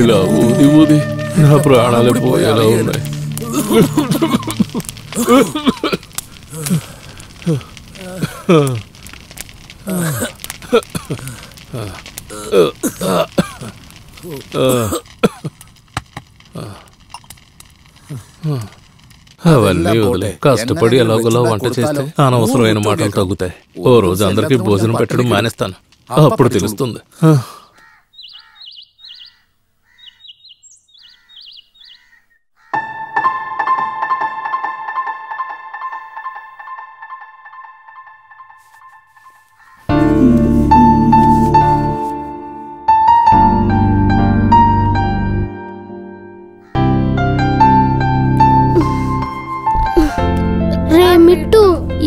ఇలా ఊది ఊది నా ప్రాణాలు పోయేలా ఉన్నాయి. అవన్నీ వదిలే, కష్టపడి ఎలాగోలా వంట చేస్తే అనవసరమైన మాటలు తగ్గుతాయి. ఓ రోజు అందరికీ భోజనం పెట్టడం మానేస్తాను, అప్పుడు తెలుస్తుంది.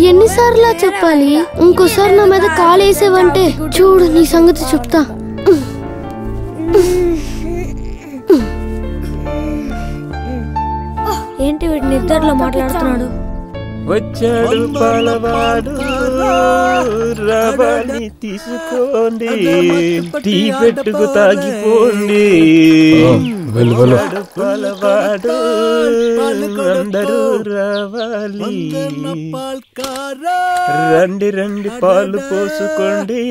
ఎన్నిసార్లు చెప్పాలి? ఇంకోసారి నా మీద కాలు వేసేవంటే చూడు నీ సంగతి చెప్తా. ఏంటి వీడు నిద్రలో మాట్లాడుతున్నాడు? వచ్చాడు పాలవాడు, రవాణి తీసుకోండి, టీ పెట్టుకు తాగిపోండి. పాలవాడు అందరూ రావాలి, రండి రండి పాలు పోసుకోండి,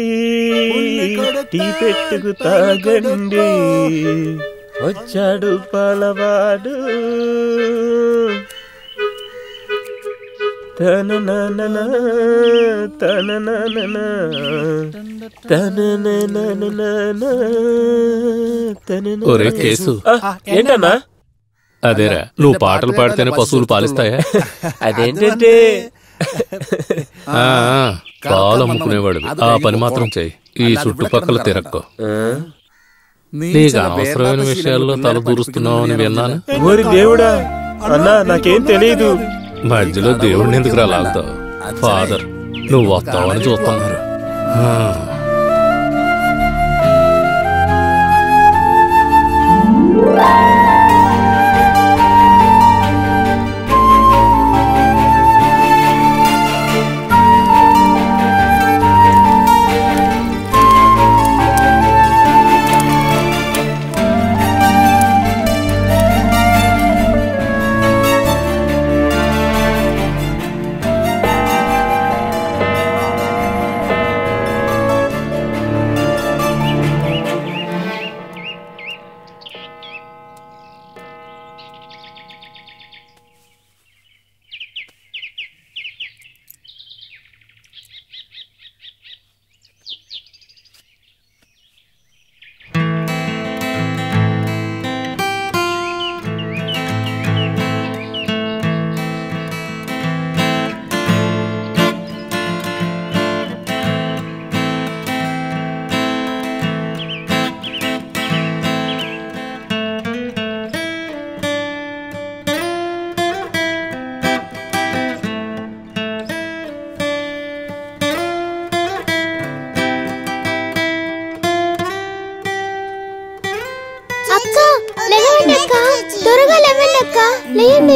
టీ పెట్టుకు తాగండి. వచ్చాడు పాలవాడు. ఒరే కేసు, ఏంటన్నా? అదేరా, నువ్వు పాటలు పాడితేనే పశువులు పాలిస్తాయా? అదేంటంటే పాలు అమ్ముకునేవాడు, ఆ పని మాత్రం చెయ్యి. ఈ చుట్టుపక్కల తిరక్కో. నీకు అనవసరమైన విషయాల్లో తల దూరుస్తున్నావు అని విన్నాను. ఓరి దేవుడా, అన్నా నాకేం తెలీదు. మధ్యలో దేవుడిని ఎందుకు లాగుతావు? ఫాదర్, నువ్వు వస్తావని చూస్తున్నారు.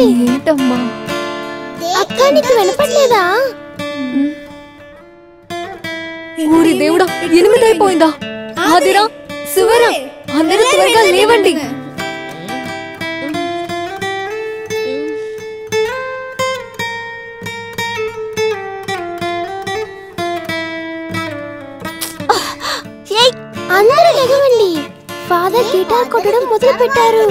ఏంటమ్మా అక్క, నీకు వినపడలేదా? ఊరి దేవుడా, 8 అయిపోయిందా? ఆదిరా, శివరా, అందరూ త్వరగా లేవండి. అందరూ లేవండి, ఫాదర్ గిటార్ కొట్టడం మొదలు పెట్టారు.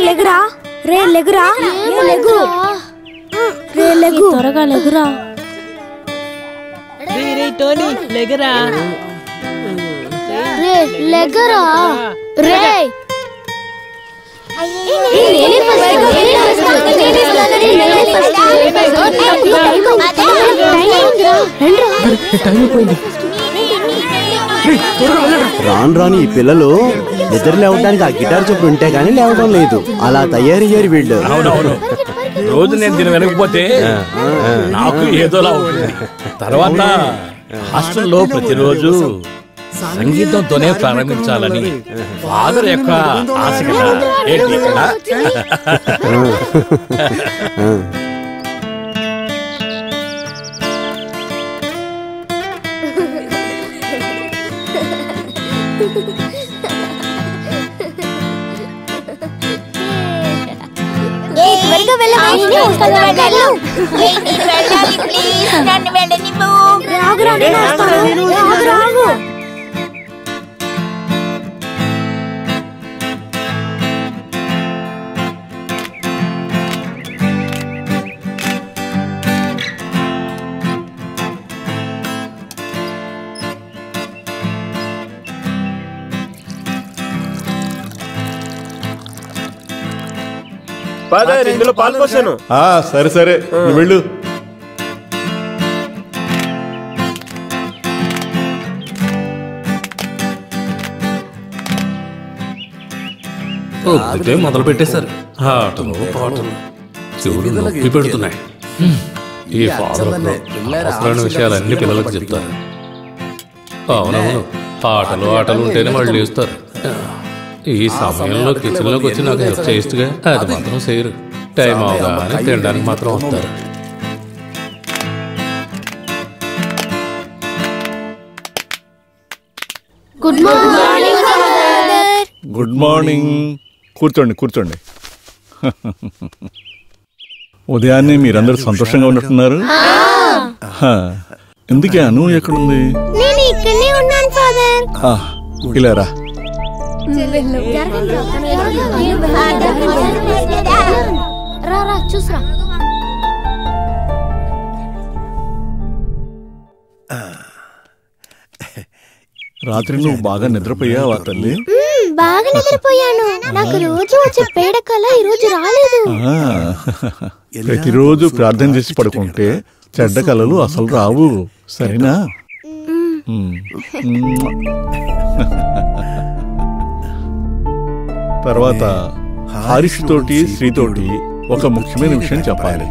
లెగురా, రే లెగురా, లెగు, రే లెగు, త్వరగా లెగురా. టోనీ లెగరా, రే లెగరా, రే రాను రాను ఈ పిల్లలు నిద్ర లేవడానికి ఆ గిటార్ చొప్పుడు ఉంటే గానీ లేవడం లేదు. అలా తయారయ్యారు వీళ్ళు. రోజు నేను దీని వెనకపోతే నాకు ఏదోలా ఉంటుంది. తర్వాత హాస్టల్లో ప్రతిరోజు సంగీతంతోనే ప్రారంభించాలని ఫాదర్ యొక్క ఆశ కదా. ఏంటి ఇక్కడ? ఫాదర్ ఇందులో పాలు పోసాను. సరే సరే వెళ్ళు. మొదలు పెట్టేశారు. ఆటలు పాటలు చెవులు నొప్పి పెడుతున్నాయి. ఈ ఫాదర్ అవసరమైన విషయాలన్నీ పిల్లలకు చెప్తారు. అవునవును, ఆటలు ఆటలు ఉంటేనే వాళ్ళు లేస్తారు. ఈ సమయంలో కిచెన్ లోకి వచ్చి నాకు హెల్ప్ చేయొచ్చుగా, అది మాత్రం చేయరు. టైం అవగానే తినడానికి మాత్రం వస్తారు. Good morning. Good morning. కూర్చోండి కూర్చోండి. ఉదయాన్నే మీరందరూ సంతోషంగా ఉన్నట్టున్నారు. ఎందుకే అను ఎక్కడుంది? నేను ఇక్కడనే ఉన్నాను ఫాదర్. ఇలా రా. రా చూసరా. రాత్రి నువ్వు బాగా నిద్రపోయావా తల్లి? బాగా నిద్రపోయాను. నాకు రోజు వచ్చే పేడ కళ ఈ రోజు రాలేదు. ప్రతిరోజు ప్రార్థన చేసి పడుకుంటే చెడ్డ కళలు అసలు రావు, సరేనా? తర్వాత హారిష్ తోటి శ్రీతోటి ఒక ముఖ్యమైన విషయం చెప్పాలి.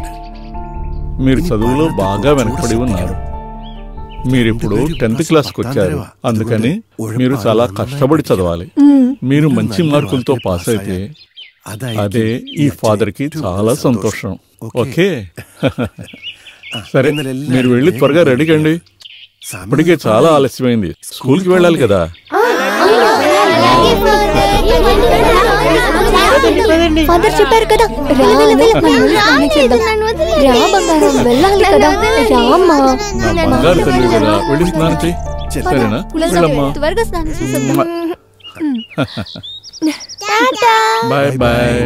మీరు చదువులో బాగా వెనకబడి ఉన్నారు. మీరిప్పుడు 10th క్లాస్కి వచ్చారు, అందుకని మీరు చాలా కష్టపడి చదవాలి. మీరు మంచి మార్కులతో పాస్ అయితే అదే ఈ ఫాదర్ కి చాలా సంతోషం. ఓకే సరే, మీరు వెళ్ళి త్వరగా రెడీ కండి. ఇప్పటికే చాలా ఆలస్యమైంది, స్కూల్కి వెళ్ళాలి కదా. ఫాదర్ చెప్పారు కదా, వెళ్ళాలి కదా. రామ్మా, నా బంగారు తల్లి కదా, వెళ్ళి స్నానం చెయ్యి. సరేనా? వెళ్ళమ్మా. త్వరగా స్నానం చేసేద్దాం. Bye bye.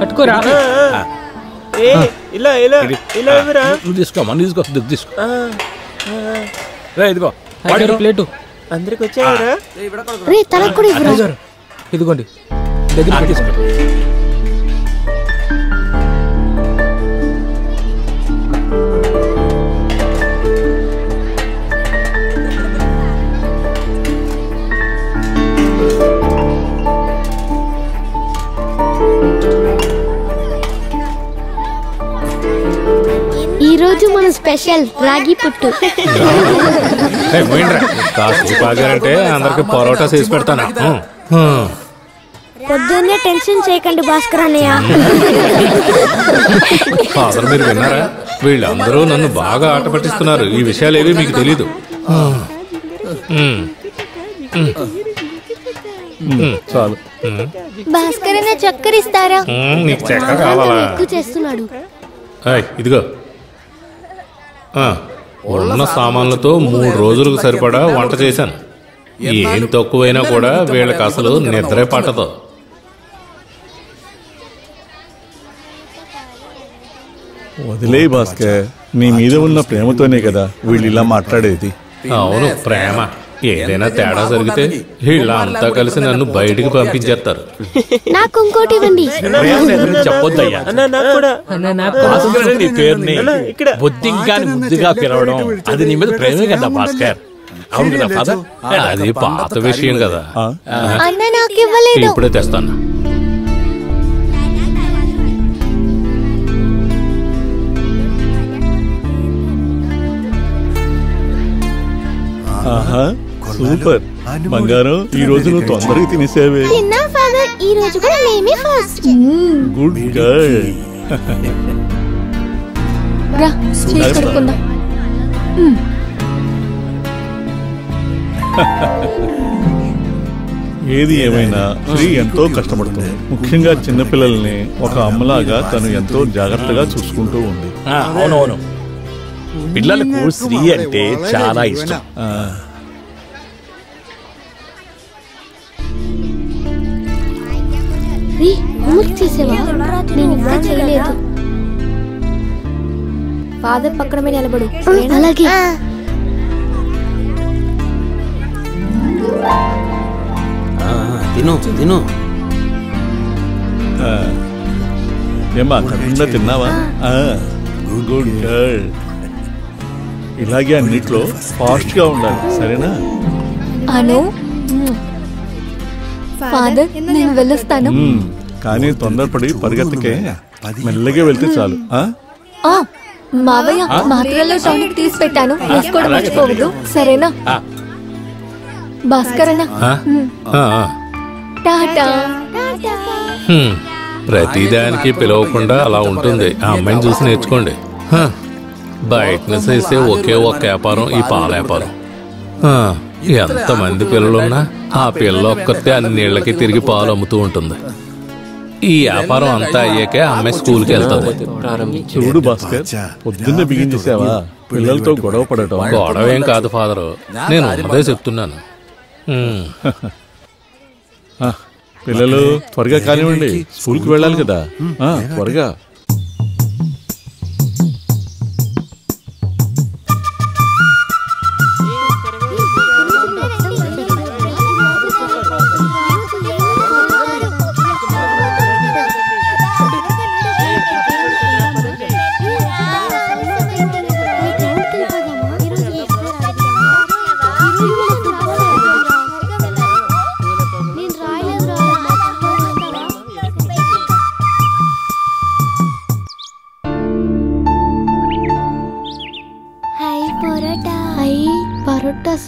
పట్టుకోరా. తీసుకోమ్మా, తీసుకో తీసుకో. ఇదిగో ప్లేటు అందరికి వచ్చారా? ఇదిగోండి, దగ్గర తీసుకో. ఈ రోజు మన స్పెషల్ రాగి పుట్టు. కాగారంటే అందరికి పరోటా చేసి పెడతాను. పొద్దున్నే టెన్షన్ చేయకండి భాస్కర్ అన్నయ్య. ఫాదర్ మీరు విన్నారా? వీళ్ళందరూ నన్ను బాగా ఆట పట్టిస్తున్నారు. ఈ విషయాలు ఏవి మీకు తెలీదు. చాలు. భాస్కర్ అన్న చక్కెర ఇస్తారా? నీకు చక్కెర కావాలా? ఎక్కువ చేస్తున్నాడు. ఇదిగో, ఉన్న సామాన్లతో 3 రోజులకు సరిపడా వంట చేశాను. ఏం తక్కువైనా కూడా వీళ్ళకి అసలు నిద్రే పట్టదు. వదిలే భాస్కర్, నీ మీద ఉన్న ప్రేమతోనే కదా వీళ్ళు ఇలా మాట్లాడేది. అవును ప్రేమ. ఏదైనా తేడా జరిగితే వీళ్ళంతా కలిసి నన్ను బయటికి పంపించేస్తారు. నాకు ఇంకోటి ఇవ్వండి. చెప్పొద్దయ్యా. భాస్కర్ నీ పేరుని బొద్దింకాని ముద్దుగా పిలవడం అది నీ మీద ప్రేమే కదా భాస్కర్. అవును కదా ఫాదర్? అది పాత విషయం కదా. అన్న నాకు ఇవ్వలేదు. ఇప్పుడే తెస్తాను. ఆహా సూపర్ బంగారం. ఈ రోజు నువ్వు తొందరగా తినేసావే. తిన్నా ఫాదర్, ఈ రోజు కూడా మేమే ఫస్ట్. Good girl. రా చేసి కడుక్కుందాం. ఏది ఏమైనా శ్రీ ఎంతో కష్టపడుతుంది. ముఖ్యంగా చిన్నపిల్లల్ని ఒక అమ్మలాగా తను ఎంతో జాగ్రత్తగా చూసుకుంటూ ఉంది. అవునవును, పిల్లలకు శ్రీ అంటే చాలా ఇష్టం. హోంవర్క్ చేసేవా? నేను ఇంకా చేయలేదు. ఫాదర్ పక్కన నిలబడు. అలాగే. తిను ఏమా కడుపుండా తిన్నావా? Good girl. ఇలాగే అన్నిట్లో ఫాస్ట్ గా ఉండాలి, సరేనా? అను ఫాదర్, నేను వెళ్ళొస్తాను. కానీ తొందరపడి పరిగెత్తకే, మెల్లగా వెళ్తే చాలు. మావయ్య మాత్రలో టానిక్ తీసి పెట్టాను, వేసుకోవడం మర్చిపోవద్దు, సరేనా? భాస్కర్ అన్న టాటా. ప్రతిదానికి పిలవకుండా అలా ఉంటుంది. ఆ అమ్మాయిని చూసి నేర్చుకోండి. బయటను చేసే ఒకే ఒక్క వ్యాపారం ఈ పాల వ్యాపారం. ఎంతమంది పిల్లలున్నా ఆ పిల్ల ఒక్కతే అన్నిళ్ళకి తిరిగి పాలు అమ్ముతూ ఉంటుంది. ఈ వ్యాపారం అంతా అయ్యాకే అమ్మాయి స్కూల్కి వెళ్తుంది. చూడు భాస్కర్, పొద్దున్నే బిగించేసావా? పిల్లలతో గొడవ పడటం. గొడవ ఏం కాదు ఫాదరు, నేను ఉన్నదే చెప్తున్నాను. పిల్లలు త్వరగా కానివ్వండి, స్కూల్కి వెళ్ళాలి కదా. త్వరగా.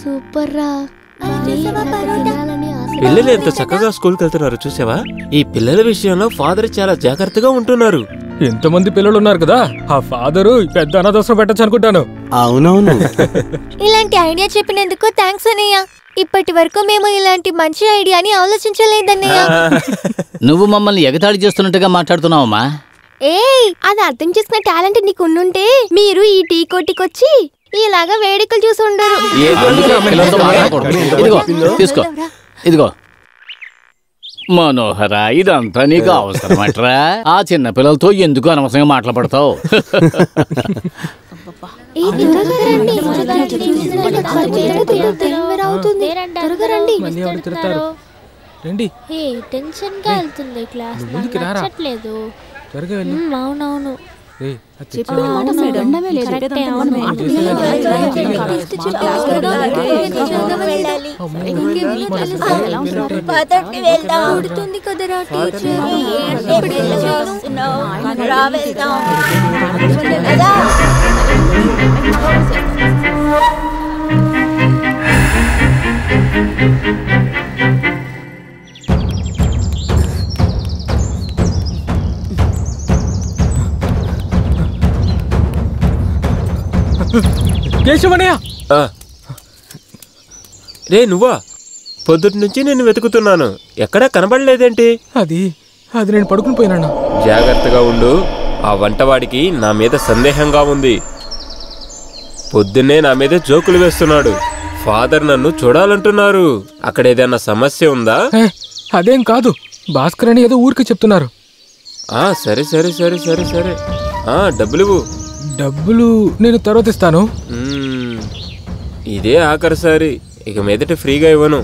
సూపర్ రా. పిల్లలు ఎంత చక్కగా స్కూల్కి వెళ్తున్నారు చూసావా? ఈ పిల్లల విషయంలో ఫాదర్ చాలా జాగ్రత్తగా ఉంటున్నారు. ఎంతమంది పిల్లలు ఉన్నారు కదా, ఆ ఫాదరు పెద్ద అనాథాశ్రమం పెట్టచ్చు అనుకుంటాను. అవునవును. ఇలాంటి ఐడియా చెప్పినందుకు థ్యాంక్స్ అన్నయ్య. ఇప్పటి వరకు మేము ఇలాంటి మంచి ఐడియాని ఆలోచించలేదన్నయ్య. నువ్వు మమ్మల్ని ఎగతాళి చేస్తున్నట్టుగా మాట్లాడుతున్నావమ్మా. అది అర్థం చేసుకున్న టాలెంట్ నీకు ఉండుంటే మీరు ఈ టీ కొట్టికొచ్చి ఇలాగా వేడుకలు చూసి ఉండరు. తీసుకో, ఇదిగో మనోహర, ఇదంతా నీకు అవసరమట్రా? ఆ చిన్న పిల్లలతో ఎందుకు అనవసరంగా మాట్లాడతావు? అవునవును. కేశవనయ్య, రే నువ్వా? పొద్దుటి నుంచి నేను వెతుకుతున్నాను, ఎక్కడా కనబడలేదేంటి? అది నేను పడుకుని పోయినా. జాగ్రత్తగా ఉండు, ఆ వంటవాడికి నా మీద సందేహంగా ఉంది. పొద్దున్నే నా మీద జోకులు వేస్తున్నాడు. ఫాదర్ నన్ను చూడాలంటున్నారు. అక్కడ ఏదైనా సమస్య ఉందా? అదేం కాదు, భాస్కర్ అని ఏదో ఊరికి చెప్తున్నారు. సరే సరే సరే సరే సరే. డబ్బులు డబ్బులు నేను తర్వాత ఇస్తాను. ఇదే ఆఖరిసారి, ఇక మీదట ఫ్రీగా ఇవ్వను.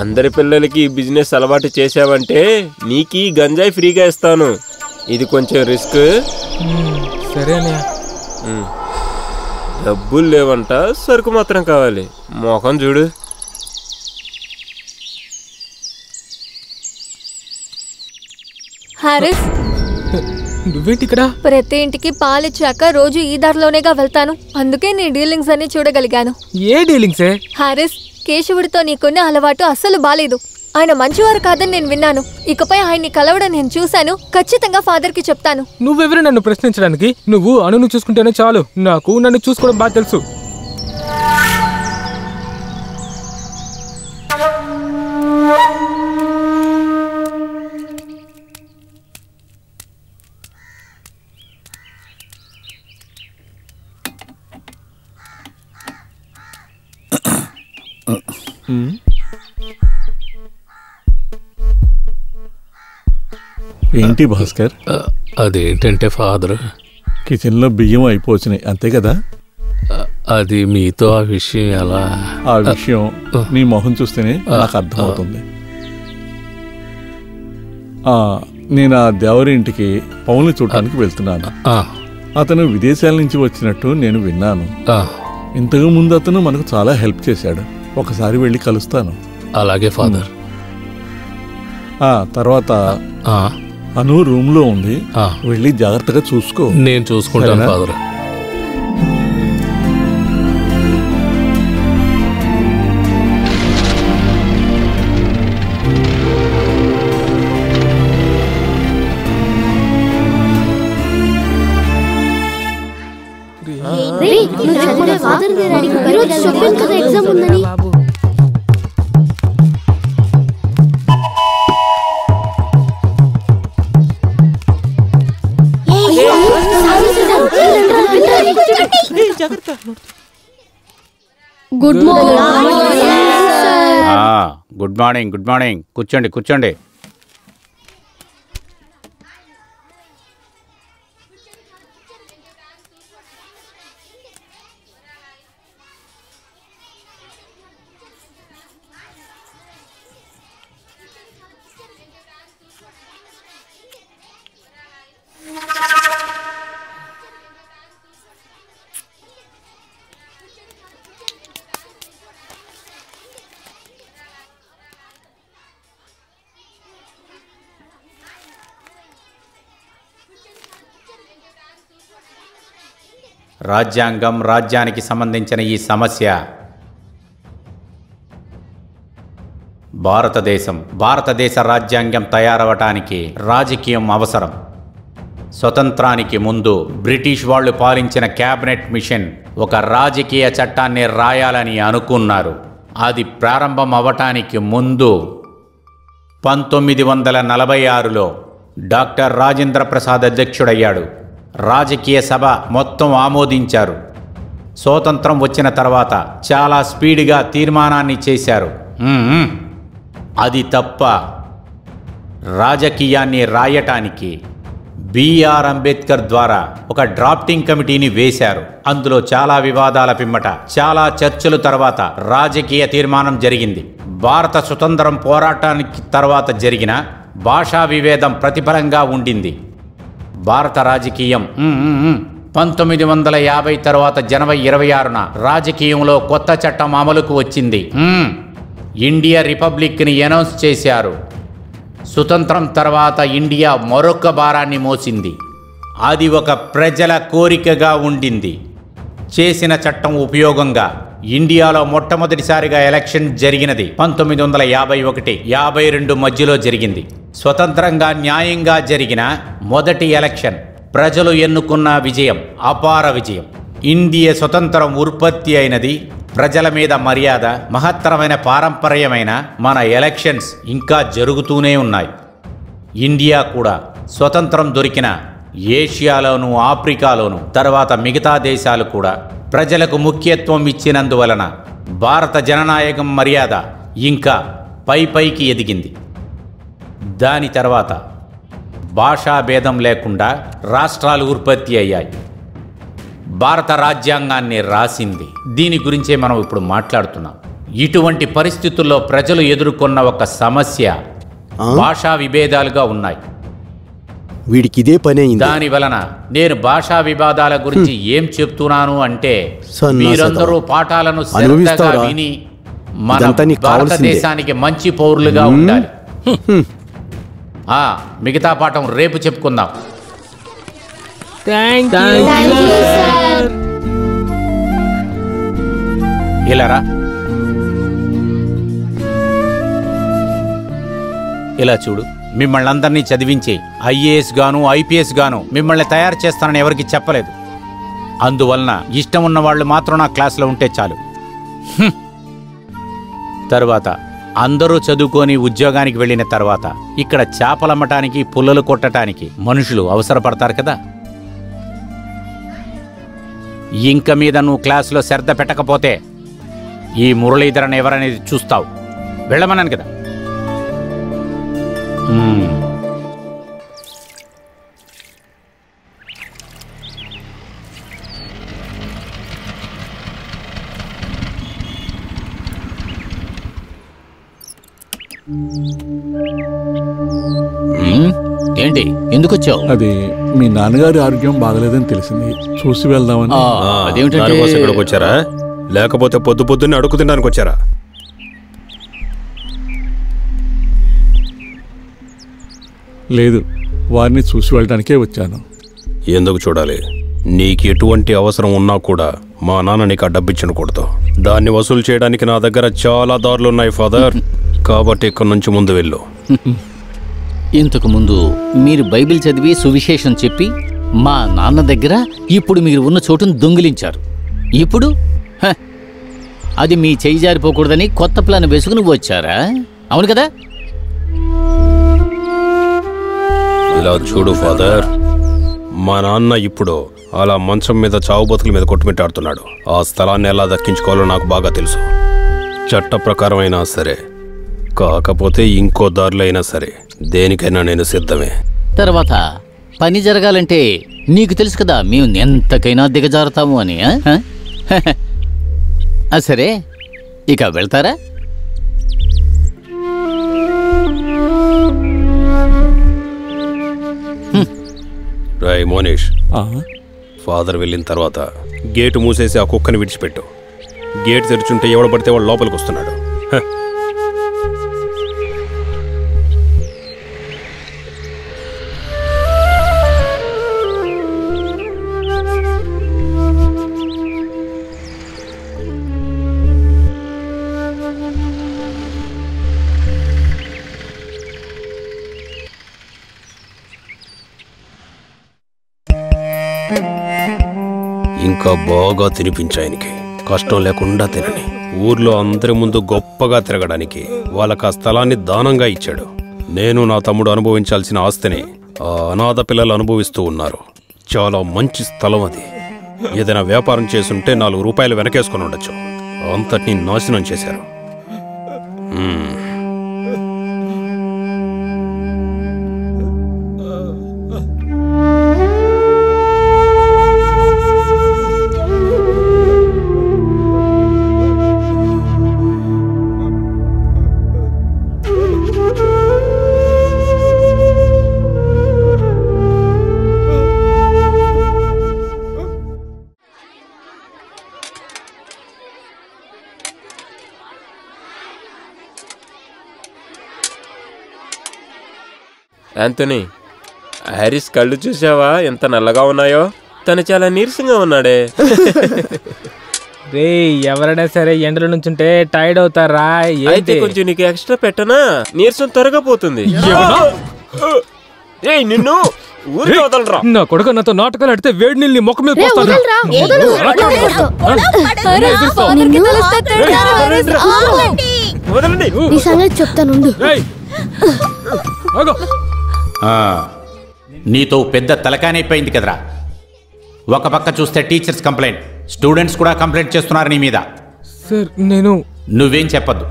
అందరి పిల్లలకి ఈ బిజినెస్ అలవాటు చేసావంటే నీకు గంజాయి ఫ్రీగా ఇస్తాను. ఇది కొంచెం రిస్క్. సరే అన్నయ్య. డబ్బులు లేవంట, సరుకు మాత్రం కావాలి. మొఖం చూడు. హారిస్, నువ్వేంటి ఇక్కడ? ప్రతి ఇంటికి పాలిచ్చాక రోజు ఈ దారిలోనేగా వెళ్తాను. అందుకే నీ డీలింగ్స్ అన్ని చూడగలిగాను. ఏ డీలింగ్సే? హారిస్, కేశవుడితో నీకున్న అలవాటు అస్సలు బాలేదు. ఆయన మంచివారు కాదని నేను విన్నాను. ఇకపై ఆయన్ని కలవడం నేను చూశాను. ఖచ్చితంగా ఫాదర్ కి చెప్తాను. నువ్వెవరు నన్ను ప్రశ్నించడానికి? నువ్వు అనును చూసుకుంటేనే చాలు. నాకు నన్ను చూసుకోవడం బాగా తెలుసు. ఏంటి భాస్కర్? అదేంటంటే ఫాదర్, కిచెన్లో బియ్యం అయిపోతున్నాయి అంతే కదా? అది మీతో ఆ విషయం ఎలా? ఆ విషయం నీ మొహం చూస్తేనే నాకు అర్థమవుతుంది. నేను ఆ దేవరి ఇంటికి పౌల్ని చూడటానికి వెళ్తున్నాను. అతను విదేశాల నుంచి వచ్చినట్టు నేను విన్నాను. ఇంతకు ముందు అతను మనకు చాలా హెల్ప్ చేశాడు. ఒకసారి వెళ్ళి కలుస్తాను. అలాగే ఫాదర్. తర్వాత అను రూమ్ లో ఉంది, వెళ్ళి జాగ్రత్తగా చూసుకో. నేను చూసుకుంటాను ఫాదర్. ఎగ్జామ్ ఉందని good morning. Good morning. Good morning. కూర్చోండి కూర్చోండి. రాజ్యాంగం, రాజ్యానికి సంబంధించిన ఈ సమస్య భారతదేశ రాజ్యాంగం తయారవటానికి రాజకీయం అవసరం. స్వతంత్రానికి ముందు బ్రిటిష్ వాళ్ళు పాలించిన క్యాబినెట్ మిషన్ ఒక రాజకీయ చట్టాన్ని రాయాలని అనుకున్నారు. అది ప్రారంభం అవటానికి ముందు 1946లో డాక్టర్ రాజేంద్ర ప్రసాద్ అధ్యక్షుడయ్యాడు. రాజకీయ సభ మొత్తం ఆమోదించారు. స్వాతంత్రం వచ్చిన తర్వాత చాలా స్పీడ్గా తీర్మానాన్ని చేశారు. అది తప్ప రాజకీయాన్ని రాయటానికి బిఆర్ అంబేద్కర్ ద్వారా ఒక డ్రాఫ్టింగ్ కమిటీని వేశారు. అందులో చాలా వివాదాల పిమ్మట, చాలా చర్చల తర్వాత రాజకీయ తీర్మానం జరిగింది. భారత స్వతంత్రం పోరాటానికి తర్వాత జరిగిన భాషా విభేదం ప్రతిఫలంగా ఉండింది. భారత రాజకీయం 1950 తర్వాత జనవరి 26న రాజకీయంలో కొత్త చట్టం అమలుకు వచ్చింది. ఇండియా రిపబ్లిక్ని అనౌన్స్ చేశారు. స్వతంత్రం తర్వాత ఇండియా మరొక భారాన్ని మోసింది. అది ఒక ప్రజల కోరికగా ఉండింది. చేసిన చట్టం ఉపయోగంగా ఇండియాలో మొట్టమొదటిసారిగా ఎలక్షన్ జరిగినది 1951, 52 మధ్యలో జరిగింది. స్వతంత్రంగా న్యాయంగా జరిగిన మొదటి ఎలక్షన్. ప్రజలు ఎన్నుకున్న విజయం అపార విజయం. ఇండియా స్వతంత్రం ఉత్పత్తి అయినది ప్రజల మీద మర్యాద, మహత్తరమైన పారంపర్యమైన మన ఎలక్షన్స్ ఇంకా జరుగుతూనే ఉన్నాయి. ఇండియా కూడా స్వతంత్రం దొరికిన ఏషియాలోను, ఆఫ్రికాలోను, తర్వాత మిగతా దేశాలు కూడా ప్రజలకు ముఖ్యత్వం ఇచ్చినందువలన భారత జననాయకం మర్యాద ఇంకా పైకి ఎదిగింది. దాని తర్వాత భాషా భేదం లేకుండా రాష్ట్రాలు ఉత్పత్తి అయ్యాయి. భారత రాజ్యాంగాన్ని రాసింది. దీని గురించే మనం ఇప్పుడు మాట్లాడుతున్నాం. ఇటువంటి పరిస్థితుల్లో ప్రజలు ఎదుర్కొన్న ఒక సమస్య భాషా విభేదాలుగా ఉన్నాయి. వీడికి ఇదే పనే. దాని వలన నేను భాషా వివాదాల గురించి ఏం చెప్తున్నాను అంటే, మీరందరూ పాఠాలను శ్రద్ధగా విని మన భారతదేశానికి మంచి పౌరులుగా ఉండాలి. మిగతా పాఠం రేపు చెప్పుకుందాం. ఇలారా, ఇలా చూడు, మిమ్మల్ని అందరినీ చదివించి ఐఏఎస్ గాను ఐపీఎస్ గాను మిమ్మల్ని తయారు చేస్తానని ఎవరికి చెప్పలేదు. అందువలన ఇష్టం ఉన్న వాళ్ళు మాత్రం నా క్లాసులో ఉంటే చాలు. తర్వాత అందరూ చదువుకొని ఉద్యోగానికి వెళ్ళిన తర్వాత ఇక్కడ చేపలమ్మటానికి పుల్లలు కొట్టడానికి మనుషులు అవసరపడతారు కదా. ఇంక మీద నువ్వు క్లాసులో శ్రద్ధ పెట్టకపోతే ఈ మురళీధరన్ ఎవరనేది చూస్తావు. వెళ్ళమన్నాను కదా. ఏంటి, ఎందుకు వచ్చావు? అది మీ నాన్నగారి ఆరోగ్యం బాగలేదని తెలిసింది, చూసి వెళ్దామని. దానికోసం ఇక్కడికి వచ్చారా, లేకపోతే పొద్దు పొద్దున్నే అడుగు తినడానికి వచ్చారా? లేదు, వారిని చూసి వెళ్ళడానికే వచ్చాను. ఎందుకు చూడాలి? నీకు ఎటువంటి అవసరం ఉన్నా కూడా మా నాన్న నీకు ఆ డబ్బిచ్చకూడదు. దాన్ని వసూలు చేయడానికి నా దగ్గర చాలా దారులున్నాయి ఫాదర్. కాబట్టి ఇక్కడి నుంచి ముందు వెళ్ళు. ఇంతకు ముందు మీరు బైబిల్ చదివి సువిశేషం చెప్పి మా నాన్న దగ్గర ఇప్పుడు మీరు ఉన్న చోటును దొంగిలించారు. ఇప్పుడు అది మీ చెయ్యి జారిపోకూడదని కొత్త ప్లాన్ వేసుకుని వచ్చారా? అవును కదా? ఇలా చూడు ఫాదర్, మా నాన్న ఇప్పుడు అలా మంచం మీద చావు బతుకుల మీద కొట్టుమిట్టాడుతున్నాడు. ఆ స్థలాన్ని ఎలా దక్కించుకోవాలో నాకు బాగా తెలుసు. చట్ట ప్రకారం అయినా సరే, కాకపోతే ఇంకో దారిలో అయినా సరే, దేనికైనా నేను సిద్ధమే. తర్వాత పని జరగాలంటే నీకు తెలుసు కదా మేము ఎంతకైనా దిగజారుతాము అని. సరే, ఇక వెళ్తారా? రాయ్ మోనీష్, ఫాదర్ వెళ్ళిన తర్వాత గేటు మూసేసి ఆ కుక్కని విడిచిపెట్టు. గేట్ తెరుచుంటే ఎవడు పడితే వాడు లోపలికి వస్తున్నాడు. ఇంకా బాగా తినిపించాయనికి, కష్టం లేకుండా తినని. ఊర్లో అందరి ముందు గొప్పగా తిరగడానికి వాళ్ళకి ఆ స్థలాన్ని దానంగా ఇచ్చాడు. నేను నా తమ్ముడు అనుభవించాల్సిన ఆస్తిని ఆ అనాథ పిల్లలు అనుభవిస్తూ ఉన్నారు. చాలా మంచి స్థలం అది. ఏదైనా వ్యాపారం చేసుంటే 4 రూపాయలు వెనకేసుకొని ఉండొచ్చు. అంతటినీ నాశనం చేశారు. యాంథనీ, హ్యారిస్ కళ్ళు చూసావా ఎంత నల్లగా ఉన్నాయో? తను చాలా నీరసంగా ఉన్నాడే. రే, ఎవరైనా సరే ఎండల నుంచుంటే టైర్డ్ అవుతారా? అయితే కొంచెం నీకు ఎక్స్ట్రా పెట్టనా? నీరసం త్వరగా పోతుంది. నిన్ను నా కొడుకు నాతో నాటకాలు ఆడితే వేడి నీళ్ళు మొక్క మీద పోస్తాను. చెప్తాను. నీతో పెద్ద తలకానైపోయింది కదరా. ఒక పక్క చూస్తే టీచర్స్ కంప్లైంట్, స్టూడెంట్స్ కూడా కంప్లైంట్ చేస్తున్నారు నీ మీద. సార్, నువ్వేం చెప్పద్దు.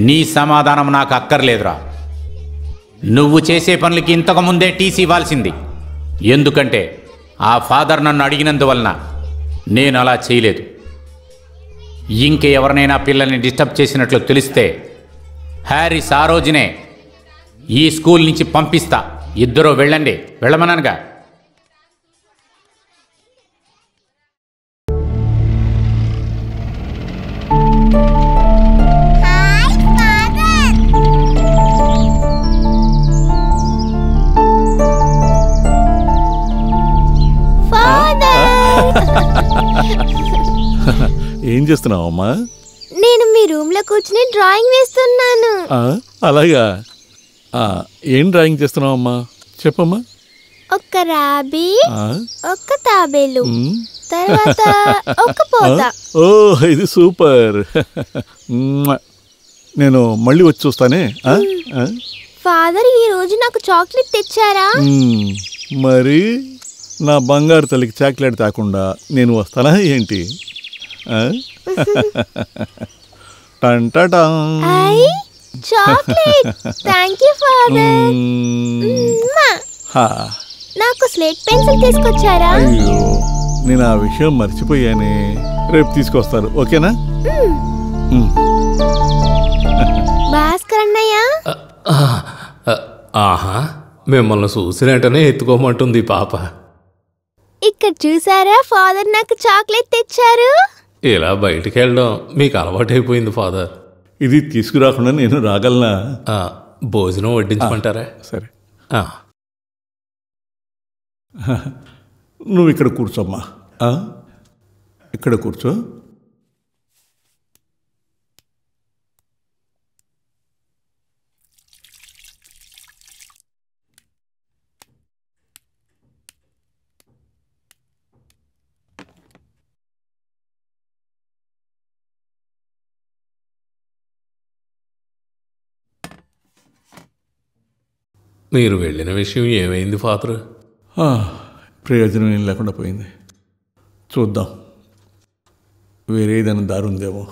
నీ సమాధానం నాకు అక్కర్లేదురా. నువ్వు చేసే పనులకి ఇంతకు ముందే టీసీ ఇవ్వాల్సింది. ఎందుకంటే ఆ ఫాదర్ నన్ను అడిగినందువలన నేను అలా చేయలేదు. ఇంకెవరినైనా పిల్లల్ని డిస్టర్బ్ చేసినట్లు తెలిస్తే హ్యారిస్ ఆ రోజునే ఈ స్కూల్ నుంచి పంపిస్తా. ఇద్దరూ వెళ్ళండి, వెళ్ళమన్నానుగా. ఏం చేస్తున్నావు అమ్మా? నేను మీ రూమ్ లో కూర్చుని డ్రాయింగ్ వేస్తున్నాను. అలాగా? ఏం డ్రాయింగ్ చేస్తున్నావు అమ్మా? చెప్పమ్మా. ఒక రాబీ, ఒక తాబేలు, తర్వాత ఒక పోత. ఓ, ఇది సూపర్. నేను మళ్ళీ వచ్చి చూస్తానే. ఫాదర్ ఈ రోజు నాకు చాక్లెట్ తెచ్చారా? మరి నా బంగారు తల్లికి చాక్లెట్ తాకుండా నేను వస్తానా ఏంటి? చాక్లెట్. Thank you father. నాకు స్లేట్ పెన్సిల్ తీసుకొచ్చారా? అయ్యో, నేను ఆ విషయం మర్చిపోయానే. రేపు తీసుకొస్తాను, ఓకేనా? భాస్కర్ అన్నయ్య. ఆహా, మిమ్మల్ని చూసిన వెంటనే ఎత్తుకోమంటుంది పాప. ఇక్కడ చూసారా, ఫాదర్ నాకు చాక్లెట్ తెచ్చారు. ఇలా బయటికి వెళ్ళడం మీకు అలవాటైపోయింది ఫాదర్. ఇది తీసుకురాకుండా నేను రాగలనా? భోజనం వడ్డించమంటారా? సరే, నువ్వు ఇక్కడ కూర్చోమ్మా. ఇక్కడ కూర్చో. మీరు వెళ్ళిన విషయం ఏమైంది ఫాదర్? ప్రయోజనం ఏం లేకుండా పోయింది. చూద్దాం, వేరే ఏదైనా దారి ఉందేమో.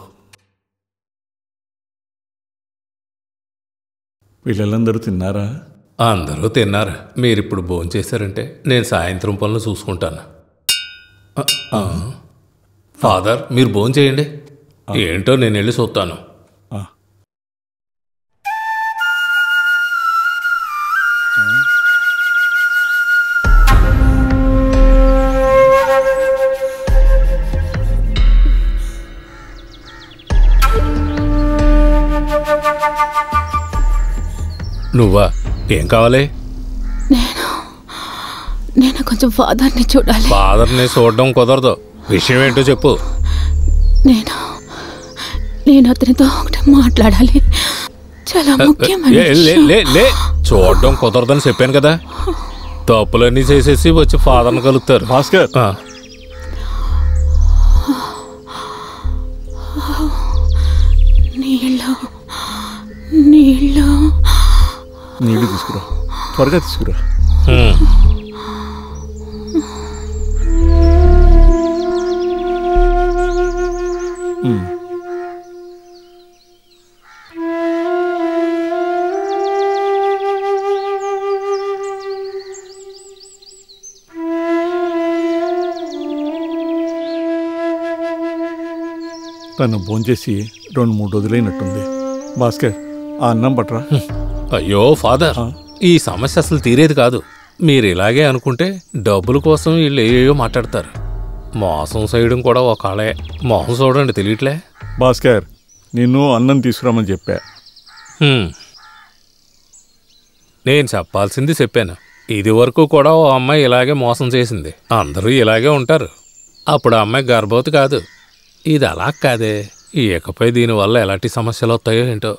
పిల్లలందరూ తిన్నారా? అందరూ తిన్నారు. మీరిప్పుడు భోంచేశారంటే నేను సాయంత్రం పనులు చూసుకుంటాను. ఫాదర్, మీరు భోంచేయండి. ఏంటో నేను వెళ్ళి చూస్తాను. నువ్వా? ఏం కావాలి? నేను కొంచెం ఫాదర్ని చూడాలి. ఫాదర్ని చూడడం కుదరదు. విషయం ఏంటో చెప్పు. నేను అతనితో ఒకటి మాట్లాడాలి. చాలా ముఖ్యమైన. చూడడం కుదరదని చెప్పాను కదా. తప్పులన్నీ చేసేసి వచ్చి ఫాదర్ని కలుగుతారు. భాస్కర్, నీళ్ళు తీసుకురా, త్వరగా తీసుకురా. తను భోంచేసి 2-3 రోజులైనట్టుంది. భాస్కర్, ఆ అన్నం పట్రా. అయ్యో ఫాదర్, ఈ సమస్య అసలు తీరేది కాదు. మీరు ఇలాగే అనుకుంటే డబ్బుల కోసం వీళ్ళు ఏయో మాట్లాడతారు. మోసం చేయడం కూడా ఒకళ్ళే. మోసం చూడండి, తెలియట్లే. భాస్కర్, నిన్ను అన్నం తీసుకురామని చెప్పా. నేను చెప్పాల్సింది చెప్పాను. ఇది వరకు కూడా ఓ అమ్మాయి ఇలాగే మోసం చేసింది. అందరూ ఇలాగే ఉంటారు. అప్పుడు ఆ అమ్మాయి గర్భవతి కాదు. ఇది అలా కాదే. ఇకపై దీనివల్ల ఎలాంటి సమస్యలు వస్తాయో ఏంటో.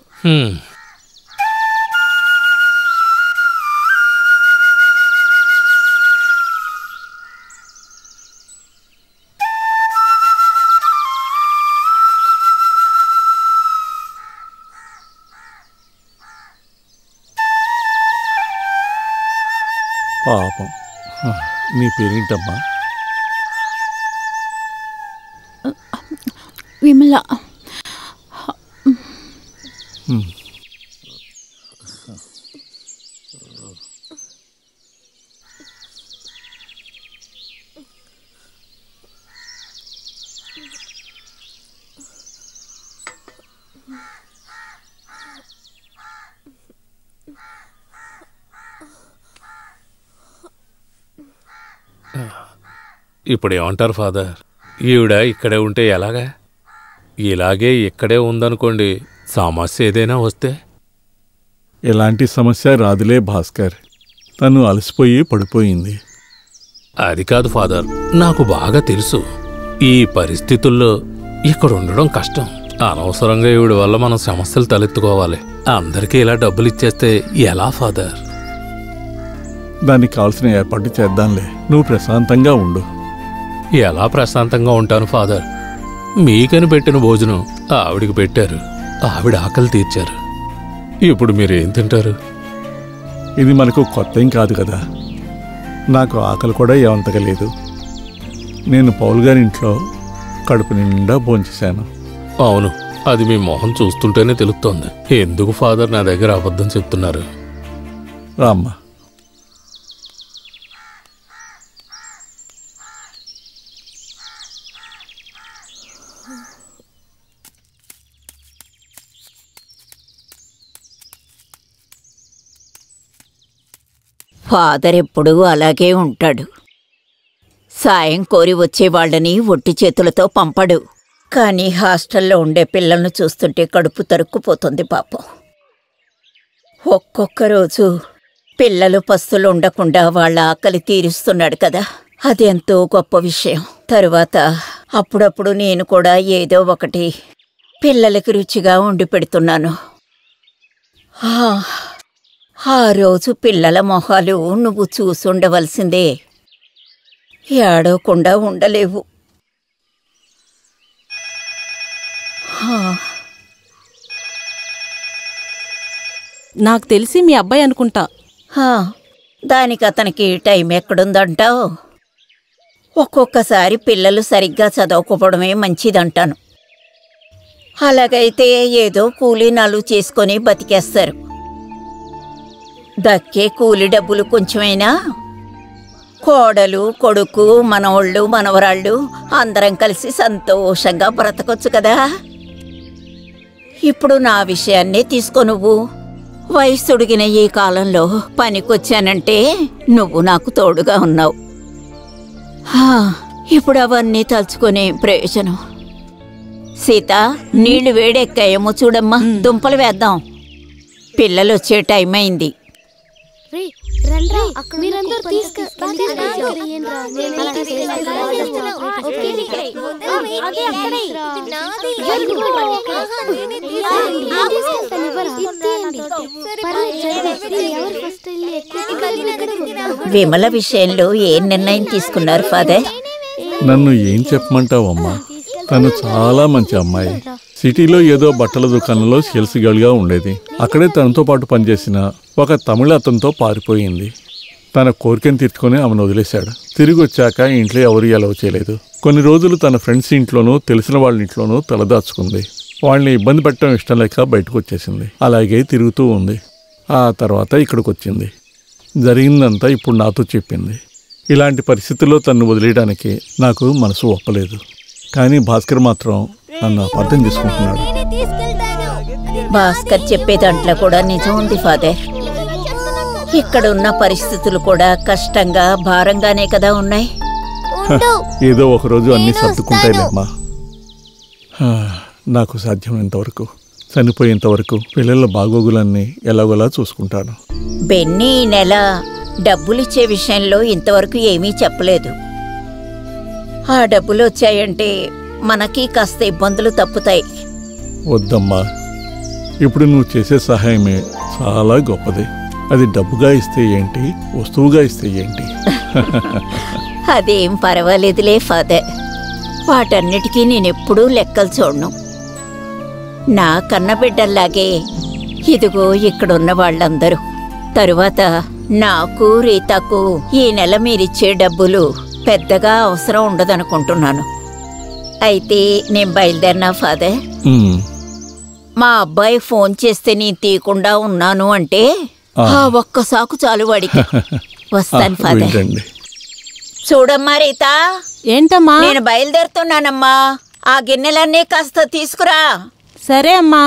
పాపం. నీ పేరేంటమ్మా? విమల. ఇప్పుడు ఏమంటారు ఫాదర్? ఈవిడ ఇక్కడే ఉంటే ఎలాగా? ఇలాగే ఇక్కడే ఉందనుకోండి, సమస్య ఏదైనా వస్తే? ఎలాంటి సమస్య రాదులే భాస్కర్. తను అలసిపోయి పడిపోయింది. అది కాదు ఫాదర్, నాకు బాగా తెలుసు ఈ పరిస్థితుల్లో ఇక్కడ ఉండడం కష్టం. అనవసరంగా ఈవిడ వల్ల మనం సమస్యలు తలెత్తుకోవాలి. అందరికీ ఇలా డబ్బులు ఇచ్చేస్తే ఎలా ఫాదర్? దానికి కావాల్సిన ఏర్పాటు చేద్దాంలే. నువ్వు ప్రశాంతంగా ఉండు. ఎలా ప్రశాంతంగా ఉంటాను ఫాదర్? మీకని పెట్టిన భోజనం ఆవిడికి పెట్టారు, ఆవిడ ఆకలి తీర్చారు. ఇప్పుడు మీరేం తింటారు? ఇది మనకు కొత్త ఏం కాదు కదా. నాకు ఆకలి కూడా ఏమంతగా లేదు. నేను పౌల్ గారి ఇంట్లో కడుపు నిండా భోంచేశాను. అవును, అది మీ మొహం చూస్తుంటేనే తెలుస్తోంది. ఎందుకు ఫాదర్ నా దగ్గర అబద్ధం చెప్తున్నారు? రామ్మా. ఫాదర్ ఎప్పుడూ అలాగే ఉంటాడు. సాయం కోరి వచ్చేవాళ్ళని ఒట్టి చేతులతో పంపడు. కానీ హాస్టల్లో ఉండే పిల్లలను చూస్తుంటే కడుపు తరుక్కుపోతుంది పాపం. ఒక్కొక్క రోజు పిల్లలు పస్తులు ఉండకుండా వాళ్ళ ఆకలి తీరుస్తున్నాడు కదా, అది ఎంతో గొప్ప విషయం. తరువాత అప్పుడప్పుడు నేను కూడా ఏదో ఒకటి పిల్లలకి రుచిగా వండి పెడుతున్నాను. ఆ రోజు పిల్లల మొహాలు నువ్వు చూసుండవలసిందే. ఏడవకుండా ఉండలేవు. నాకు తెలిసి మీ అబ్బాయి అనుకుంటా. దానికి అతనికి టైం ఎక్కడుందంటావు? ఒక్కొక్కసారి పిల్లలు సరిగ్గా చదవకపోవడమే మంచిదంటాను. అలాగైతే ఏదో కూలీనాలు చేసుకొని బతికేస్తారు. దక్కే కూలి డబ్బులు కొంచెమైనా కోడలు, కొడుకు, మనవళ్ళు, మనవరాళ్ళు అందరం కలిసి సంతోషంగా బ్రతకొచ్చు కదా. ఇప్పుడు నా విషయాన్నే తీసుకో. నువ్వు వయసుడిగిన ఈ కాలంలో పనికొచ్చానంటే నువ్వు నాకు తోడుగా ఉన్నావు. ఇప్పుడు అవన్నీ తలుచుకునే ప్రయోజనం. సీత, నీళ్లు వేడెక్కాయేమో చూడమ్మా, దుంపలు వేద్దాం. పిల్లలు వచ్చే టైం అయింది. విమల విషయంలో ఏ నిర్ణయం తీసుకున్నారు ఫాదర్? నన్ను ఏం చెప్పమంటావమ్మా? తను చాలా మంచి అమ్మాయి. సిటీలో ఏదో బట్టల దుకాణంలో సేల్స్ గర్ల్గా ఉండేది. అక్కడే తనతో పాటు పనిచేసిన ఒక తమిళ అతనితో పారిపోయింది. తన కోరికను తీర్చుకొని ఆమెను వదిలేశాడు. తిరిగి వచ్చాక ఇంట్లో ఎవరు అలౌ చేయలేదు. కొన్ని రోజులు తన ఫ్రెండ్స్ ఇంట్లోనూ తెలిసిన వాళ్ళ ఇంట్లోనూ తలదాచుకుంది. వాళ్ళని ఇబ్బంది పెట్టడం ఇష్టం లేక బయటకు వచ్చేసింది. అలాగే తిరుగుతూ ఉంది. ఆ తర్వాత ఇక్కడికి వచ్చింది. జరిగిందంతా ఇప్పుడు నాతో చెప్పింది. ఇలాంటి పరిస్థితుల్లో తను వదిలేయడానికి నాకు మనసు ఒప్పలేదు. కానీ భాస్కర్ మాత్రం నన్ను అపార్థం చేసుకుంటున్నాడు. భాస్కర్ చెప్పే దాంట్లో కూడా నిజం ఉంది ఫాదర్. ఇక్కడున్న పరిస్థితులు కూడా కష్టంగా, భారంగానే కదా ఉన్నాయి. ఏదో ఒకరోజు అన్నీ సర్దుకుంటాయిలేమ్మా. నాకు సాధ్యమైనంతవరకు, చనిపోయేంతవరకు పిల్లల బాగోగులన్నీ ఎలాగోలా చూసుకుంటాను. బెన్నీ ఈ నెల డబ్బులిచ్చే విషయంలో ఇంతవరకు ఏమీ చెప్పలేదు. ఆ డబ్బులు వచ్చాయంటే మనకి కాస్త ఇబ్బందులు తప్పుతాయి. వద్దమ్మా, ఇప్పుడు నువ్వు చేసే సహాయమే చాలా గొప్పది. అది డబ్బుగా ఇస్తే ఏంటి, వస్తువుగా ఇస్తే ఏంటి? అదేం పర్వాలేదులే ఫాదర్. వాటన్నిటికీ నేనెప్పుడూ లెక్కలు చూడను. నా కన్నబిడ్డల్లాగే ఇదిగో ఇక్కడున్న వాళ్ళందరూ. తరువాత నాకు, రీతాకు ఈ నెల మీరిచ్చే డబ్బులు పెద్దగా అవసరం ఉండదనుకుంటున్నాను. అయితే నేను బయలుదేరినా ఫాదర్. మా అబ్బాయి ఫోన్ చేస్తే నేను తీయకుండా ఉన్నాను అంటే ఒక్క సాకు చాలు వాడికి. వస్తాను ఫాదర్. చూడమ్మా రీతా. ఏంటమ్మా? నేను బయలుదేరుతున్నానమ్మా. ఆ గిన్నెలన్నీ కాస్త తీసుకురా. సరే అమ్మా.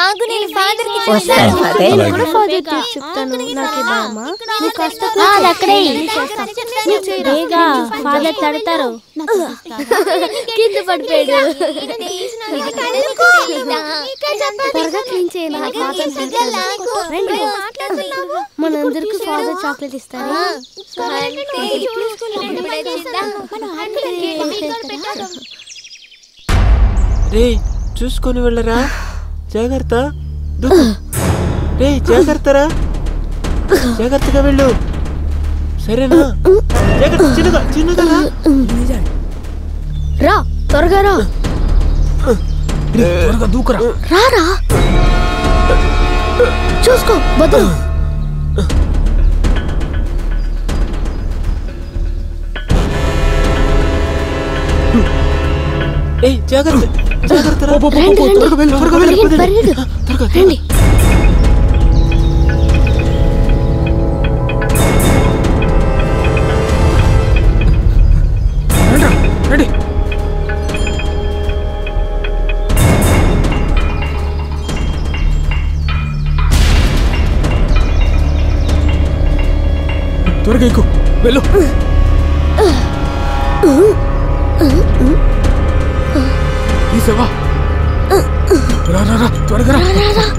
ఆగు, నేను ఫాదర్ కి వస్తాను ఫాదర్. నేను కూడా ఫాదర్ చెప్తాను. నాకు బామా నీ కష్టం అక్కడే బేగా ఫాదర్ తడతారు. కింద పడిపోయాడు. త్వరగా క్లీన్ చేయాలి. మనందరికి ఫాదర్ చాక్లెట్ ఇస్తారు. రే చూసుకొని వెళ్ళరా, జాగ్రత్త. రే జాగ్రత్తరా, జాగ్రత్తగా వెళ్ళు, సరేనా? జాగ్రత్త, చిన్నగా చిన్నగా రా, త్వరగా రా. త్వరగా దూకురా. రారా, చూసుకో భద్రం. జాగ్రత్త జాగ్రత్త. రండి. రెడీ. త్వరగా ఎక్కు, వెళ్ళు. తీసావా? రా రా రా, త్వరగా రా.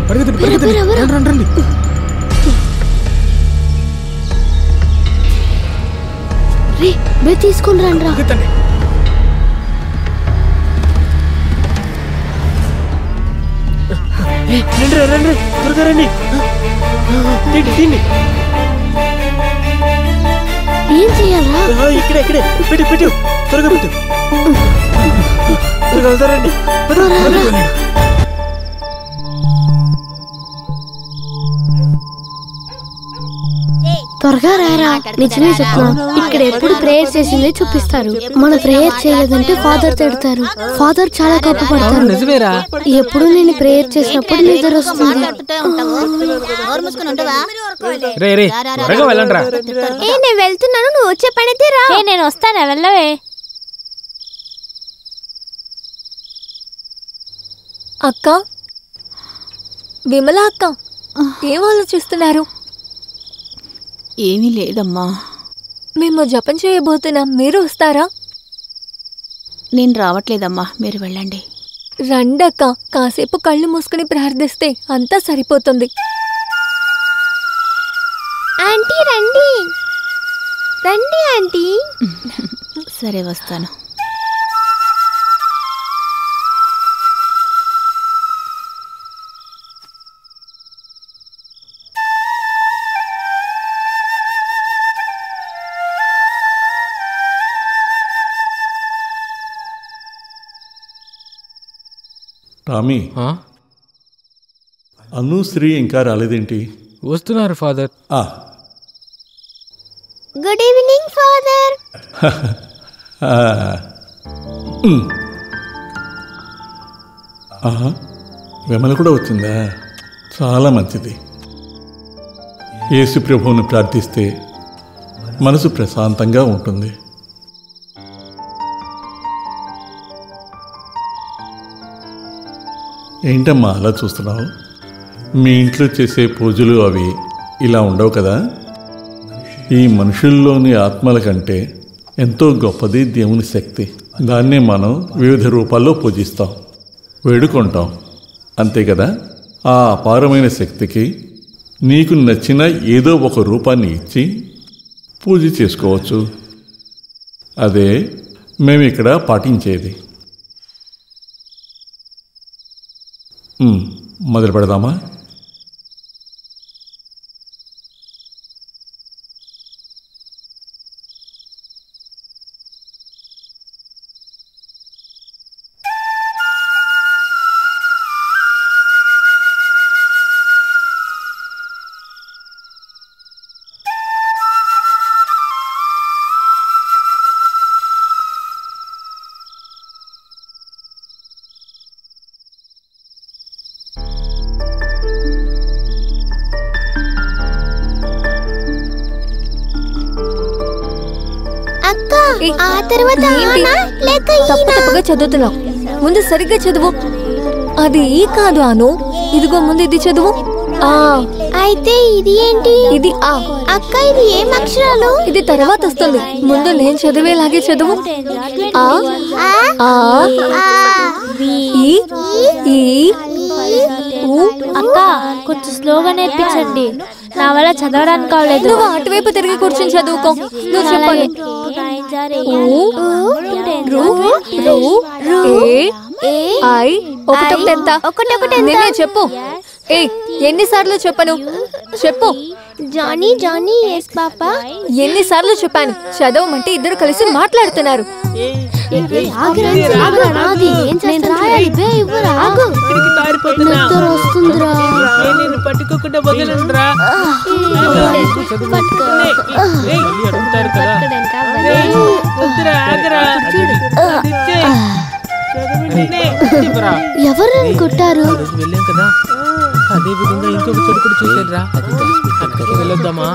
పరిగెత్తండి పరిగెత్తండి. రండి రండి. రే బే తీసుకుని రండి. పరిగెత్తండి. రండి రండి, త్వరగా రండి. తిండి ఏం చెయ్యాలా? ఇక్కడే ఇక్కడే పెట్టు పెట్టు, త్వరగా పెట్టు. త్వరగా వెళ్తారండి. త్వరగా రారా. నిజమే చెప్తున్నా, ఇక్కడ ఎప్పుడు ప్రేయర్ చేసిందే చూపిస్తారు. మన ప్రేయర్ చేయలేదంటే ఫాదర్ తిడతారు. ఫాదర్ చాలా కోపపడతారు. నిజమేరా? ఎప్పుడు నేను ప్రేయర్ చేసినప్పుడు నిద్ర వస్తుంది. రే రే, త్వరగా వెళ్ళండి రా. నేను వెళ్తున్నాను, నువ్వు వచ్చే పనితే రా. నేను వస్తానా, వెళ్ళవే. అక్క, విమల అక్క, ఏం ఆలోచిస్తున్నారు? ఏమీ లేదమ్మా. మేము జపం చేయబోతున్నాం, మీరు వస్తారా? నేను రావట్లేదమ్మా, మీరు వెళ్ళండి. రండక్క, కాసేపు కళ్ళు మూసుకుని ప్రార్థిస్తే అంతా సరిపోతుంది. ఆంటీ రండి రండి ఆంటీ. సరే వస్తాను. టామీ, అను శ్రీ ఇంకా రాలేదేంటి? వస్తున్నారు father. Good evening father. Vimala కూడా వచ్చిందా? చాలా మంచిది. యేసు ప్రభువుని ప్రార్థిస్తే మనసు ప్రశాంతంగా ఉంటుంది. ఏంటమ్మా అలా చూస్తున్నావు? మీ ఇంట్లో చేసే పూజలు అవి ఇలా ఉండవు కదా. ఈ మనుషుల్లోని ఆత్మల కంటే ఎంతో గొప్పది దేవుని శక్తి. దాన్నే మనం వివిధ రూపాల్లో పూజిస్తాం, వేడుకుంటాం, అంతే కదా. ఆ అపారమైన శక్తికి నీకు నచ్చిన ఏదో ఒక రూపాన్ని ఇచ్చి పూజ చేసుకోవచ్చు. అదే మేమిక్కడ పాటించేది. మొదలు పెడదామా? ఆ తర్వాత తప్పుగా చదువుతున్నావు, ముందు సరిగ్గా చదువు. అది ఈ కాదు అను, ఇదిగో ముందు ఇది చదువు. ఆ అయితే ఇది ఏంటి? ఇది ఆ. అక్క ఇది ఏం అక్షరాలు? ఇది తర్వాత వస్తుంది, ముందు నేను చదివేలాగే చదువు. ఆ ఆ ఈ ఈ ఊ. అక్క కొంచెం స్లోగా నేర్పించండి, నా వల్ల చదవడానికి కావలేదు. నువ్వు అటువైపు తిరిగి కూర్చొని చదువుకో. నువ్వు చెప్పాలి. ఒకటొకటి నేనే చెప్పు. ఏ ఎన్నిసార్లు చెప్పను? చెప్పు. జానీ జానీ ఎస్ పాపా. ఎన్నిసార్లు చెప్పాను చదవమంటే ఇద్దరు కలిసి మాట్లాడుతున్నారు. పట్టుకోకుండా వదలండిరా. ఎవరు కొట్టారు? వెళ్ళాం కదా, అదే విధంగా ఇంకొక చోటు కూడా చూసారా? అక్కడికి వెళ్ళొద్దామా?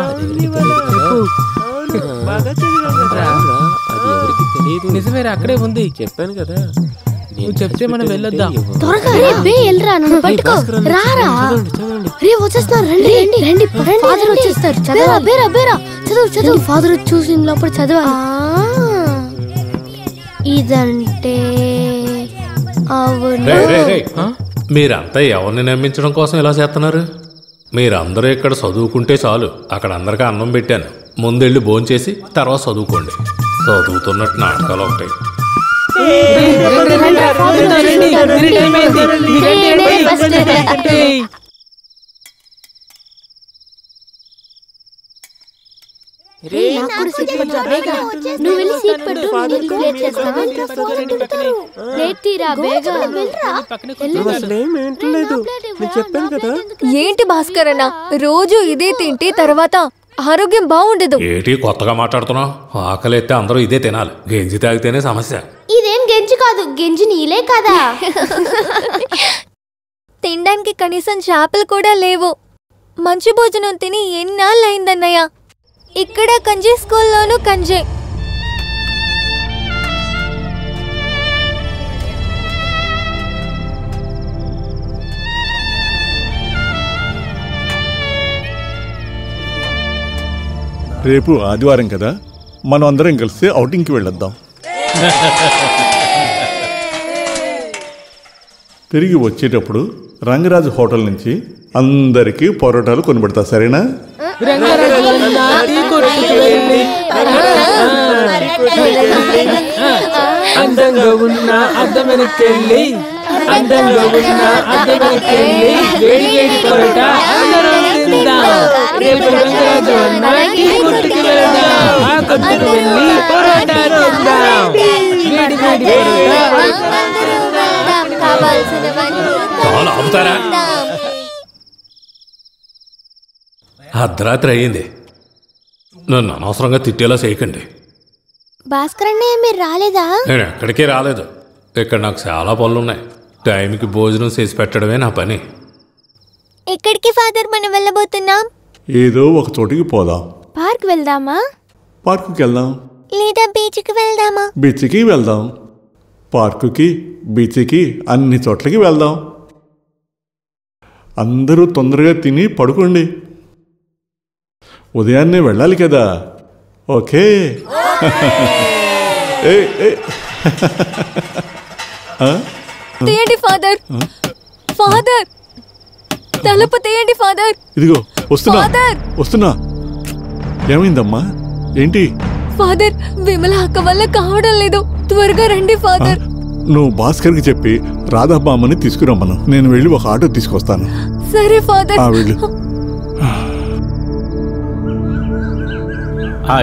నిజమేరా, అక్కడే ఉంది. చెప్పాను కదా, నువ్వు చెప్తే మనం వెళ్ళొద్దాం. త్వరగా రే బే ఎల్రా, నన్ను పట్టుకో. రారా రే, వచ్చేస్తున్నారు. రండి రండి రండి. ఫాదర్ వచ్చేస్తారు. చదవరా బేరా బేరా, చదువు చదువు. ఫాదర్ చూసిన లోపల చదవాలి. ఇదంటే అవును. మీరంతా ఎవరిని నమ్మించడం కోసం ఇలా చేస్తున్నారు? మీరందరూ ఇక్కడ చదువుకుంటే చాలు. అక్కడ అందరికీ అన్నం పెట్టాను, ముందెళ్ళి భోంచేసి తర్వాత చదువుకోండి. చదువుతున్నట్టు నాటకాలు ఒకటి. నువ్వు వెళ్ళి సీట్ పెట్టు, ప్లేట్ చేస్తావా? ప్లేట్ తీరా బేగా. ఏంటి భాస్కర్ అన్న, రోజు ఇదే తింటే తర్వాత ఆరోగ్యం బాగుండదు. ఏంటి కొత్తగా మాట్లాడుతున్నావు? ఆకలి ఎత్తే అందరూ ఇదే తినాలి. గెంజి తాగితేనే సమస్య. ఇదేం గెంజి కాదు, గెంజి నీలే కదా. తినడానికి కనీసం చేపలు కూడా లేవు. మంచి భోజనం తిని ఎన్నాళ్ళు అయిందన్నయ్య. ఇక్కడ కంజే, స్కూల్లోనూ కంజే. రేపు ఆదివారం కదా, మనం అందరం కలిసి ఔటింగ్కి వెళ్ళొద్దాం. తిరిగి వచ్చేటప్పుడు రంగరాజు హోటల్ నుంచి అందరికీ పొరోటాలు కొనిపెడతా, సరేనా? అందంగా ఉన్న అద్దం వెనక్కెళ్ళి, అందంగా ఉన్న అద్దం వెనక్కెళ్ళి, వేడి వేడి పొరట అందరం తిందాం. రేపు రంగరాజు అన్న టీ కొట్టుకి వెళ్దాం, ఆ కొట్టుకు వెళ్ళి పొరట తిందాం. వేడి వేడి చాలా ఆపుతారా? అర్ధరాత్రి అయ్యింది, నన్ను అనవసరంగా తిట్టేలా చేయకండి. భాస్కర్ అన్నయ్య మీరు రాలేదా? నేను ఎక్కడికి రాలేదు. ఇక్కడ నాకు చాలా పనులున్నాయి. టైంకి భోజనం చేసి పెట్టడమే నా పని. ఎక్కడికి ఫాదర్ మనం వెళ్ళబోతున్నాం? ఏదో ఒక చోటికి పోదాం. పార్క్ వెళ్దామా? పార్కుకి వెళ్దాం. లేదా బీచ్కి వెళ్దామా? బీచ్కి వెళ్దాం. పార్కుకి, బీచ్కి, అన్ని చోట్లకి వెళ్దాం. అందరూ తొందరగా తిని పడుకోండి, ఉదయాన్నే వెళ్ళాలి కదా. ఓకే? తీయండి ఫాదర్. ఫాదర్ తలుపు తీయండి ఫాదర్. ఇదిగో వస్తున్నా వస్తున్నా. ఏమైందమ్మా? ఏంటి? ఫాదర్ విమల అక్క వల్ల కావడం లేదు, త్వరగా రండి ఫాదర్. నువ్వు భాస్కర్కి చెప్పి రాధాబామ్మని తీసుకురమ్మను, నేను వెళ్ళి ఒక ఆటో తీసుకొస్తాను. సరే ఫాదర్. వెళ్ళు.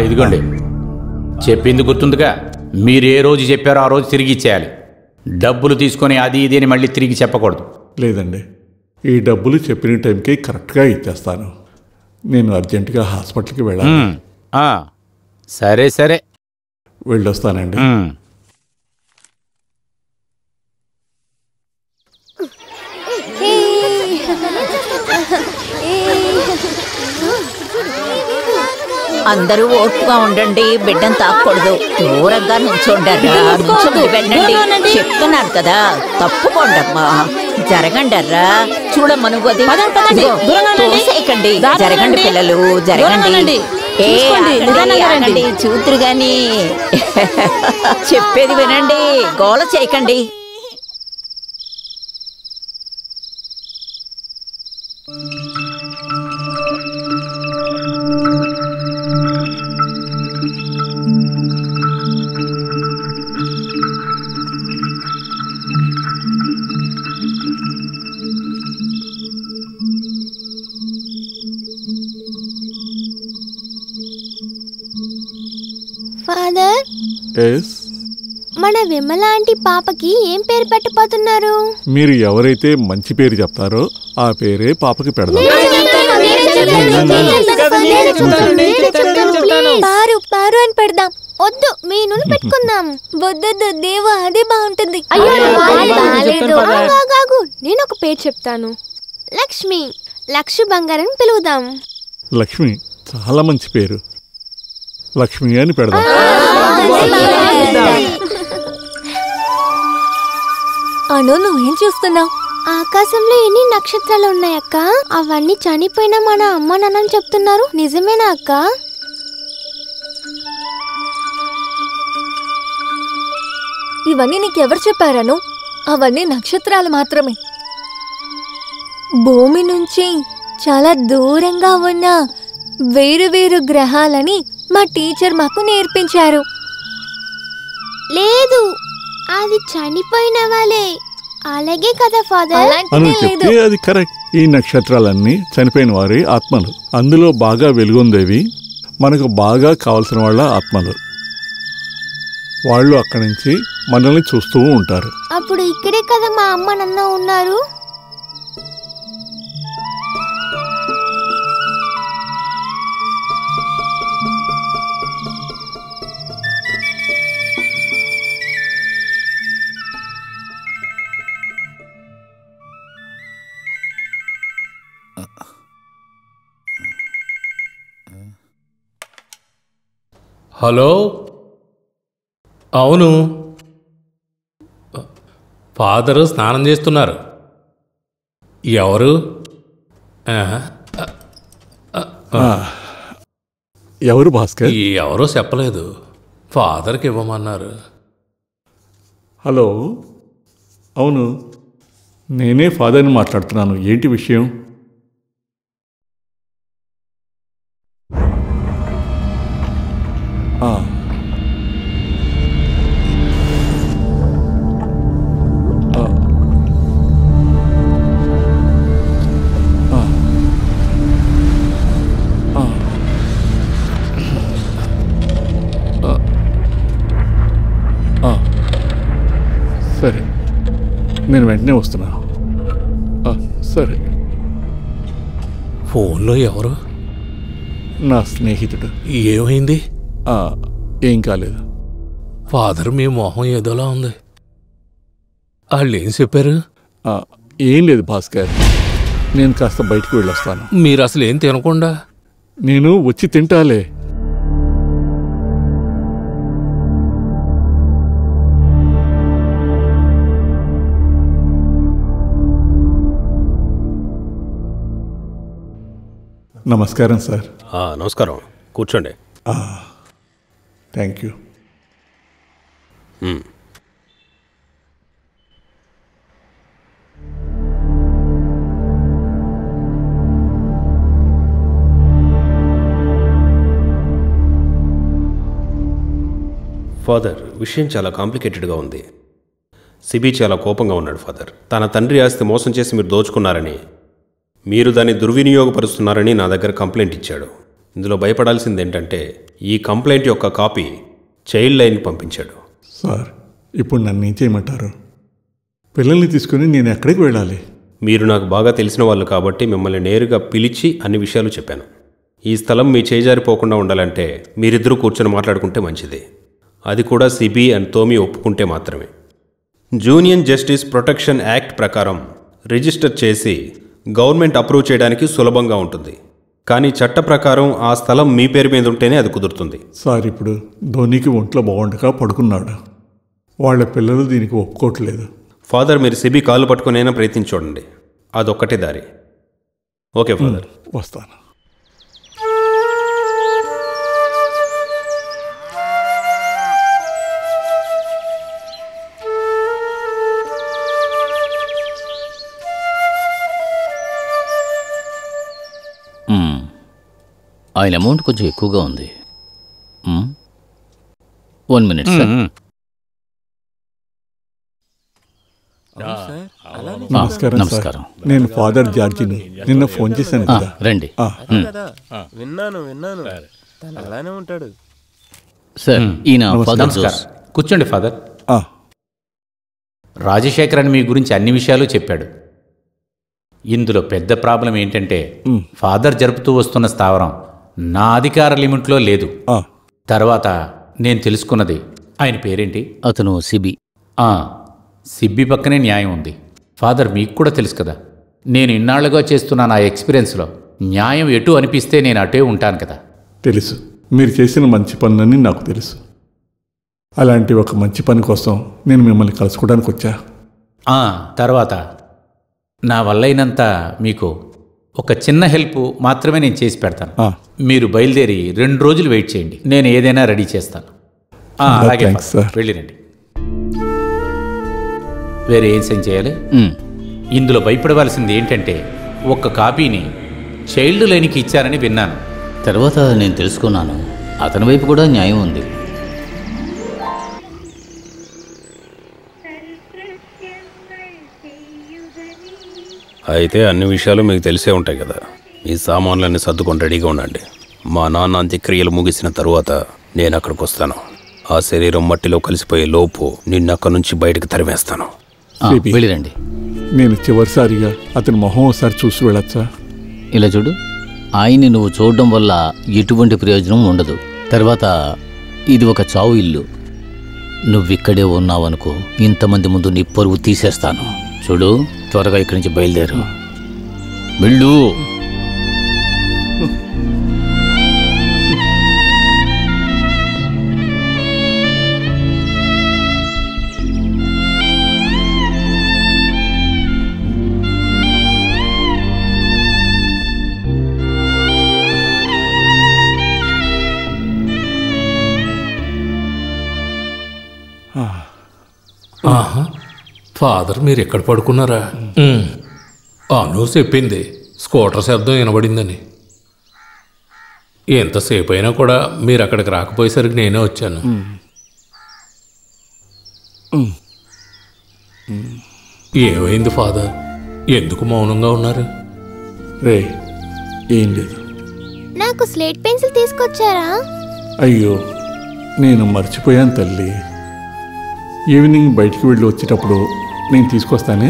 ఇదిగోండి, చెప్పింది గుర్తుందిగా. మీరు ఏ రోజు చెప్పారో ఆ రోజు తిరిగి ఇచ్చేయాలి. డబ్బులు తీసుకొని అది ఇది అని మళ్ళీ తిరిగి చెప్పకూడదు. లేదండి, ఈ డబ్బులు చెప్పిన టైంకి కరెక్ట్గా ఇచ్చేస్తాను. నేను అర్జెంటుగా హాస్పిటల్కి వెళ్ళాలి. సరే సరే, వెళ్ళొస్తానండి. అందరూ ఓర్పుగా ఉండండి, బిడ్డను తాకూడదు. దూరంగా నుంచోండి, వెళ్ళండి. చెప్తున్నాను కదా, తప్పుకోండమ్మా. జరగండర్రా. చూడమ్మ నువ్వు అది. పదండి, దూరంగా రండి. తోసేయకండి. దారి జరగండి రండి. పిల్లలు, దూరంగా జరగండి. రండి. ఏ, చూసుకోండి, ఆగండి, నిదానంగా రండి. ఆగండి, చూతురు గాని. చెప్పేది వినండి, గోల చేయకండి. ఫాదర్, ఎస్, మన విమల ఆంటీ పాపకి ఏం పేరు పెట్టబోతున్నారు? మీరు ఎవరైతే మంచి పేరు చెప్తారో ఆ పేరే పాపకి పెడదాం. పారు పారు అని పెడదాం. వద్దు, మీను పెట్టుకుందాం. వద్దొద్దు దేవా, అదే బాగుంటుంది. ఆగు, నేను ఒక పేరు చెప్తాను. లక్ష్మి. లక్ష్మి బంగారం పిలువుదాం. లక్ష్మి చాలా మంచి పేరు. లక్ష్మి అని పెడదాం. అను, నువ్వేం చూస్తున్నావు? ఆకాశంలో ఎన్ని నక్షత్రాలు ఉన్నాయక్క? అవన్నీ చనిపోయిన మన అమ్మ నాన్నని చెప్తున్నారు. నిజమేనా అక్క? ఇవన్నీ నీకెవరు చెప్పారను? అవన్నీ నక్షత్రాలు మాత్రమే. భూమి నుంచి చాలా దూరంగా ఉన్న వేరు వేరు గ్రహాలని మా టీచర్ మాకు నేర్పించారు. లేదు, అది చనిపోయిన వాళ్ళే. అలాగే కదా ఫాదర్? అని చెప్తే అది కరెక్ట్. ఈ నక్షత్రాలన్నీ చనిపోయిన వారి ఆత్మలు. అందులో బాగా వెలుగొందేవి మనకు బాగా కావలసిన వాళ్ళ ఆత్మలు. వాళ్ళు అక్కడి నుంచి మనల్ని చూస్తూ ఉంటారు. అప్పుడు ఇక్కడే కదా మా అమ్మ నాన్న ఉన్నారు. హలో, అవును, ఫాదరు స్నానం చేస్తున్నారు. ఎవరు? ఎవరు భాస్కర్? ఎవరో చెప్పలేదు. ఫాదర్కి ఇవ్వమన్నారు. హలో, అవును, నేనే ఫాదర్ని మాట్లాడుతున్నాను. ఏంటి విషయం? సరే, నేను వెంటనే వస్తున్నా. సరే. ఫోన్లో ఎవరు? నా స్నేహితుడు. ఏమైంది? ఏం కాలేదు. ఫాదర్ మీ మొహం ఏదోలా ఉంది. వాళ్ళు ఏం చెప్పారు? ఏం లేదు భాస్కర్, నేను కాస్త బయటకు వెళ్ళొస్తాను. మీరు అసలు ఏం తినకుండా? నేను వచ్చి తింటాలే. నమస్కారం సార్. నమస్కారం, కూర్చోండి. Thank you. ఫాదర్, విషయం చాలా కాంప్లికేటెడ్గా ఉంది. సిబి చాలా కోపంగా ఉన్నాడు ఫాదర్. తన తండ్రి ఆస్తి మోసం చేసి మీరు దోచుకున్నారని, మీరు దాన్ని దుర్వినియోగపరుస్తున్నారని నా దగ్గర కంప్లైంట్ ఇచ్చాడు. ఇందులో భయపడాల్సింది ఏంటంటే ఈ కంప్లైంట్ యొక్క కాపీ చైల్డ్ లైన్కి పంపించాడు. సార్, ఇప్పుడు నన్ను ఏం చేయమంటారు? పిల్లల్ని తీసుకుని నేను ఎక్కడికి వెళ్ళాలి? మీరు నాకు బాగా తెలిసిన వాళ్ళు కాబట్టి మిమ్మల్ని నేరుగా పిలిచి అన్ని విషయాలు చెప్పాను. ఈ స్థలం మీ చేజారిపోకుండా ఉండాలంటే మీరిద్దరూ కూర్చొని మాట్లాడుకుంటే మంచిది. అది కూడా సిబి అండ్ తోమి ఒప్పుకుంటే మాత్రమే. జూనియర్ జస్టిస్ ప్రొటెక్షన్ యాక్ట్ ప్రకారం రిజిస్టర్ చేసి గవర్నమెంట్ అప్రూవ్ చేయడానికి సులభంగా ఉంటుంది. కానీ చట్ట ప్రకారం ఆ స్థలం మీ పేరు మీద ఉంటేనే అది కుదురుతుంది. సార్, ఇప్పుడు ధోనికి ఒంట్లో బాగుండక పడుకున్నాడు. వాళ్ళ పిల్లలు దీనికి ఒప్పుకోవట్లేదు. ఫాదర్ మీరు సిబి కాళ్ళు పట్టుకునైనా ప్రయత్నించి చూడండి, అదొక్కటే దారి. ఓకే ఫాదర్, వస్తాను. ఆయన అమౌంట్ కొంచెం ఎక్కువగా ఉంది. 1 minute సార్. నమస్కారం. నేను ఫాదర్ జార్జిని. నిన్న ఫోన్ చేశాను కదా. రండి. విన్నాను తను అలానే ఉంటాడు. సార్ ఈయన ఫాదర్ జోస్. కూర్చోండి ఫాదర్. రాజశేఖర్ అని మీ గురించి అన్ని విషయాలు చెప్పాడు. ఇందులో పెద్ద ప్రాబ్లం ఏంటంటే ఫాదర్ జరుపుతూ వస్తున్న స్థావరం నా అధికార లిమిట్లో లేదు. తర్వాత నేను తెలుసుకున్నది, ఆయన పేరేంటి? అతను సిబి. సిబ్బి పక్కనే న్యాయం ఉంది. ఫాదర్ మీకు కూడా తెలుసు కదా, నేను ఇన్నాళ్లుగా చేస్తున్న నా ఎక్స్పీరియన్స్లో న్యాయం ఎటు అనిపిస్తే నేను అటే ఉంటాను కదా. తెలుసు, మీరు చేసిన మంచి పనులని నాకు తెలుసు. అలాంటి ఒక మంచి పని కోసం నేను మిమ్మల్ని కలుసుకోవడానికి వచ్చా. తర్వాత నా వల్లైనంత మీకు ఒక చిన్న హెల్ప్ మాత్రమే నేను చేసి పెడతాను. మీరు బయలుదేరి 2 రోజులు వెయిట్ చేయండి, నేను ఏదైనా రెడీ చేస్తాను. అలాగే వెళ్ళిరండి. వేరే ఏం సైన్ చేయాలి? ఇందులో భయపడవలసింది ఏంటంటే ఒక్క కాపీని చైల్డ్ లైన్కి ఇచ్చారని విన్నాను. తర్వాత నేను తెలుసుకున్నాను అతని వైపు కూడా న్యాయం ఉంది. అయితే అన్ని విషయాలు మీకు తెలిసే ఉంటాయి కదా. ఈ సామాన్లన్నీ సర్దుకొని రెడీగా ఉండండి. మా నాన్న అంత్యక్రియలు ముగిసిన తరువాత నేను అక్కడికి వస్తాను. ఆ శరీరం మట్టిలో కలిసిపోయే లోపు నిన్ను అక్కడి నుంచి బయటకు తరిమేస్తాను. వెళ్ళిరండి. నేను చివరిసారిగా అతని మొహం ఒకసారి చూసి వెళ్ళొచ్చా? ఇలా చూడు, ఆయన్ని నువ్వు చూడడం వల్ల ఎటువంటి ప్రయోజనం ఉండదు. తర్వాత ఇది ఒక చావు ఇల్లు. నువ్విక్కడే ఉన్నావనుకో, ఇంతమంది ముందు నీ పరువు తీసేస్తాను. చూడు, త్వరగా ఇక్కడి నుంచి బయలుదేరు. వెళ్ళు. ఫాదర్ మీరు ఎక్కడ పడుకున్నారా? అను చెప్పింది స్కూటర్ శబ్దం వినబడిందని. ఎంతసేపు అయినా కూడా మీరు అక్కడికి రాకపోయేసరికి నేనే వచ్చాను. ఏమైంది ఫాదర్, ఎందుకు మౌనంగా ఉన్నారు? రే ఏం లేదు. నాకు స్లేట్ పెన్సిల్ తీసుకొచ్చారా? అయ్యో నేను మర్చిపోయాను తల్లి. ఈవినింగ్ బయటికి వెళ్ళి వచ్చేటప్పుడు నేను తీసుకొస్తానే.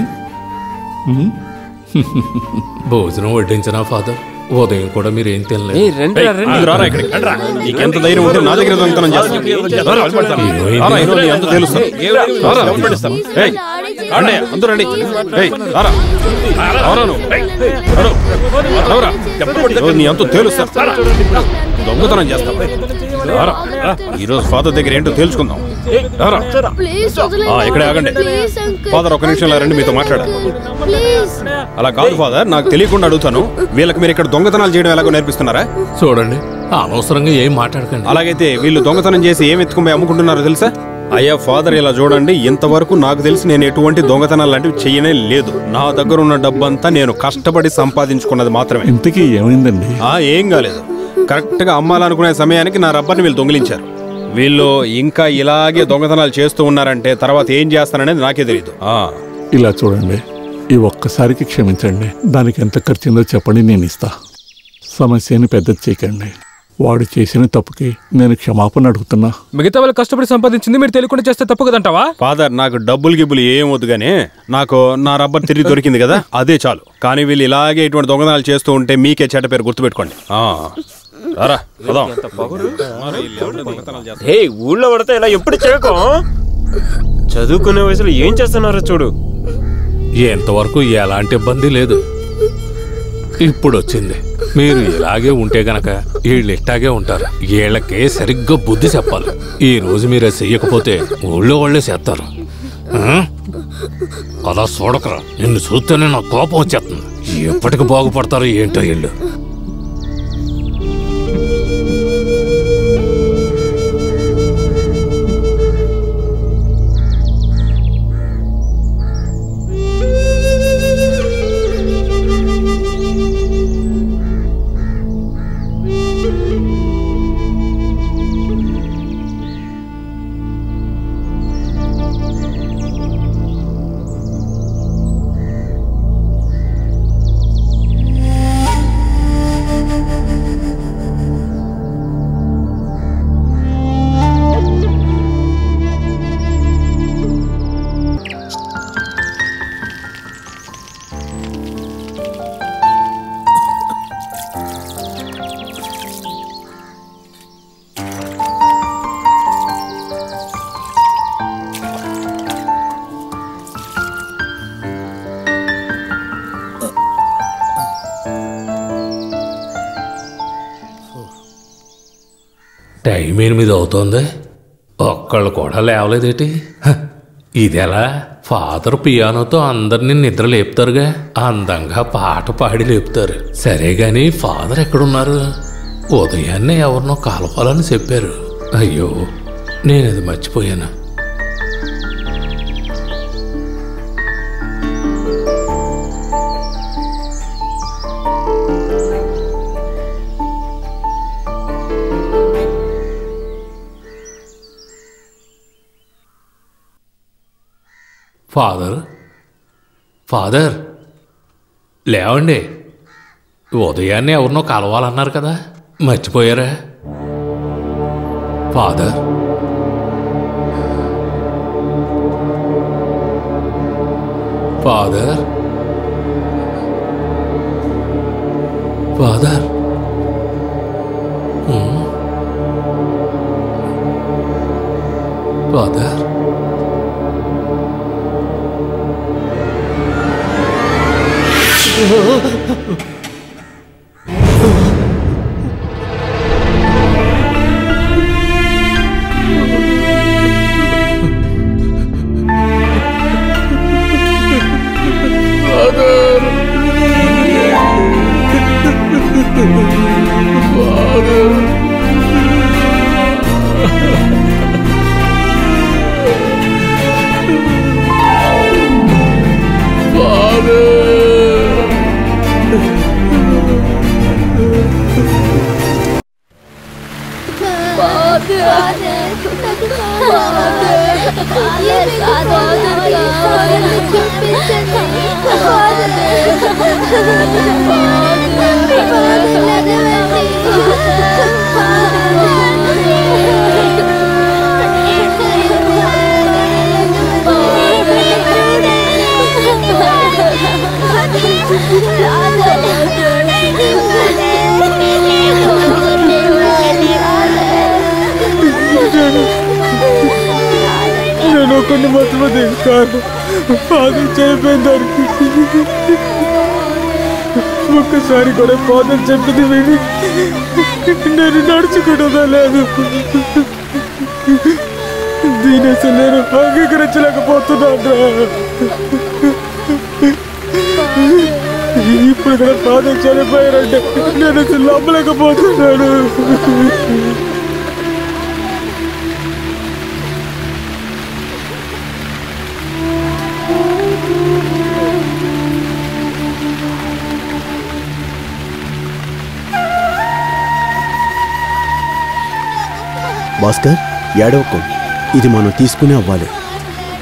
భోజనం వడ్డించనా ఫాదర్? ఉదయం కూడా మీరేం తినలేదు. నీకెంత ధైర్యం ఉంటే నా దగ్గర దొంగతనం చేస్తాను. దొంగతనం చేస్తాం. ఈరోజు ఫాదర్ దగ్గర ఏంటో తెలుసుకుందాం. ఇక్కడే ఆగండి. ఫాదర్ ఒక నిమిషం రండి, మీతో మాట్లాడాలి. అలా కాదు ఫాదర్, నాకు తెలియకుండా అడుగుతాను. వీళ్ళకి మీరు ఇక్కడ దొంగతనాలు చేయడం ఎలాగో నేర్పిస్తున్నారా? చూడండి, అనవసరంగా ఏం మాట్లాడకండి. అలాగైతే వీళ్ళు దొంగతనం చేసి ఏం ఎత్తుకుపోయి అమ్ముకుంటున్నారో తెలుసా? అయ్యా ఫాదర్, ఇలా చూడండి, ఇంతవరకు నాకు తెలిసి నేను ఎటువంటి దొంగతనాలు లాంటివి చెయ్యనే లేదు. నా దగ్గర ఉన్న డబ్బంతా నేను కష్టపడి సంపాదించుకున్నది మాత్రమే. ఇంతకీ ఏమైందండి? ఏం కాలేదు. కరెక్ట్ గా అమ్మాలనుకునే సమయానికి నా రబ్బర్ని వీళ్ళు దొంగిలించారు. వీళ్ళు ఇంకా ఇలాగే దొంగతనాలు చేస్తూ ఉన్నారంటే తర్వాత ఏం చేస్తాననేది నాకే తెలియదు. ఇలా చూడండి, ఈ ఒక్కసారికి క్షమించండి. దానికి ఎంత ఖర్చుందో చెప్పండి, నేను ఇస్తా. సమస్యని పెద్దది చేయకండి. వాడు చేసిన తప్పుకి నేను క్షమాపణ అడుగుతున్నా. మిగతా వాళ్ళు కష్టపడి సంపాదించింది మీరు తెలియకుండా చేస్తే తప్పు కదంటావా? ఫాదర్, నాకు డబ్బులు గిబ్బులు ఏం వద్దు గానీ నాకు నా రబ్బర్ తిరిగి దొరికింది కదా, అదే చాలు. కానీ వీళ్ళు ఇలాగే ఇటువంటి దొంగతనాలు చేస్తూ ఉంటే మీకే చెడ్డ పేరు గుర్తుపెట్టుకోండి. ఊళ్ళో పడితే ఇలా ఎప్పుడు చేయకం. చదువుకునే వయసులో ఏం చేస్తున్నారో చూడు. ఎంతవరకు ఎలాంటి ఇబ్బంది లేదు. ఇప్పుడు వచ్చింది. మీరు ఇలాగే ఉంటే గనక వీళ్ళు ఇట్టాగే ఉంటారు. వీళ్ళకే సరిగ్గా బుద్ధి చెప్పాలి. ఈ రోజు మీరు చెయ్యకపోతే ఊళ్ళో వాళ్ళే చేస్తారు. అలా చూడకరా, నిన్ను చూస్తేనే నాకు కోపం వచ్చేస్తుంది. ఎప్పటికి బాగుపడతారో ఏంటో ఇల్లు. టైం 8 అవుతోంది, ఒక్కళ్ళు కూడా లేవలేదేటి? ఇదెలా? ఫాదర్ పియానోతో అందరినీ నిద్ర లేపుతారుగా, అందంగా పాట పాడి లేపుతారు. సరే గాని ఫాదర్ ఎక్కడున్నారు? ఉదయాన్నే ఎవరినో కలపాలని చెప్పారు. అయ్యో, నేనది మర్చిపోయాను. ఫాదర్, ఫాదర్ లేవండి. ఉదయాన్నే ఎవరినో కలవాలన్నారు కదా, మర్చిపోయారా? Father, father, father. ఫాదర్, నేను ఒకరిని మాత్రమే కాదు, ఫాదర్ చనిపోయిన దానికి ఒక్కసారి కూడా ఫాదర్ చెప్పింది విని నేను నడుచుకుంటుందా లేదు. దీని అసలు నేను అంగీకరించలేకపోతున్నాను. ఇప్పుడు కూడా ఫాదర్ చనిపోయారంటే నేను అసలు నమ్మలేకపోతున్నాను. భాస్కర్, ఏడవకు. ఇది మనం తీసుకునే అవ్వాలి.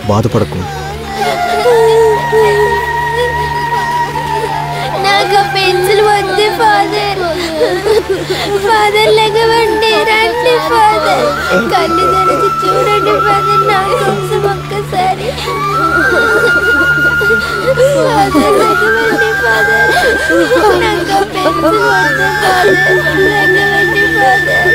బాధపడకు. నాకు పెన్సిల్ వద్దు ఫాదర్. ఫాదర్ లెగవండి, రండి ఫాదర్. కళ్ళు తెరిచి చూడండి ఫాదర్, నా కోసం ఒక్కసారి. ఫాదర్ లెగవండి ఫాదర్. నాకు పెన్సిల్ వద్దు ఫాదర్. లెగవండి ఫాదర్.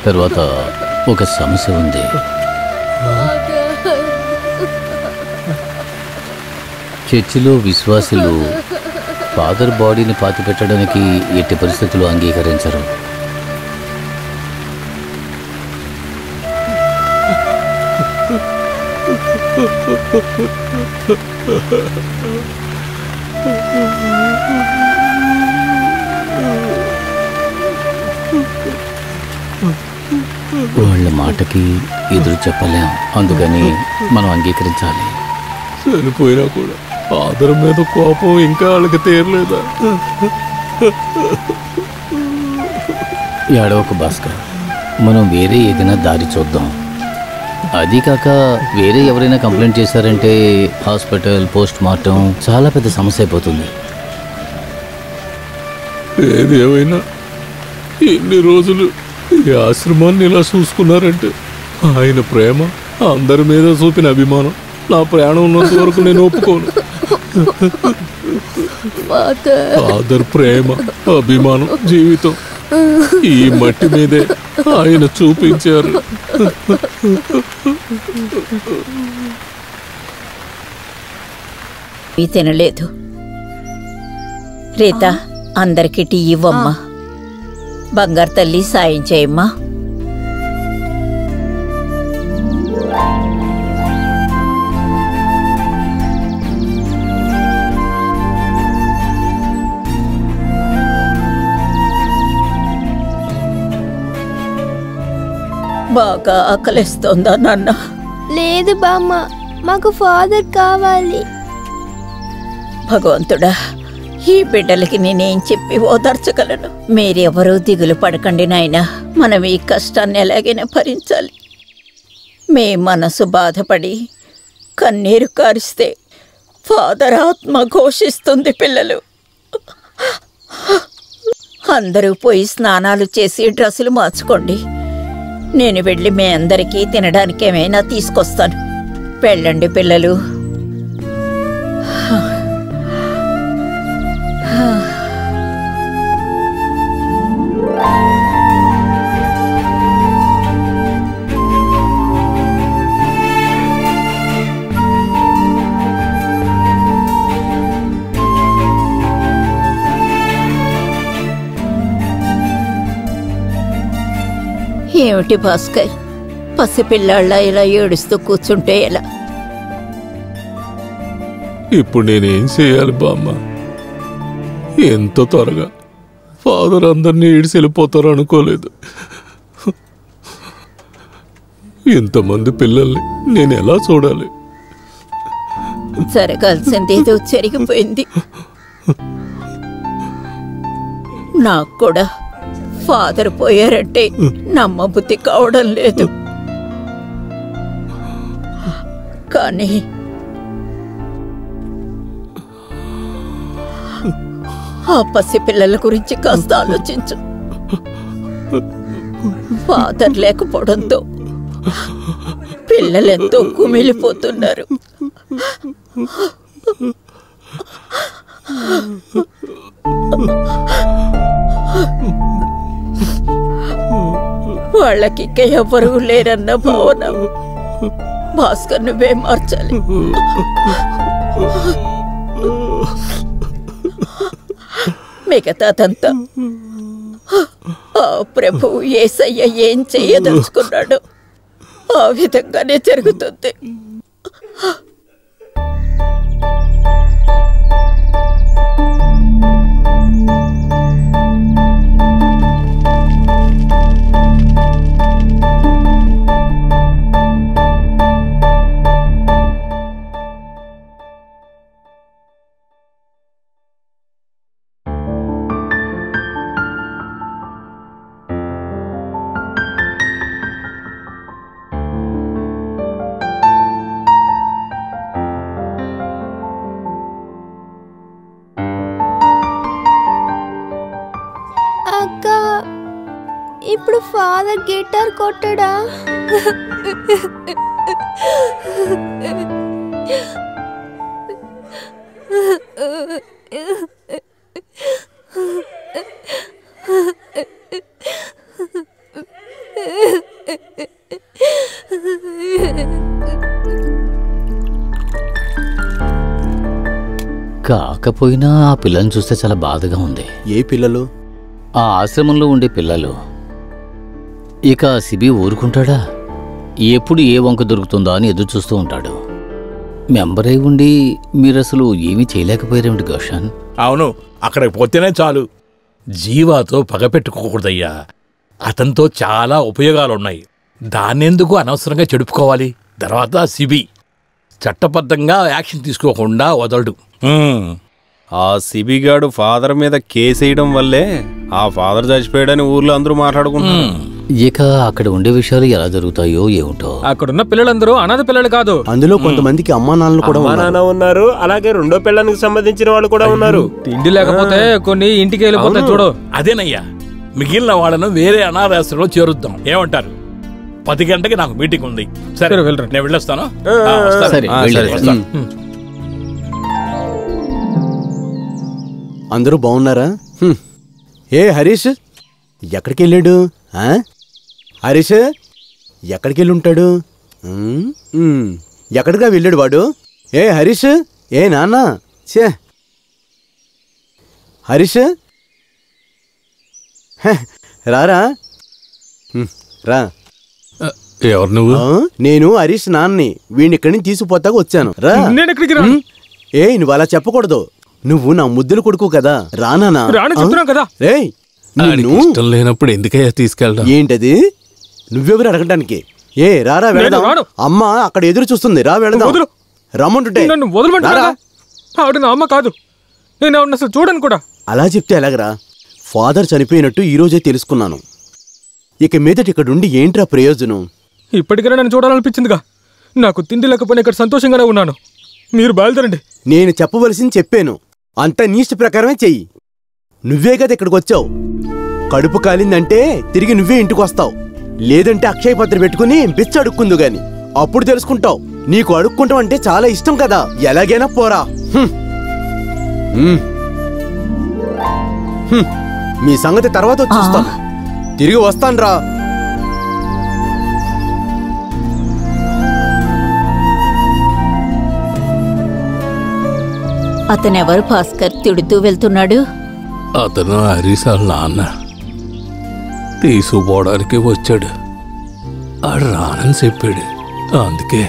తర్వాత ఒక సమస్య ఉంది. చర్చిలో విశ్వాసులు ఫాదర్ బాడీని పాతి పెట్టడానికి ఎట్టి పరిస్థితుల్లో అంగీకరించరు. వాళ్ళ మాటకి ఎదురు చెప్పలేం, అందుకని మనం అంగీకరించాలి. చనిపోయినా కూడా ఫాదర్ మీద కోపం ఇంకా వాళ్ళకి తీరలేదా? ఏడవకు భాస్కర్, మనం వేరే ఏదైనా దారి చూద్దాం. అది కాక వేరే ఎవరైనా కంప్లైంట్ చేశారంటే హాస్పిటల్, పోస్ట్ మార్టం చాలా పెద్ద సమస్య అయిపోతుంది. ఏది ఏమైనా ఎన్ని రోజులు ఈ ఆశ్రమాన్ని ఇలా చూసుకున్నారంటే ఆయన ప్రేమ, అందరి మీద చూపిన అభిమానం, నా ప్రాణం ఉన్నంత వరకు నేను ఒప్పుకోను. ఫాదర్ ప్రేమ, అభిమానం, జీవితం ఈ మట్టి మీదే ఆయన చూపించారు. తినలేదు. రీత, అందరికి టీ ఇవ్వమ్మా. బంగారు తల్లి, సాయం చేయమ్మా. బాగా ఆకలిస్తోందా నాన్న? లేదు బామ్మ, మాకు ఫాదర్ కావాలి. భగవంతుడా, ఈ బిడ్డలకి నేనేం చెప్పి ఓదార్చగలను? మీరెవరూ దిగులు పడకండి నాయనా, మనం ఈ కష్టాన్ని ఎలాగైనా భరించాలి. మీ మనసు బాధపడి కన్నీరు కారిస్తే ఫాదర్ ఆత్మ ఘోషిస్తుంది. పిల్లలు అందరూ పోయి స్నానాలు చేసి డ్రెస్సులు మార్చుకోండి. నేను వెళ్ళి మీ అందరికీ తినడానికి ఏమైనా తీసుకొస్తాను. వెళ్ళండి పిల్లలు. ఏమిటి భాస్కర్, పసిపిల్లాళ్ళ ఇలా ఏడుస్తూ కూర్చుంటే ఎలా? ఇప్పుడు నేనేం చేయాలి బామ్మ? ఎంతో త్వరగా ఫాదర్ అందరినీ ఈడిసి వెళ్ళిపోతారు అనుకోలేదు. ఇంతమంది పిల్లల్ని నేను ఎలా చూడాలి? జరగాల్సింది ఏదో జరిగిపోయింది. నాకు కూడా ఫాదర్ పోయారంటే నమ్మబుద్ధి కావడం లేదు. కానీ ఆ పసి పిల్లల గురించి కాస్త ఆలోచించు. ఫాదర్ లేకపోవడంతో పిల్లలెంతో కుమిలిపోతున్నారు. వాళ్ళకి ఇక ఎవరూ లేరన్న భావన భాస్కర్ నువ్వే మార్చాలి. మిగతాదంతా ఆ ప్రభువు యేసయ్య ఏం చెయ్యదలుచుకున్నాడో ఆ విధంగానే జరుగుతుంది. ఇప్పుడు ఫాదర్ గిటార్ కొట్టడా? కాకపోయినా ఆ పిల్లల్ని చూస్తే చాలా బాధగా ఉంది. ఏ పిల్లలు? ఆ ఆశ్రమంలో ఉండే పిల్లలు. ఇక సిబి ఊరుకుంటాడా? ఎప్పుడు ఏ వంక దొరుకుతుందా అని ఎదురు చూస్తూ ఉంటాడు. మెంబర్ అయి ఉండి మీరసలు ఏమీ చేయలేకపోయారేమిటి గౌషన్? అవును, అక్కడికి పోతేనే చాలు. జీవాతో పగపెట్టుకోకూడదయ్యా. అతనితో చాలా ఉపయోగాలున్నాయి. దాన్నెందుకు అనవసరంగా చెడుపుకోవాలి? తర్వాత సిబి చట్టబద్ధంగా యాక్షన్ తీసుకోకుండా వదలడు. ఆ సిబిగాడు ఫాదర్ మీద కేసేయడం వల్లే ఆ ఫాదర్ చచ్చిపోయాడని ఊర్లో అందరూ మాట్లాడుకుంటున్నారు. ఇక అక్కడ ఉండే విషయాలు ఎలా జరుగుతాయో ఏమిటో. అక్కడున్న పిల్లలందరూ అనాథ పిల్లలు కాదు. అందులో కొంతమందికి అమ్మా నాన్నలు కూడా ఉన్నారు. అలాగే రెండో పిల్లలకు సంబంధించిన వాళ్ళు కూడా ఉన్నారు. తిండి లేకపోతే కొన్ని ఇంటికి వెళ్ళిపోతాయి చూడు. అదేనయ్యా, మిగిలిన వాళ్ళను వేరే అనాథాశ్రమంలో చేరుద్దాం. ఏమంటారు? 10 గంటకి నాకు మీటింగ్ ఉంది. సరే వెళ్ళరు, నేను వెళ్ళొస్తాను. అందరూ బాగున్నారా? ఏ హరీష్ ఎక్కడికి వెళ్ళాడు? హరీష్ ఎక్కడికి వెళ్ళి ఉంటాడు? ఎక్కడిగా వెళ్ళాడు వాడు? ఏ హరీష్, ఏ నాన్న, చే హరీష్ రారా, రా. ఎవరు నువ్వు? నేను హరీష్ నాన్నని. వీడిని ఇక్కడి నుంచి తీసుకుపోతాక వచ్చాను. రా. ఏ నువ్వు అలా చెప్పకూడదు. నువ్వు నా ముద్దులు కొడుకు కదా. రానా కదా. ఇష్టం లేనప్పుడు ఎందుకయ్యా తీసుకెళ్ళడం? ఏంటది? నువ్వెవరు అడగటానికి? ఏ రారా వెళదాం. అమ్మ అక్కడ ఎదురు చూస్తుంది. రా వెళదాం. రమ్మంటుంటే ఆవిడ నా అమ్మ కాదు. నేను ఆవిడ అసలు చూడను కూడా. అలా చెప్తే ఎలాగరా? ఫాదర్ చనిపోయినట్టు ఈ రోజే తెలుసుకున్నాను. ఇక మీదటి ఇక్కడుండి ఏంట్రా ప్రయోజనం? ఇప్పటికైనా నన్ను చూడాలనిపించిందిగా. నాకు తిండి లేకపోయినా ఇక్కడ సంతోషంగానే ఉన్నాను. మీరు బయలుదేరండి. నేను చెప్పవలసింది చెప్పాను. అంతా నీ ఇష్ట ప్రకారమే చెయ్యి. నువ్వే కదా ఇక్కడికి వచ్చావు. కడుపు కాలిందంటే తిరిగి నువ్వే ఇంటికి వస్తావు. లేదంటే అక్షయ పత్ర పెట్టుకుని బిచ్చ అడుక్కుందు గాని అప్పుడు తెలుసుకుంటావు. నీకు అడుక్కుంటాం అంటే చాలా ఇష్టం కదా. ఎలాగైనా పోరా. మీ సంగతి తర్వాత వచ్చి చూస్తాను. తిరిగి వస్తాను రా. అతనెవరు భాస్కర్? తిడుతూ వెళ్తున్నాడు. అతను హరీష్ వాళ్ళ నాన్న. తీసుకుపోవడానికి వచ్చాడు. ఆడు రానని చెప్పాడు. అందుకే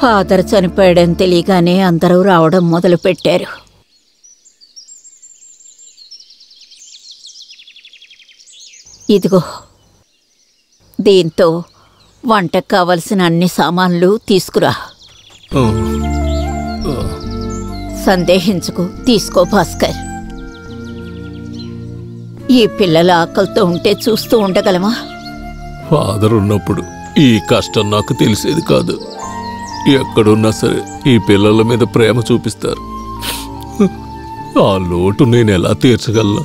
ఫాదర్ చనిపోయాడని తెలియగానే అందరూ రావడం మొదలు పెట్టారు. ఇదిగో, దీంతో వంటకు కావలసిన అన్ని సామాన్లు తీసుకురా. సందేహించుకు, తీసుకో భాస్కర్. ఈ పిల్లల ఆకలితో ఉంటే చూస్తూ ఉండగలమా? ఫాదర్ ఉన్నప్పుడు ఈ కష్టం నాకు తెలిసేది కాదు. ఎక్కడున్నా సరే ఈ పిల్లల మీద ప్రేమ చూపిస్తారు. ఆ లోటు నేను ఎలా తీర్చగలను?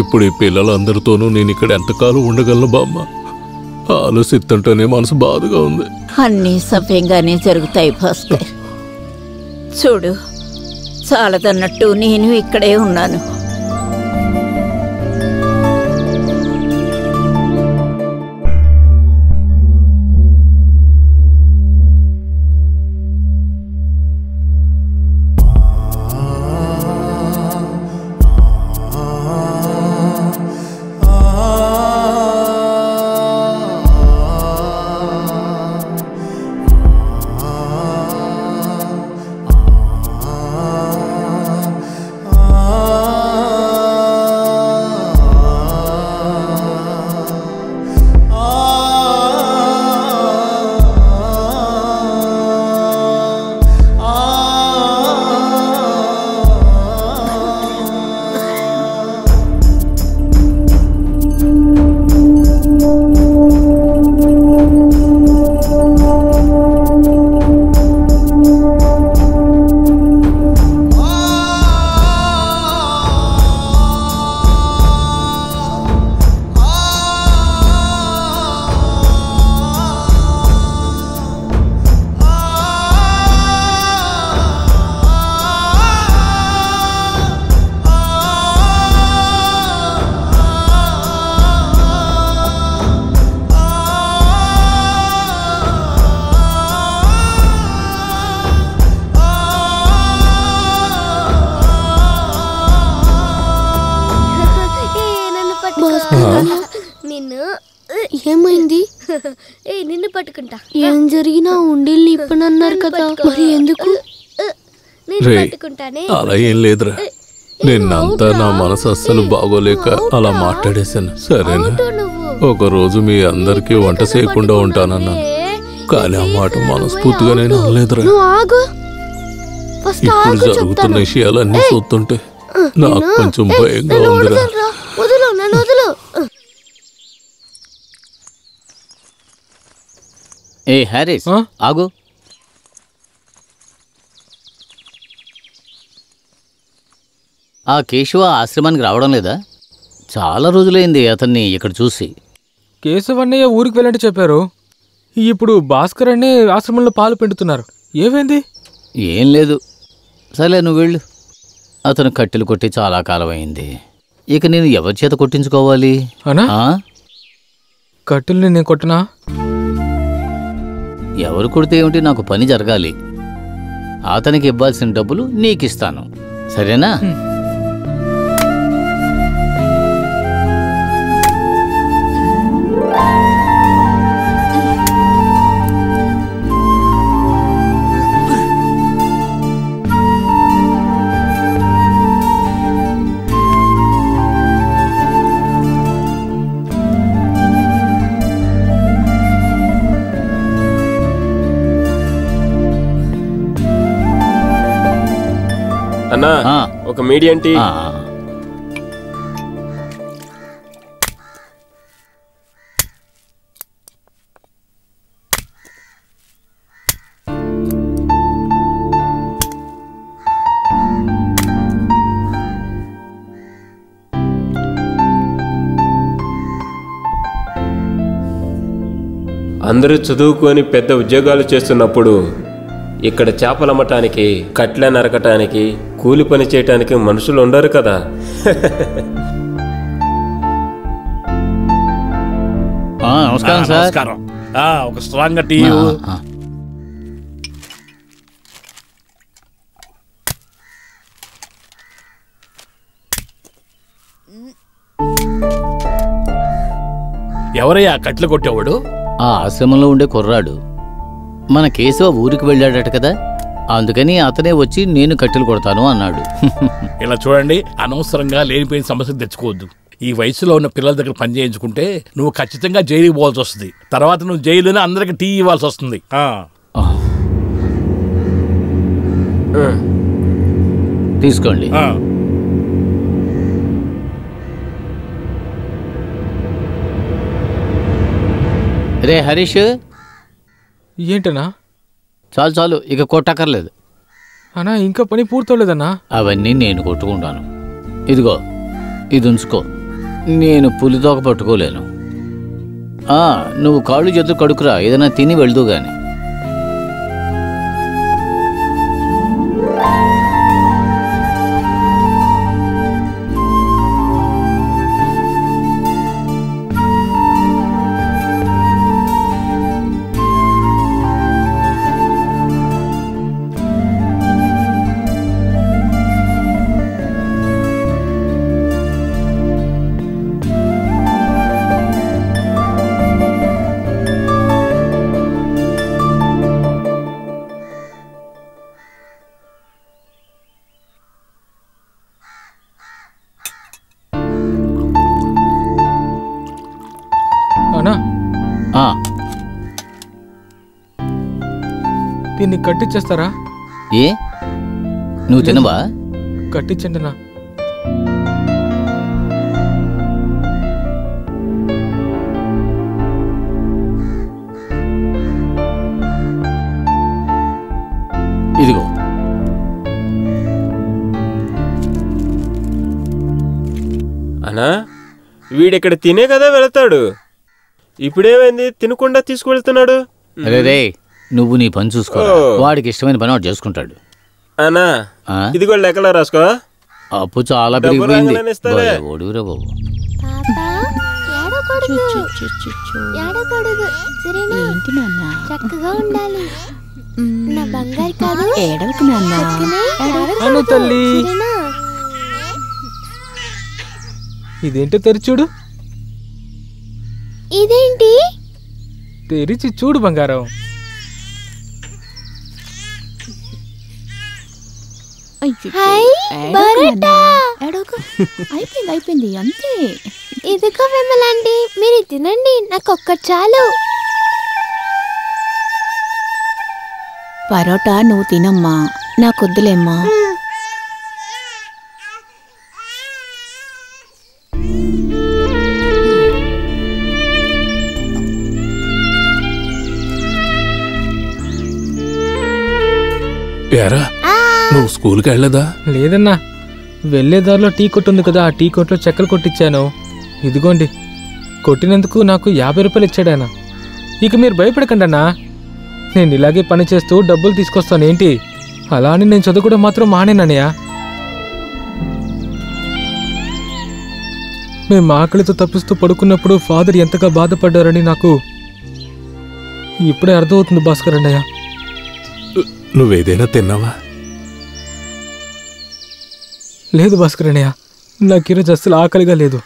ఇప్పుడు ఈ పిల్లలందరితోనూ నేను ఇక్కడ ఎంతకాలం ఉండగలను బామ్మ? ఆలోచిస్తుంటేనే మనసు బాధగా ఉంది. అన్నీ సవ్యంగానే జరుగుతాయి భాస్కర్. చూడు, చాలదన్నట్టు నేను ఇక్కడే ఉన్నాను. నిన్ను ఏమైంది? నిన్ను పట్టుకుంటా. ఏం జరిగినా ఉండేళ్ళని ఇప్పనన్నారు కదా, మరి ఎందుకు? రే అలా ఏం లేదురా, నిన్నంతా నా మనసు అస్సలు బాగోలేక అలా మాట్లాడేశాను. సరేనా, ఒకరోజు మీ అందరికీ వంట చేయకుండా ఉంటానన్నాను, కానీ ఆ మాట మనస్ఫూర్తిగా నేను అనలేదురా. ఇప్పుడు జరుగుతున్న విషయాలన్నీ చూస్తుంటే నాకు కొంచెం భయంగా ఉందిరా. ఏ హ్యారీస్, ఆగు. ఆ కేశవ ఆశ్రమానికి రావడం లేదా? చాలా రోజులైంది అతన్ని ఇక్కడ చూసి. కేశవన్నయ్య ఊరికి వెళ్ళంటే చెప్పారు. ఇప్పుడు భాస్కర్ అనే ఆశ్రమంలో పాలు పిండుతున్నారు. ఏమైంది? ఏం లేదు. సరే నువ్వు వెళ్ళు. అతను కట్టెలు కొట్టి చాలా కాలం అయింది. ఇక నేను ఎవరి చేత కొట్టించుకోవాలి? కట్టెలు నేను కొట్టనా? ఎవరు కొడితే ఏమిటి, నాకు పని జరగాలి. అతనికి ఇవ్వాల్సిన డబ్బులు నీకిస్తాను, సరేనా? అన్నా, ఒక మీడియం టీ. అందరూ చదువుకొని పెద్ద ఉద్యోగాలు చేస్తున్నప్పుడు ఇక్కడ చేపలు అమ్మటానికి, కట్ల నరకటానికి, కూలి పని చేయటానికి మనుషులు ఉండరు కదా. నమస్కారం సార్. ఒక స్ట్రాంగ్ టీ. ఎవరయ్యా కట్లు కొట్టేవాడు? ఆ ఆశ్రమంలో ఉండే కుర్రాడు. మన కేశవ ఊరికి వెళ్ళాడట కదా, అందుకని అతనే వచ్చి నేను కట్టెలు కొడతాను అన్నాడు. ఇలా చూడండి, అనవసరంగా లేనిపోయిన సమస్యలు తెచ్చుకోవద్దు. ఈ వయసులో ఉన్న పిల్లల దగ్గర పని చేయించుకుంటే నువ్వు ఖచ్చితంగా జైలుకి పోవాల్సి వస్తుంది. తర్వాత నువ్వు జైలునే అందరికి టీ ఇవ్వాల్సి వస్తుంది. తీసుకోండి. రే హరీష్. ఏంటనా? చాలు చాలు, ఇక కొట్టక్కర్లేదు. అన్నా ఇంకా పని పూర్తవలేదన్నా. అవన్నీ నేను కొట్టుకుంటాను. ఇదిగో ఇది ఉంచుకో, నేను పులితోక పట్టుకోలేను. నువ్వు కాళ్ళు చేతులు కడుకురా, ఏదైనా తిని వెళ్దు గాని. దీన్ని కట్టించేస్తారా? ఏ నువ్వు తినవా? కట్టించండి నా. ఇదిగో. అన్నా, వీడెక్కడ తినే కదా వెళతాడు, ఇప్పుడేమైంది తినకుండా తీసుకువెళ్తున్నాడు? రే, నువ్వు నీ పని చూసుకో. వాడికి ఇష్టమైన పని వాడు చేసుకుంటాడు. అన్నా, ఇదిగో లెక్కలో రాసుకో. అప్పు చాలా పెరిగిపోయింది. ఓడిరా బాబు. చక్కగా ఉండాలి నా బంగారు కాదు. ఏడవకు నాన్న. తల్లి, ఇదేంటో తెరిచూడు. ఇదేంటి? తెరిచి చూడు బంగారం. హాయ్ పరోటా. అయిపోయింది అంతే. ఇదిగో విమలాంటి, మీరు తినండి, నాకు ఒక్కటి చాలు. పరోటా నువ్వు తినమ్మా, నాకొద్దులేమ్మా. ఏరా నువ్వు స్కూల్కి వెళ్ళలేదా? లేదన్నా, వెళ్ళేదారిలో టీ కొట్టు ఉంది కదా, ఆ టీ కొట్లో చెక్కలు కొట్టించాను. ఇదిగోండి, కొట్టినందుకు నాకు 50 రూపాయలు ఇచ్చాడాయన. ఇక మీరు భయపడకండి అన్నా, నేను ఇలాగే పని చేస్తూ డబ్బులు తీసుకొస్తాను. ఏంటి అలా అని నేను చదువుకోవడం మాత్రం మానేనన్నయ్య. మేము ఆకలితో తప్పిస్తూ పడుకున్నప్పుడు ఫాదర్ ఎంతగా బాధపడ్డారని నాకు ఇప్పుడే అర్థమవుతుంది భాస్కర్ అన్నయ్య. నువ్వేదైనా తిన్నావా? లేదు భాస్కర్ అన్నయ్య, నాకు ఈరోజు అస్సలు ఆకలిగా లేదు.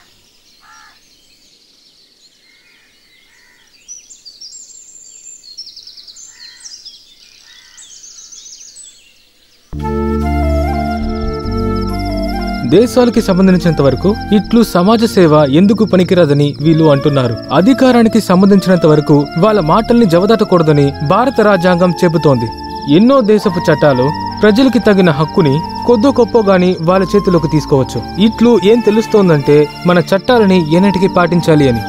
దేశాలకి సంబంధించినంత వరకు ఇట్లు సమాజ సేవ ఎందుకు పనికిరాదని వీళ్ళు అంటున్నారు. అధికారానికి సంబంధించినంత వరకు వాళ్ళ మాటల్ని జవదాటకూడదని భారత రాజ్యాంగం చెబుతోంది. ఎన్నో దేశపు చట్టాలు ప్రజలకి తగిన హక్కుని కొద్దో గొప్ప గాని వాళ్ళ చేతిలోకి తీసుకోవచ్చు. ఇట్లు ఏం తెలుస్తోందంటే మన చట్టాలని ఎన్నిటికీ పాటించాలి అని.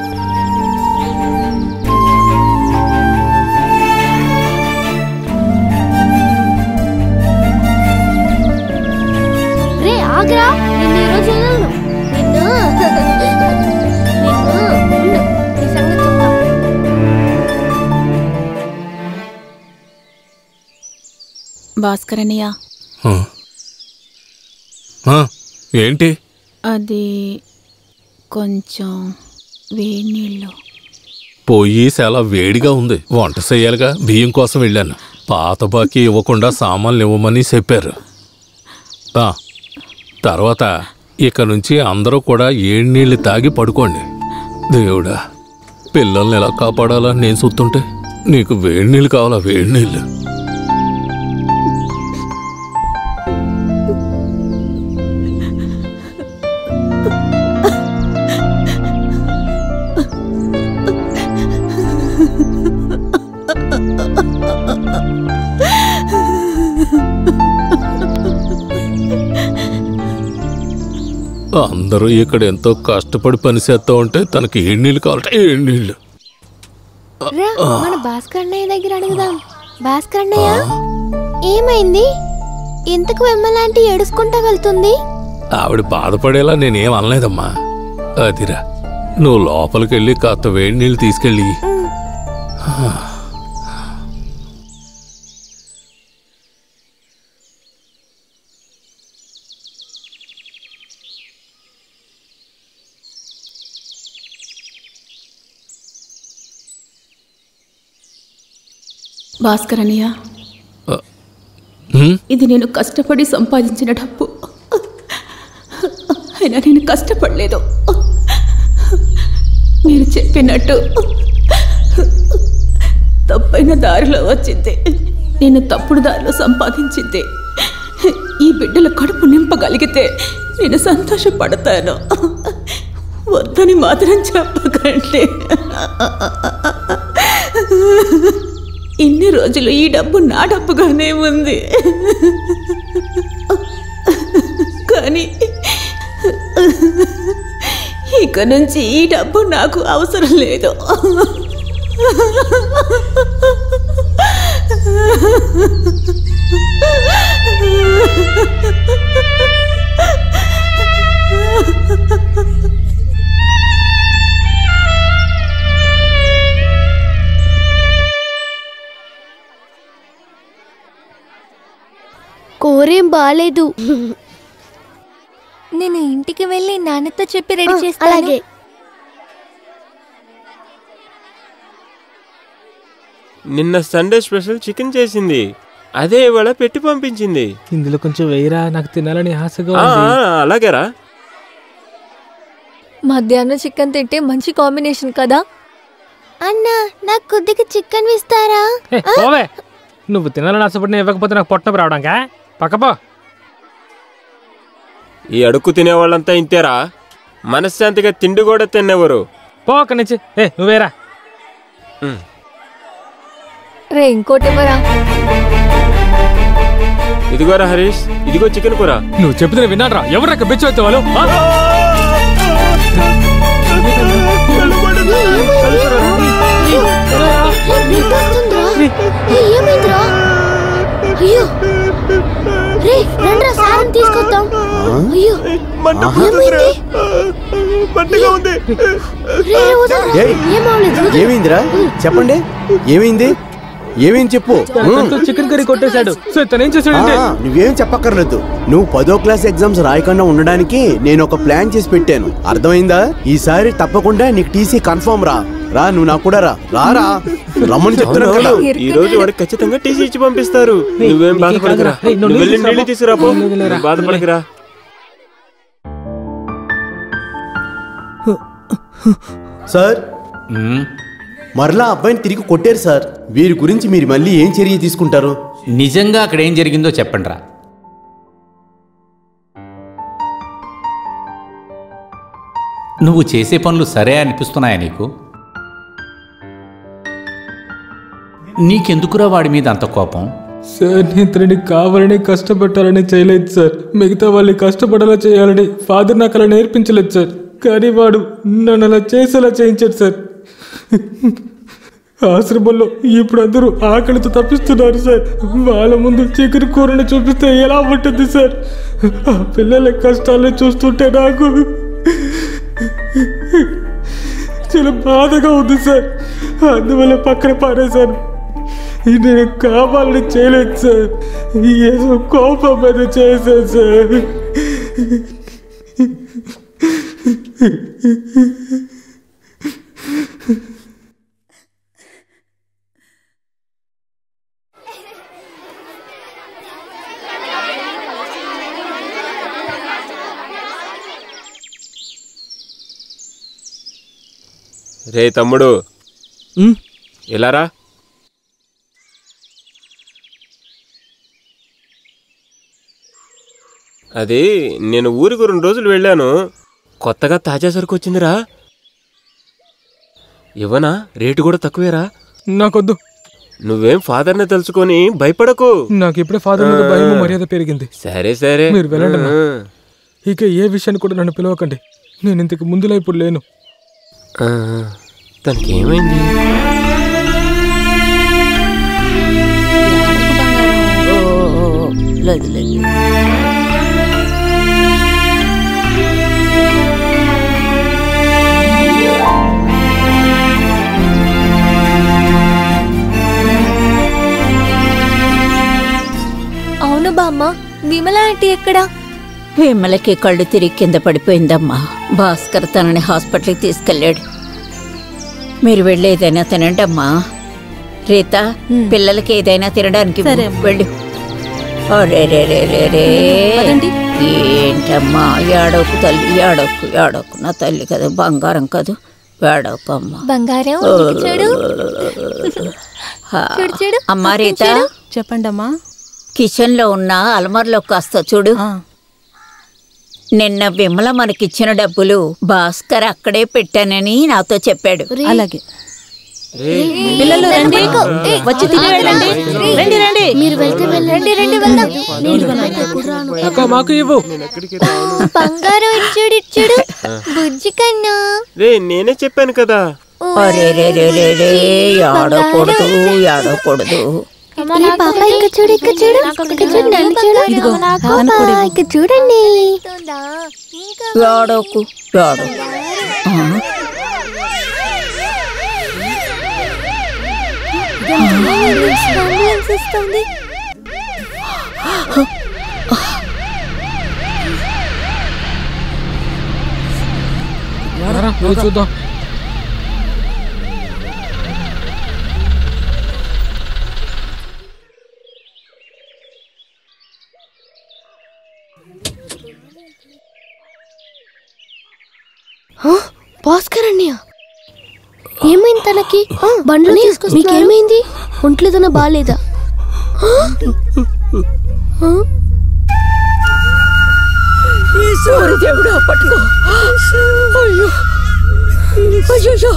భాస్కర్ అన్నయ్య, ఏంటి? అది కొంచెం వేడి నీళ్ళు. పొయ్యి చాలా వేడిగా ఉంది, వంట చెయ్యాలిగా. బియ్యం కోసం వెళ్ళాను, పాత బాకీ ఇవ్వకుండా సామాన్లు ఇవ్వమని చెప్పారు. తర్వాత ఇక నుంచి అందరూ కూడా ఏడు నీళ్ళు తాగి పడుకోండి. దేవుడా, పిల్లల్ని ఎలా కాపాడాలా నేను చూస్తుంటే. నీకు వేడి నీళ్ళు కావాలా? వేడి నీళ్ళు. అందరూ ఇక్కడ ఎంతో కష్టపడి పని చేస్తా ఉంటే తనకి ఏడు నీళ్ళు కావాలంటే ఏడు నీళ్ళు. మన భాస్కర్ అన్నయ్య దగ్గర అడుగుదాం. భాస్కర్ అన్నయ్య, ఏమైంది? ఎందుకు వెమ్మలాంటి ఏడుచుకుంటా వెళ్తుంది? ఆవిడ బాధపడేలా నేనేం అనలేదమ్మా. అదిరా, నువ్వు లోపలికి వెళ్ళి కాస్త వేడి నీళ్ళు తీసుకెళ్ళి. భాస్కర్ అన్నయ్య, ఇది నేను కష్టపడి సంపాదించిన డబ్బు. అయినా నేను కష్టపడలేదు. మీరు చెప్పినట్టు తప్పైన దారిలో వచ్చింది. నేను తప్పుడు దారిలో సంపాదించింది. ఈ బిడ్డల కడుపు నింపగలిగితే నేను సంతోషపడతాను. వద్దని మాత్రం చెప్పకండి. ఇన్ని రోజులు ఈ డబ్బు నా డబ్బుగానే ఉంది. కానీ ఇక నుంచి ఈ డబ్బు నాకు అవసరం లేదు. కూరేం బాలేదు. నేను ఇంటికి వెళ్ళి నాన్నతో చెప్పి రెడీ చేస్తాను. అలాగే. నిన్న సండే స్పెషల్ చికెన్ చేసింది, అదే ఇవాళ పెట్టి పంపించింది. ఇందులో కొంచెం వేయరా, నాకు తినాలని ఆశగా ఉంది. అలాగేరా. మధ్యాహ్నం చికెన్ తింటే మంచి కాంబినేషన్ కదా. అన్నా నాకు కొద్దిగా చికెన్ ఇస్తారా? పోవే, నువ్వు తినాలని ఆశపడిన ఇవ్వకపోతే నాకు పొట్టనొప్పి రావడానికా? పక్కపో. ఈ అడుక్కు తినేవాళ్ళంతా ఇంతేరా, మనశ్శాంతిగా తిండి కూడా తినేవారు. పో అక్కడి నుంచి. నువ్వేరా. రే ఇంకోటి ఇవ్వరా. ఇదిగోరా హరీష్, ఇదిగో చికెన్ కూర. నువ్వు చెప్తే విన్నాడ్రా. ఎవరు బెచ్చు వచ్చే వాళ్ళు? అయ్యో రే రండ్రా సాయం తీసుకొద్దాం. అయ్యో ఏమైందిరా? చెప్పండి, ఏమైంది? ఏమేం చెప్పు. చికెన్ కర్రీ కొట్టేశాడు. నువ్వేం చెప్పక్కర్లేదు. నువ్వు 10వ క్లాస్ ఎగ్జామ్స్ రాయకుండా ఉండడానికి నేను ఒక ప్లాన్ చేసి పెట్టాను. అర్థమైందా? ఈసారి తప్పకుండా నీకు టీసీ కన్ఫర్మ్ రా. రా, నువ్వు నాకు కూడా రారా. రమ్మని చెప్తున్నా కదా. ఈ రోజు వాడికి ఖచ్చితంగా టీసీ ఇచ్చి పంపిస్తారు. నువ్వేం బాధపడకురా. నీళ్ళు తీసుకురా. బాధపడకురా. సార్, మరలా అబ్బాయిని తిరిగి కొట్టారు సార్. వీరి గురించి మీరు మళ్ళీ ఏం చర్య తీసుకుంటారు? నిజంగా అక్కడ ఏం జరిగిందో చెప్పండి రా. నువ్వు చేసే పనులు సరే అనిపిస్తున్నాయా నీకు? నీకెందుకురా వాడి మీద అంత కోపం? సార్, నేను తనని కావాలని కష్టపెట్టాలని చేయలేదు సార్. మిగతా వాళ్ళని కష్టపడేలా చేయాలని ఫాదర్ నాకు అలా నేర్పించలేదు సార్. కానీ వాడు నన్ను అలా చేసేలా చేయించాడు సార్. ఆశ్రమంలో ఇప్పుడు అందరూ ఆకలితో తప్పిస్తున్నారు సార్. వాళ్ళ ముందు చికెన్ కూరని చూపిస్తే ఎలా ఉంటుంది సార్? ఆ పిల్లల కష్టాలను చూస్తుంటే నాకు చాలా బాధగా ఉంది సార్. అందువల్ల పక్కన పారేశాను. నేను కావాలని చేయలేదు సార్. ఏదో కోపం మీద చేశాను సార్. రే తమ్ముడు, ఇలారా. అది నేను ఊరికి 2 రోజులు వెళ్ళాను. కొత్తగా తాజా సరుకు వచ్చిందిరా. ఇవ్వనా? రేటు కూడా తక్కువేరా. నాకొద్దు. నువ్వేం ఫాదర్ని తెలుసుకొని భయపడకు. నాకు ఇప్పుడే ఫాదర్ మీద భయం మర్యాద పెరిగింది. సరే సరే, మీరు వెళ్ళండి. ఇక ఏ విషయాన్ని కూడా నన్ను పిలవకండి. నేను ఇంతకు ముందులా ఇప్పుడు లేను. తనకి ఏమైంది? అవును బామ్మ, విమల ఆంటీ ఎక్కడా? విమలకి కళ్ళు తిరిగి కింద పడిపోయిందమ్మా. భాస్కర్ తనని హాస్పిటల్కి తీసుకెళ్ళాడు. మీరు వెళ్ళి ఏదైనా తినండి అమ్మా. రీతా, పిల్లలకి ఏదైనా తినడానికి వెళ్ళు. ఏంటమ్మా ఏడవకు తల్లి, ఏడవకు ఏడవకు. నా తల్లి కదా, బంగారం కాదు, ఏడవకు అమ్మా. బంగారం అమ్మా రీతా, చెప్పండి అమ్మా. కిచెన్ లో ఉన్న అల్మార్లో కాస్త చూడు. నిన్న విమల మనకిచ్చిన డబ్బులు భాస్కర్ అక్కడే పెట్టానని నాతో చెప్పాడు. అలాగే. పిల్లలు రండి, వచ్చి తిని వెళ్ళండి. రండి రండి. మీరు వెళ్తే వెళ్ళండి. రండి వెళ్దాం. అక్క మాకు ఇవ్వు. బంగారం ఇచ్చాడు బుజ్జి కన్నా. రే నేనే చెప్పాను కదా. ఆడకూడదు ఆడకూడదు. పాప ఇక్కడ చూడు, ఇక్కడ చూడు, ఇక్కడ చూడు, నన్ను చూడు. ఇక్కడ చూడండి. ఆడకు ఆడకు. చూద్దాం. భాస్కర్ అన్నయ్య, ఏమైంది తనకి? బండ్లు మీకేమైంది? ఒంట్లేదన్నా బాగాలేదా? సూర్యదేవుడు పట్టుకో. అయ్యో అయ్యో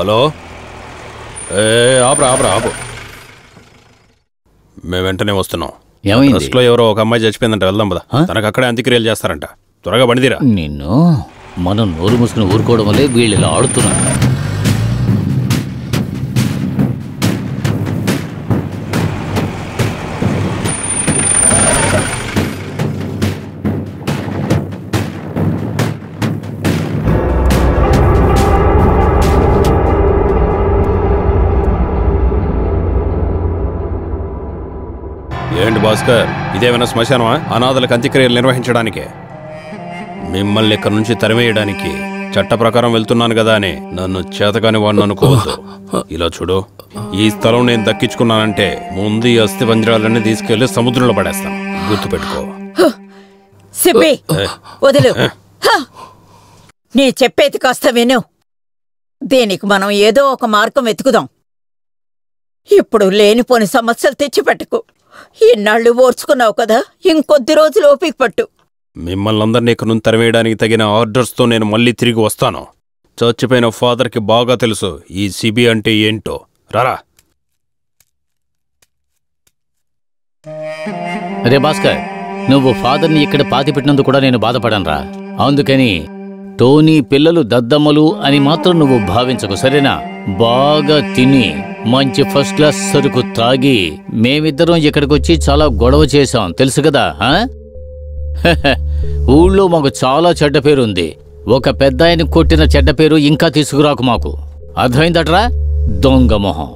హలో, ఆపరా ఆపరా ఆపు. మేము వెంటనే వస్తున్నాం. ట్రస్ట్లో ఎవరో ఒక అమ్మాయి చచ్చిపోయిందంట, వెళ్దాం పద. తనకు అక్కడే అంత్యక్రియలు చేస్తారంట. త్వరగా బండిదిరా. నిన్ను మనం నోరు మూసుకుని ఊరుకోవడం వల్లే వీళ్ళు ఇలా ఆడుతున్నారు. ఏంటి భాస్కర్, ఇదేమైనా శ్మశానమా? అనాథలకు అంత్యక్రియలు నిర్వహించడానికే. మిమ్మల్ని ఇక్కడి నుంచి తరిమేయడానికి చట్ట ప్రకారం వెళ్తున్నాను కదా అని నన్ను చేతకాని వాడిని అనుకోవద్దు. ఇలా చూడు, ఈ స్థలం నేను దక్కించుకున్నానంటే ముందు ఈ అస్థి పంజరాలన్నీ తీసుకెళ్లి సముద్రంలో పడేస్తాను. గుర్తుపెట్టుకో. వదిలు. నీ చెప్పేది కాస్త విను. దీనికి మనం ఏదో ఒక మార్గం వెతుకుదాం. ఇప్పుడు లేనిపోని సమస్యలు తెచ్చిపెట్టుకు. ఇన్నాళ్ళు ఓర్చుకున్నావు కదా, ఇంకొద్ది రోజులు ఓపిక పట్టు. మిమ్మల్ని అందరినీ ఇక్కడ నుంచి తరివేయడానికి తగిన ఆర్డర్స్తో నేను మళ్ళీ తిరిగి వస్తాను. చచ్చిపోయిన ఫాదర్కి బాగా తెలుసు ఈ సిబి అంటే ఏంటో. రారా. అరే భాస్కర్, నువ్వు ఫాదర్ని ఇక్కడ పాతిపెట్టినందుకు కూడా నేను బాధపడనురా. అందుకని టోనీ పిల్లలు దద్దమ్మలు అని మాత్రం నువ్వు భావించకు, సరేనా? బాగా తిని మంచి ఫస్ట్ క్లాస్ సరుకు తాగి మేమిద్దరం ఇక్కడికి వచ్చి చాలా గొడవ చేశాం, తెలుసు కదా? ఊళ్ళో మాకు చాలా చెడ్డ పేరు ఉంది. ఒక పెద్ద ఆయన కొట్టిన చెడ్డ పేరు ఇంకా తీసుకురాకు మాకు, అర్థమైందట్రా? దొంగ మొహం.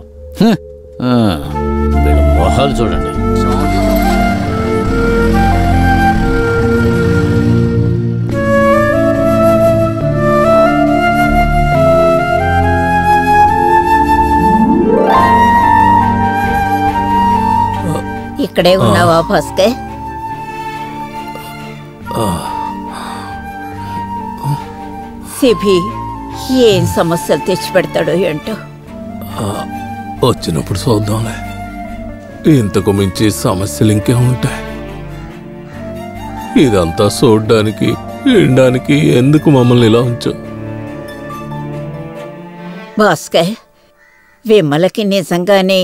వీళ్ళ మొహాలు చూడండి. ఇక్కడే ఉన్నావా భాస్కర్? సిబి ఏం సమస్యలు తెచ్చిపెడతాడో ఏంటో. వచ్చినప్పుడు చూద్దాంలే. ఇంతకు మించి సమస్యలు ఇంకే ఉంటాయి. ఇదంతా చూడ్డానికి వినడానికి ఎందుకు మమ్మల్ని ఇలా ఉంచు? భాస్కర్, విమలకి నిజంగానే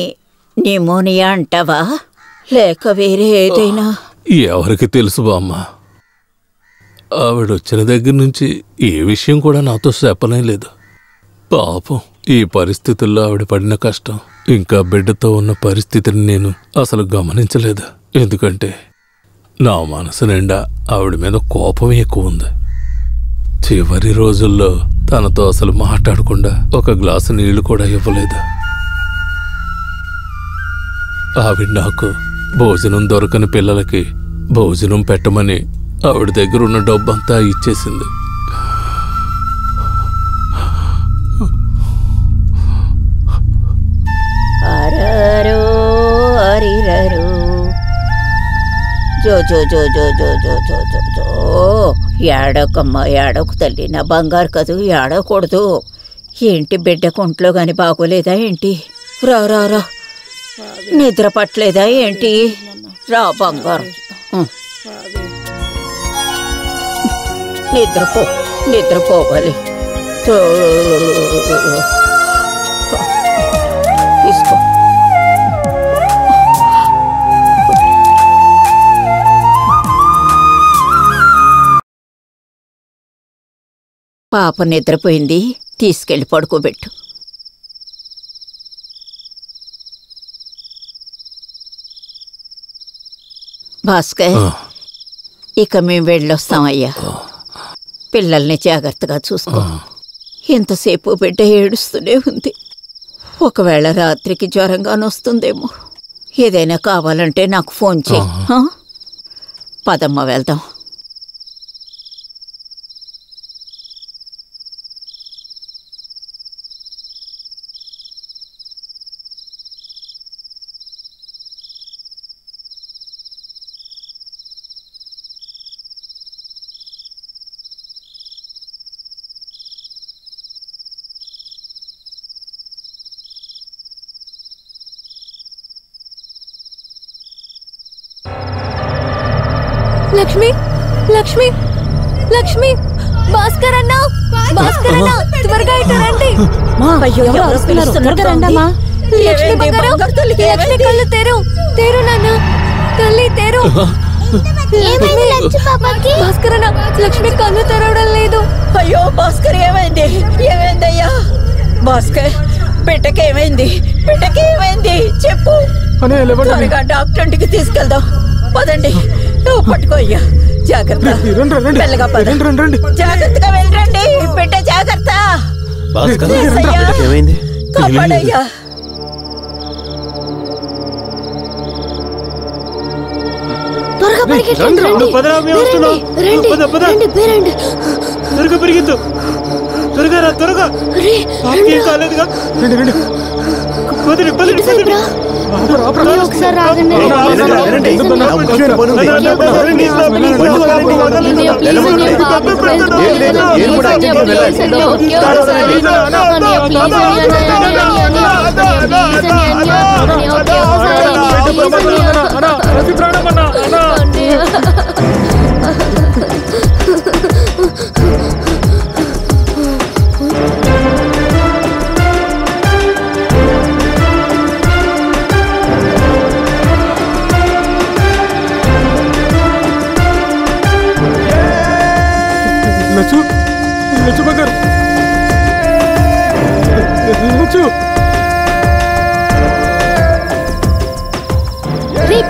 న్యూమోనియా అంటావా, లేక వేరే ఏదైనా? ఎవరికి తెలుసు బామ్మ. ఆవిడొచ్చిన దగ్గర నుంచి ఏ విషయం కూడా నాతో చెప్పనే లేదు. పాపం, ఈ పరిస్థితుల్లో ఆవిడ పడిన కష్టం, ఇంకా బిడ్డతో ఉన్న పరిస్థితిని నేను అసలు గమనించలేదు. ఎందుకంటే నా మనసు నిండా ఆవిడ మీద కోపం ఎక్కువ ఉంది. చివరి రోజుల్లో తనతో అసలు మాట్లాడకుండా ఒక గ్లాసు నీళ్లు కూడా ఇవ్వలేదు. ఆవిడ నాకు భోజనం దొరకని పిల్లలకి భోజనం పెట్టమని ఆవిడ దగ్గర ఉన్న డబ్బంతా ఇచ్చేసింది. జో జో జో జో జో జో జో జో ఏడవకమ్మా, ఏడవకు తల్లి, నా బంగారు కదూ, ఏడవకూడదు. ఏంటి బిడ్డ కొంట్లో గాని బాగోలేదా ఏంటి? రా రా రా, నిద్ర పట్టలేదా ఏంటి? రా బంగారు, నిద్రపో, నిద్రపోవాలి. తీసుకో. పాప నిద్రపోయింది, తీసుకెళ్ళి పడుకోబెట్టు. భాస్కర్, ఇక మేము వెళ్ళొస్తామయ్యా. పిల్లల్ని జాగ్రత్తగా చూసుకో. ఎంతసేపు బిడ్డ ఏడుస్తూనే ఉంది. ఒకవేళ రాత్రికి జ్వరంగానే వస్తుందేమో. ఏదైనా కావాలంటే నాకు ఫోన్ చేయి. పదమ్మ, వెళ్దాం. లక్ష్మి, లక్ష్మి, లక్ష్మి, భాస్కర్ అన్న, భాస్కర్ అన్న, త్వరగా ఇటు రండి. లక్ష్మి బంగారం, లక్ష్మి కళ్ళు తెరు, తెరు నాన్న, తల్లి తెరు. భాస్కర్ అన్న, లక్ష్మి కళ్ళు తెరవడం లేదు. అయ్యో భాస్కర్, ఏమైంది? ఏమైందయ్యా? భాస్కర్, బిడ్డకేమైంది? బిడ్డకేమైంది చెప్పు. త్వరగా డాక్టర్కి తీసుకెళ్దాం. పదండి, పట్టుకో అయ్యా. జాగ్రత్త, మెల్లగా పద. జాగ్రత్తగా వెళ్ళండి. బిడ్డ జాగ్రత్త. కాపాడయ్యా. త్వరగా పరిగెత్తండి, రండి. త్వరగా పరిగెత్తు, త్వరగా రా, త్వరగా. ఏం కాలేదుగా? ఒకసారి రాగండి. లచ్చు బంగారు, లచ్చు.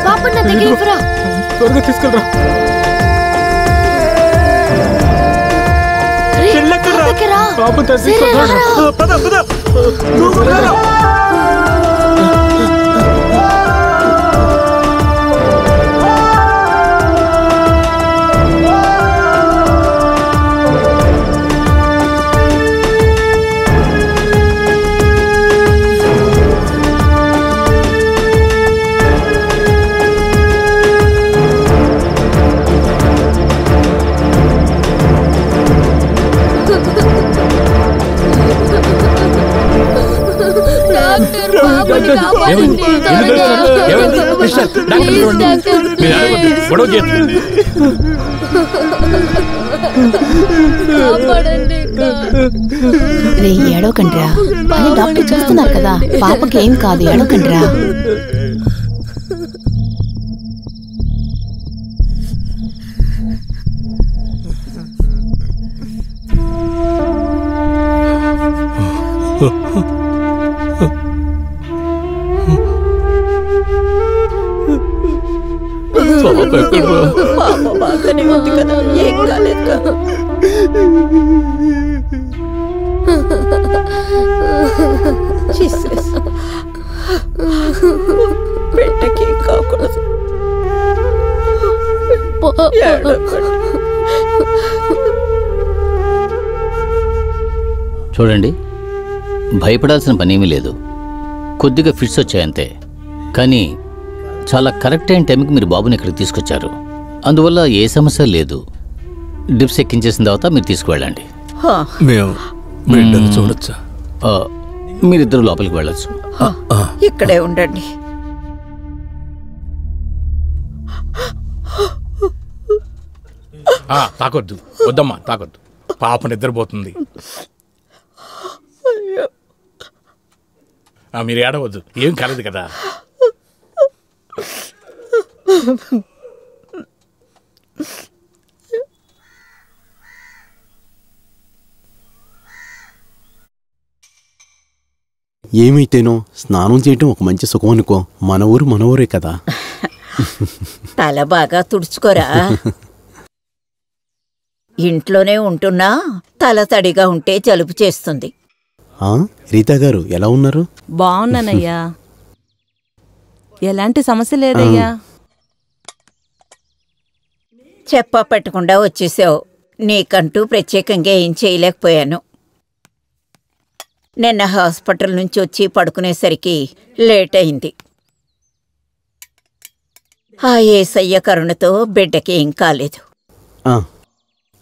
పాపన్న దగ్గరికి రా, త్వరగా తీసుకెళ్ళరా. పాపం తీసుకెళ్ళరా. పద పద. ఏడవకండ్రా అని డాక్టర్ చూస్తున్నారు కదా. పాపకి ఏం కాదు, ఏడవకండ్రా. పాప బాగానే ఉంది కదా, ఏం కాలేదు కదా. బిడ్డకి కాకూడదు. చూడండి, భయపడాల్సిన పనేమీ లేదు. కొద్దిగా ఫిట్స్ వచ్చాయంతే. కానీ చాలా కరెక్ట్ అయిన టైంకి మీరు బాబుని ఇక్కడికి తీసుకొచ్చారు. అందువల్ల ఏ సమస్య లేదు. డ్రిప్స్ ఎక్కించేసిన తర్వాత మీరు తీసుకువెళ్ళండి. మేము బిడ్డను చూడొచ్చా? మీరిద్దరు లోపలికి వెళ్ళొచ్చు. ఇక్కడే ఉండండి. తాకొద్దు, వద్దమ్మా తాకొద్దు, పాప నిద్రపోతుంది. మీరు ఏడవద్దు, ఏం కలదు కదా. ఏమైతేనో స్నానం చేయటం ఒక మంచి సుఖం అనుకో. మన ఊరే కదా. తల బాగా తుడుచుకోరా. ఇంట్లోనే ఉంటున్నా తల తడిగా ఉంటే జలుబు చేస్తుంది. రీతా గారు ఎలా ఉన్నారు? బాగున్నానయ్యా, ఎలాంటి సమస్య లేదయ్యా. చెప్పా పెట్టకుండా వచ్చేసావు. నీకంటూ ప్రత్యేకంగా ఏం చేయలేకపోయాను. నిన్న హాస్పిటల్ నుంచి వచ్చి పడుకునేసరికి లేట్ అయింది. ఆ యేసయ్య కరుణతో బిడ్డకి ఏం కాలేదు.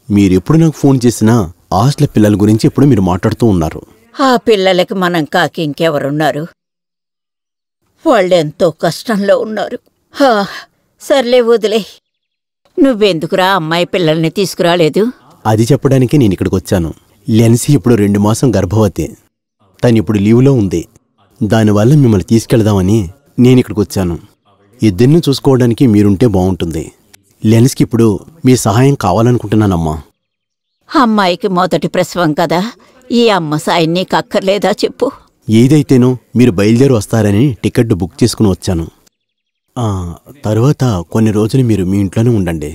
మీరెప్పుడు నాకు ఫోన్ చేసినా హాస్టల్ పిల్లల గురించి ఎప్పుడు మీరు మాట్లాడుతూ ఉన్నారు. ఆ పిల్లలకి మనం కాకి ఇంకెవరున్నారు? వాళ్ళెంతో కష్టంలో ఉన్నారు. సర్లే వదిలే. నువ్వెందుకురా అమ్మాయి పిల్లల్ని తీసుకురాలేదు? అది చెప్పడానికి నేను ఇక్కడికి వచ్చాను. లెన్సీ ఇప్పుడు 2 మాసం గర్భవతి. తను ఇప్పుడు లీవ్లో ఉంది. దానివల్ల మిమ్మల్ని తీసుకెళ్దామని నేను ఇక్కడికి వచ్చాను. ఇద్దరిని చూసుకోవడానికి మీరుంటే బాగుంటుంది. లెన్స్కి ఇప్పుడు మీ సహాయం కావాలనుకుంటున్నానమ్మా. అమ్మాయికి మొదటి ప్రసవం కదా, ఈ అమ్మ సాయం నీకు అక్కర్లేదా చెప్పు? ఏదైతేనో మీరు బయలుదేరి వస్తారని టికెట్ బుక్ చేసుకుని వచ్చాను. తర్వాత కొన్ని రోజులు మీరు మీ ఇంట్లోనే ఉండండి.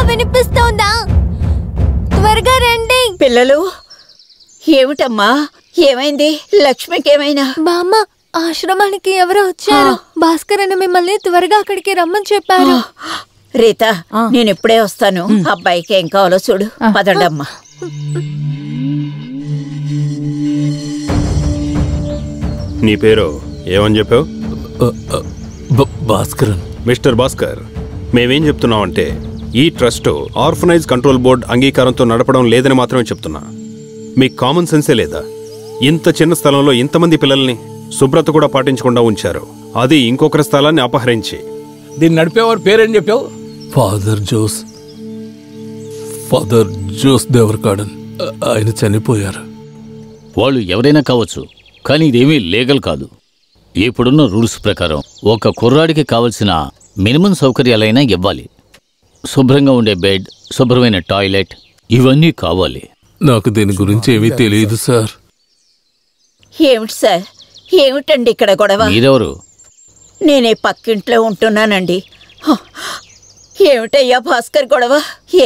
వినిపిస్తోందా? త్వరగా రండి పిల్లలు. ఏమిటమ్మా, ఏమైంది? లక్ష్మికి ఏమైనా? బామ్మ, ఆశ్రమానికి ఎవరో వచ్చారు. భాస్కర్ అని మిమ్మల్ని త్వరగా అక్కడికి రమ్మని చెప్పారు. రీతా, నేను ఇప్పుడే వస్తాను. అబ్బాయికి ఏం కావాలో చూడు. పదండమ్మా. నీ పేరు ఏమని చెప్పావు? భాస్కర్. మిస్టర్ భాస్కర్, మేమేం చెప్తున్నామంటే ఈ ట్రస్ట్ ఆర్ఫనైజ్ కంట్రోల్ బోర్డ్ అంగీకారంతో నడపడం లేదని మాత్రమే చెప్తున్నా. మీకు కామన్ సెన్సే లేదా? ఇంత చిన్న స్థలంలో ఇంతమంది పిల్లల్ని శుభ్రత కూడా పాటించకుండా ఉంచారు. అది ఇంకొకరి స్థలాన్ని అపహరించి. దీన్ని నడిపేవారు పేరేం చెప్పావు? Father Jose Devarakadan. ఆయన చనిపోయారు. వాళ్ళు ఎవరైనా కావచ్చు, కానీ ఇదేమీ లీగల్ కాదు. ఇప్పుడున్న రూల్స్ ప్రకారం ఒక కుర్రాడికి కావలసిన మినిమం సౌకర్యాలైనా ఇవ్వాలి. శుభ్రంగా ఉండే బెడ్, శుభ్రమైన టాయిలెట్, ఇవన్నీ కావాలి. నాకు దీని గురించి ఏమీ తెలియదు సార్. ఏమిటి సార్, ఏమిటండి ఇక్కడ గొడవ? మీరెవరు? నేనే పక్కింట్లో ఉంటున్నానండి. ఏమిటయ్యా భాస్కర్ గొడవ?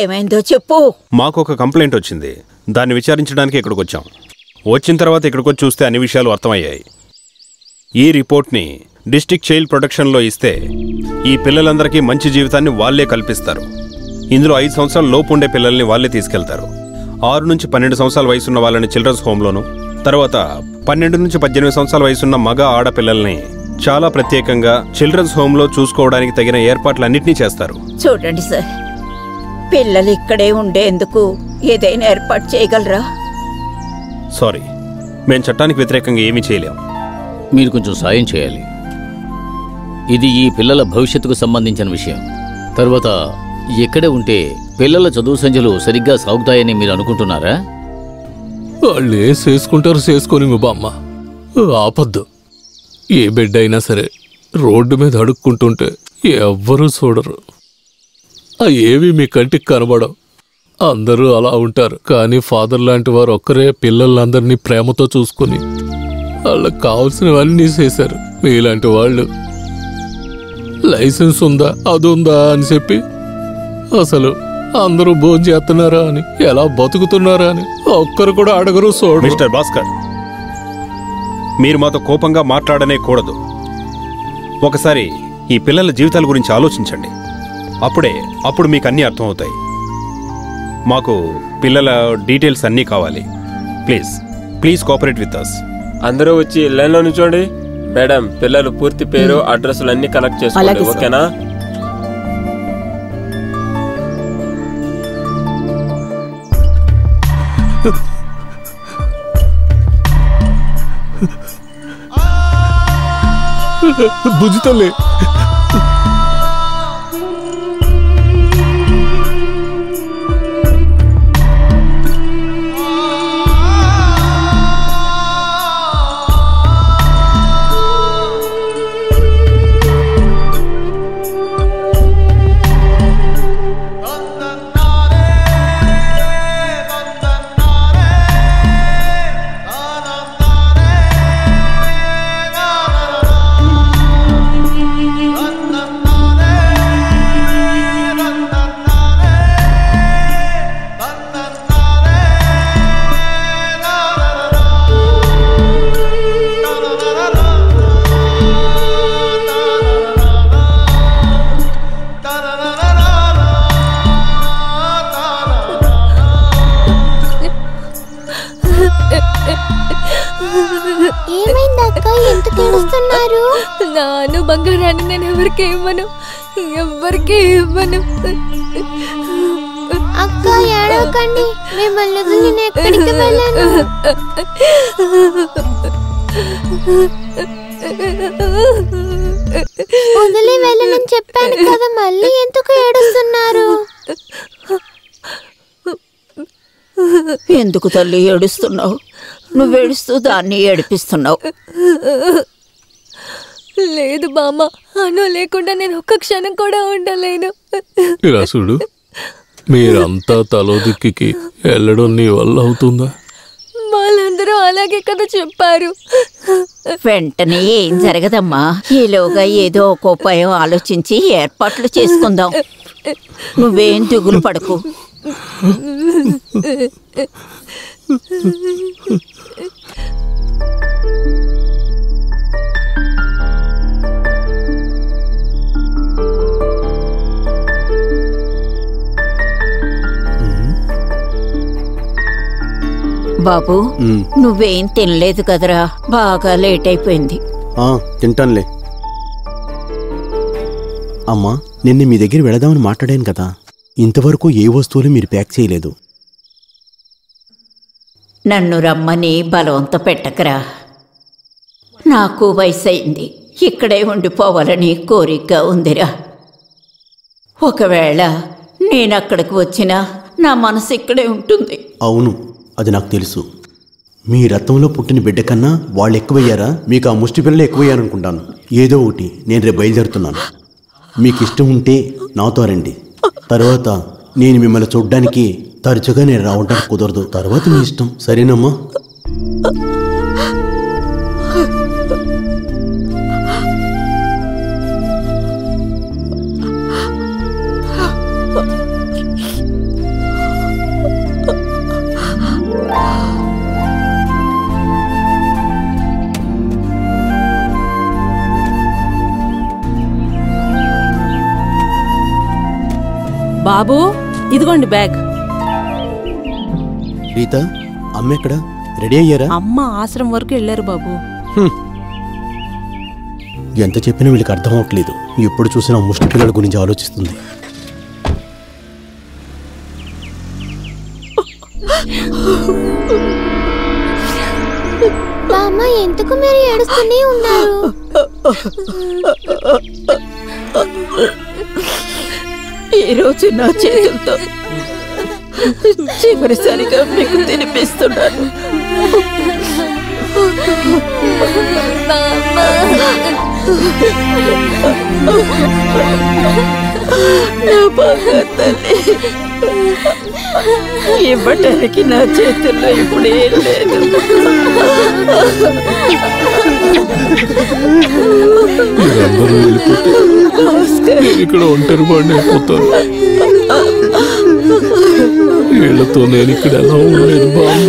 ఏమైందో చెప్పు. మాకు ఒక కంప్లైంట్ వచ్చింది. దాన్ని విచారించడానికి ఇక్కడికి వచ్చాం. వచ్చిన తర్వాత ఇక్కడికి వచ్చి చూస్తే అన్ని విషయాలు అర్థమయ్యాయి. ఈ రిపోర్ట్ని డిస్ట్రిక్ట్ చైల్డ్ ప్రొటెక్షన్లో ఇస్తే ఈ పిల్లలందరికీ మంచి జీవితాన్ని వాళ్లే కల్పిస్తారు. ఇందులో 5 సంవత్సరాల లోపు ఉండే పిల్లల్ని వాళ్లే తీసుకెళ్తారు. 6 నుంచి 12 సంవత్సరాల వయసున్న వాళ్ళని చిల్డ్రన్స్ హోమ్లోను, తర్వాత 12 నుంచి 18 సంవత్సరాల వయసున్న మగ ఆడపిల్లల్ని చాలా ప్రత్యేకంగా చిల్డ్రన్స్ హోమ్లో చూసుకోవడానికి తగిన ఏర్పాట్లన్నింటినీ చేస్తారు. చూడండి సార్, పిల్లలు ఇక్కడే ఉండేందుకు ఏదైనా ఏర్పాటు చేయగలరా? సారీ, మేము చట్టానికి వ్యతిరేకంగా ఏమీ చేయలేం. మీరు కొంచెం సాయం చేయాలి. ఇది ఈ పిల్లల భవిష్యత్తుకు సంబంధించిన విషయం. తర్వాత ఇక్కడే ఉంటే పిల్లల చదువు సంఖ్యలు సరిగ్గా సాగుతాయని మీరు అనుకుంటున్నారా? వాళ్ళు ఏ చేసుకుంటారు చేసుకొని మీ బామ్మ. ఆపద్దు. ఏ బిడ్డ అయినా సరే రోడ్డు మీద అడుక్కుంటుంటే ఎవ్వరూ చూడరు. ఏవి మీ కంటికి కనబడవు. అందరూ అలా ఉంటారు. కానీ ఫాదర్ లాంటి వారు ఒక్కరే పిల్లలందరినీ ప్రేమతో చూసుకుని వాళ్ళకి కావాల్సినవన్నీ చేశారు. మీలాంటి వాళ్ళు లైసెన్స్ ఉందా అది ఉందా అని చెప్పి అసలు అందరూ భోజనం చేస్తున్నారా అని, ఎలా బతుకుతున్నారా అని ఒక్కరు కూడా అడగరు చూడరు. మిస్టర్ భాస్కర్, మీరు మాతో కోపంగా మాట్లాడనే కూడదు. ఒకసారి ఈ పిల్లల జీవితాల గురించి ఆలోచించండి. అప్పుడు మీకు అన్నీ అర్థమవుతాయి. మాకు పిల్లల డీటెయిల్స్ అన్నీ కావాలి. Please cooperate with us. అందరూ వచ్చి లైన్లో నిల్చోండి. మేడం, పిల్లలు పూర్తి పేరు అడ్రస్లు అన్ని కలెక్ట్ చేసుకోండి, ఓకేనా? బుజ్జితోలే నాను బంగారాన్ని నేను ఎవరికి ఇవ్వను. అక్క ఏడవకండి, మిమ్మల్ని నేను ఎక్కడికి వెళ్ళాను. వదిలి వెళ్ళనని చెప్పాను కదా, మళ్ళీ ఎందుకు ఏడుస్తున్నారు? ఎందుకు తల్లి ఏడుస్తున్నావు? నువ్వేడుస్తూ దాన్ని ఏడిపిస్తున్నావు. లేదు బామ్మ, అను లేకుండా నేను ఒక్క క్షణం కూడా ఉండలేను. ఇలా చూడు, మీరంతా తలో దిక్కి వెళ్ళడం నీ వల్ల అవుతుందా? వాళ్ళందరూ అలాగే కదా చెప్పారు. వెంటనే ఏం జరగదమ్మా, ఈలోగా ఏదో ఒక ఉపాయం ఆలోచించి ఏర్పాట్లు చేసుకుందాం. నువ్వేం దిగులు పడకు. బాబు, నువ్వేం తినలేదు కదరా, బాగా లేట్ అయిపోయింది. తింటానులే. అమ్మా, నిన్న మీ దగ్గర వెళదామని మాట్లాడాను కదా, ఇంతవరకు ఏ వస్తువులు మీరు ప్యాక్ చేయలేదు. నన్ను రమ్మని బలవంత పెట్టకరా. నాకు వయసయింది, ఇక్కడే ఉండిపోవాలని కోరికగా ఉందిరా. ఒకవేళ నేనక్కడికి వచ్చినా నా మనసు ఇక్కడే ఉంటుంది. అవును, అది నాకు తెలుసు. మీ రక్తంలో పుట్టిన బిడ్డ కన్నా వాళ్ళు ఎక్కువయ్యారా, మీకు ఆ ముష్టి పిల్లలు ఎక్కువయ్యారనుకుంటాను. ఏదో ఒకటి, నేను రేపు బయలుదేరుతున్నాను. మీకు ఇష్టం ఉంటే నాతో రండి. తర్వాత నేను మిమ్మల్ని చూడ్డానికి తరచుగా నేను రావడానికి కుదరదు. తర్వాత మీ ఇష్టం, సరేనమ్మా? బాబు, ఇదిగోండి బ్యాగ్. రీత, అమ్మ ఎక్కడ? రెడీ అయ్యారా? అమ్మ ఆశ్రమం వరకు వెళ్ళారు బాబు. ఎంత చెప్పినా వీళ్ళకి అర్థం అవ్వట్లేదు. ఎప్పుడు చూసినా ముష్టి పిల్లల గురించి ఆలోచిస్తుంది. బామ్మ, ఎందుకు మీరు ఏడుస్తూనే ఉన్నారు? ఈరోజు నా చేతులతో చివరిసారిగా మీకు తినిపిస్తున్నాను. నా బంగారు తల్లి, ఇవ్వటానికి నా చేతుల్లో ఇప్పుడు ఏం లేదు. ఇక్కడ ఒంటరి వాడిని అయిపోతాను. వీళ్ళతో నేను ఇక్కడ ఎలా ఉండలేదు బామ్మ.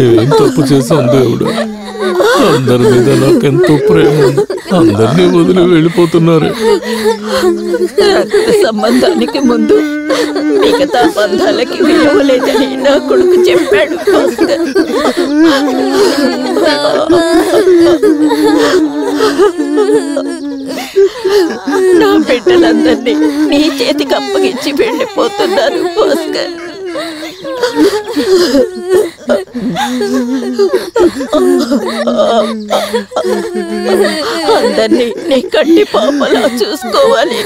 ఏం తప్పు చేశాను దేవుడు? అందరి మీద నాకెంతో ప్రేమ ఉంది. అందరినీ వదిలి వెళ్ళిపోతున్నారు. రక్త సంబంధానికి ముందు మిగతా బంధాలకి విలువ లేదని నా కొడుకు చెప్పాడు. నా బిడ్డలందరినీ నీ చేతికి అప్పగించి వెళ్ళిపోతున్నారు భాస్కర్. అందరినీ నీ కంటి పాపలా చూసుకోవాలి.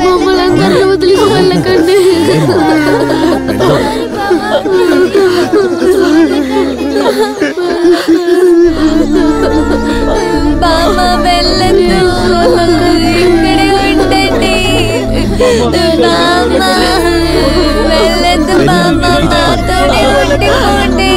మమ్మల్ని వదిలేసి వెళ్ళకండి. బామ్మ వెళ్ళదు, ఇక్కడే ఉండండి. బామ్మ వెళ్ళదు, బామ్మ మాతోనే ఉండిపోండి.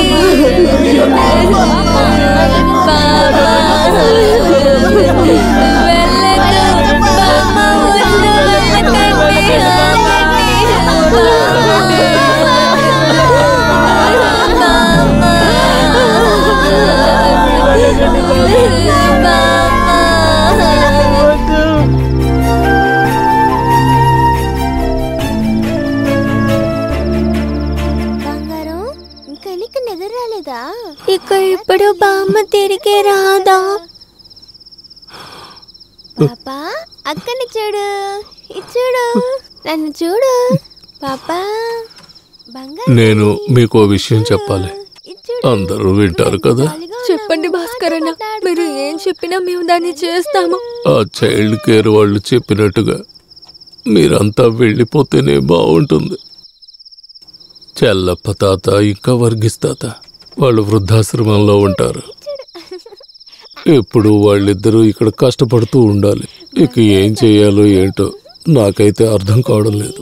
ఇక ఇప్పుడు బామ్మ తిరిగి రాదా? పాపా అక్కని చూడు, చూడు, నన్ను చూడు పాపా. నేను మీకు విషయం చెప్పాలి. అందరూ వింటారు కదా? చెప్పండి భాస్కర్ అన్న, మీరు ఏం చెప్పినా మేము దాన్ని చేస్తాము. ఆ చైల్డ్ కేర్ వాళ్ళు చెప్పినట్టుగా మీరంతా వెళ్ళిపోతేనే బాగుంటుంది. చెల్లప్ప తాత ఇంకా వర్గీస్ తాత వాళ్ళు వృద్ధాశ్రమంలో ఉంటారు. ఎప్పుడు వాళ్ళిద్దరూ ఇక్కడ కష్టపడుతూ ఉండాలి. ఇక ఏం చేయాలో ఏంటో నాకైతే అర్థం కావడం లేదు.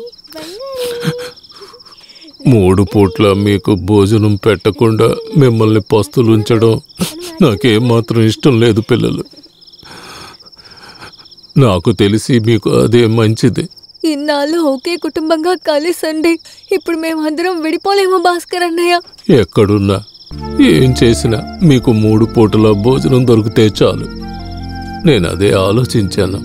3 పూట్ల మీకు భోజనం పెట్టకుండా మిమ్మల్ని పస్తులుంచడం నాకేం మాత్రం ఇష్టం లేదు పిల్లలు. నాకు తెలిసి మీకు అదే మంచిది. ఇన్నాళ్ళు ఒకే కుటుంబంగా కలిసండి. ఇప్పుడు మేమందరం విడిపోలేము భాస్కర్ అన్నయ్య. ఎక్కడున్నా ఏం చేసినా మీకు 3 పూటల భోజనం దొరికితే చాలు. నేను అదే ఆలోచించాను.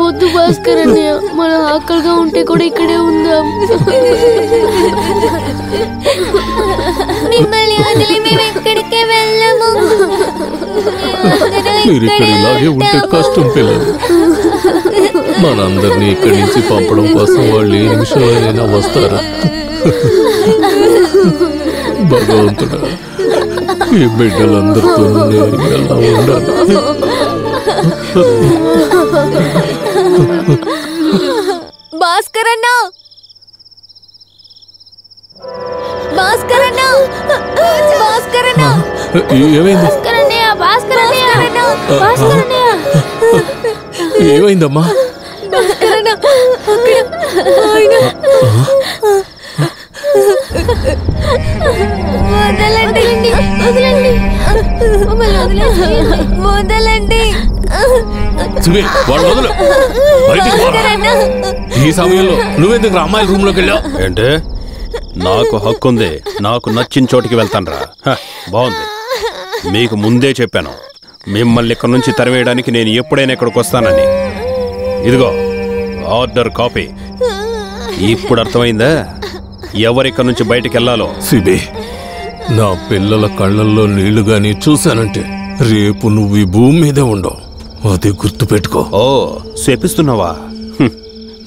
వద్దు భాస్కర్ అన్నయ్య, మన ఆకలిగా ఉంటే కూడా ఇక్కడే ఉందాం. మిమ్మల్ని వదిలి మేము ఎక్కడికే వెళ్ళము. మీరు ఇక్కడ ఇలాగే ఉంటే కష్టం పిల్లలు. మనందరినీ ఇక్కడి నుంచి పంపడం కోసం వాళ్ళు ఏ నిమిషంలోనైనా వస్తారు. భగవంతుడా, ఈ బిడ్డలందరితో నేను ఎలా ఉండాలి? భాస్కర్ అన్న, భాస్కర్ అన్న, భాస్కర్ అన్న, ఏమైంది? భాస్కర్ అన్నయ్య, భాస్కర్ అన్నయ్య, భాస్కర్ అన్నయ్య. ఏమైందమ్మా? భాస్కర్ అన్న, అక్కడ ఆయన. వదలండి, వదలండి, మమ్మల్ని వదిలేసి వదలండి. ఈ సమయంలో నువ్వెందుకు అమ్మాయిల రూమ్ లోకి వెళ్ళావు? ఏంటే, నాకు హక్కుంది, నాకు నచ్చిన చోటికి వెళ్తానురా. బాగుంది, మీకు ముందే చెప్పాను మిమ్మల్ని ఇక్కడి నుంచి తరివేయడానికి నేను ఎప్పుడైనా ఇక్కడికి వస్తానని. ఇదిగో ఆర్డర్ కాపీ. ఇప్పుడు అర్థమైందా ఎవరిక్కడి నుంచి బయటికి వెళ్ళాలో? సిబి, నా పిల్లల కళ్ళల్లో నీళ్లు గాని చూశానంటే రేపు నువ్వు ఈ భూమి మీదే ఉండవు. అది గుర్తు పెట్టుకో. ఓ, శపిస్తున్నావా?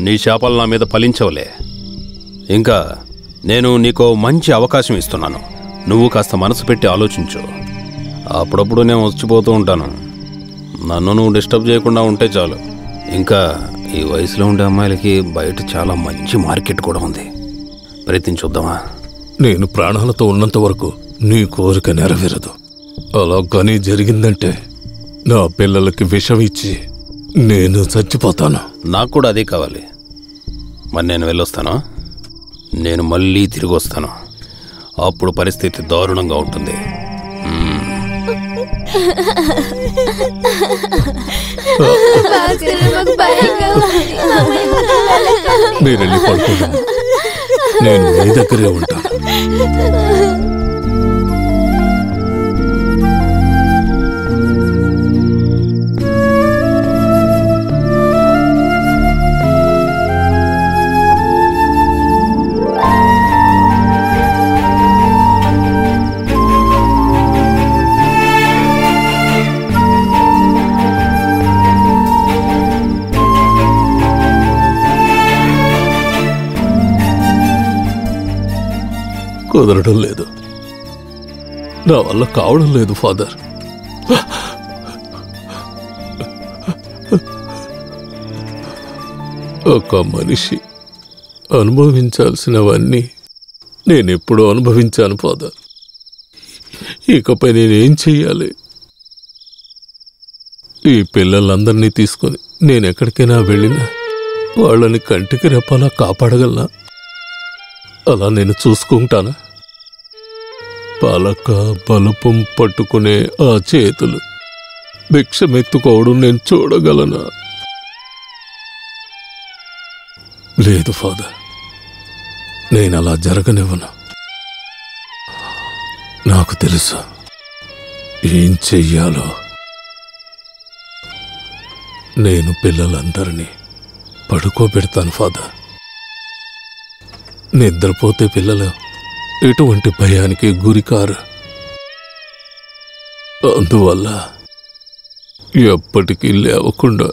నీ శాపాలు నా మీద ఫలించవులే. ఇంకా నేను నీకో మంచి అవకాశం ఇస్తున్నాను. నువ్వు కాస్త మనసు పెట్టి ఆలోచించు. అప్పుడప్పుడు నేను వచ్చిపోతూ ఉంటాను. నన్ను నువ్వు డిస్టర్బ్ చేయకుండా ఉంటే చాలు. ఇంకా ఈ వయసులో ఉండే అమ్మాయిలకి బయట చాలా మంచి మార్కెట్ కూడా ఉంది. ప్రయత్నించొద్దామా? నేను ప్రాణాలతో ఉన్నంత వరకు నీ కోరిక నెరవేరదు. అలా కానీ జరిగిందంటే నా పిల్లలకి విషం ఇచ్చి నేను చచ్చిపోతాను. నాకు కూడా అదే కావాలి. మరి నేను వెళ్ళొస్తాను. నేను మళ్ళీ తిరిగి వస్తాను. అప్పుడు పరిస్థితి దారుణంగా ఉంటుంది. మీరు వెళ్ళి పడుకోండి. నేను మీ దగ్గరే ఉంటాను. కుదరడం లేదు. నా వల్ల కావడం లేదు ఫాదర్. ఒక మనిషి అనుభవించాల్సినవన్నీ నేనెప్పుడో అనుభవించాను ఫాదర్. ఇకపై నేనేం చెయ్యాలి? ఈ పిల్లలందరినీ తీసుకొని నేనెక్కడికైనా వెళ్ళినా వాళ్ళని కంటికి రెప్పలా కాపాడగలనా? అలా నేను చూసుకుంటానా? పలక బలపం పట్టుకునే ఆ చేతులు భిక్షమెత్తుకోవడం నేను చూడగలనా? లేదు ఫాదర్, నేను అలా జరగనివ్వను. నాకు తెలుసు ఏం చెయ్యాలో. నేను పిల్లలందరినీ పడుకోబెడతాను ఫాదర్. నిద్రపోతే పిల్లలు ఎటువంటి భయానికి గురికారు. అందువల్ల ఎప్పటికీ లేవకుండా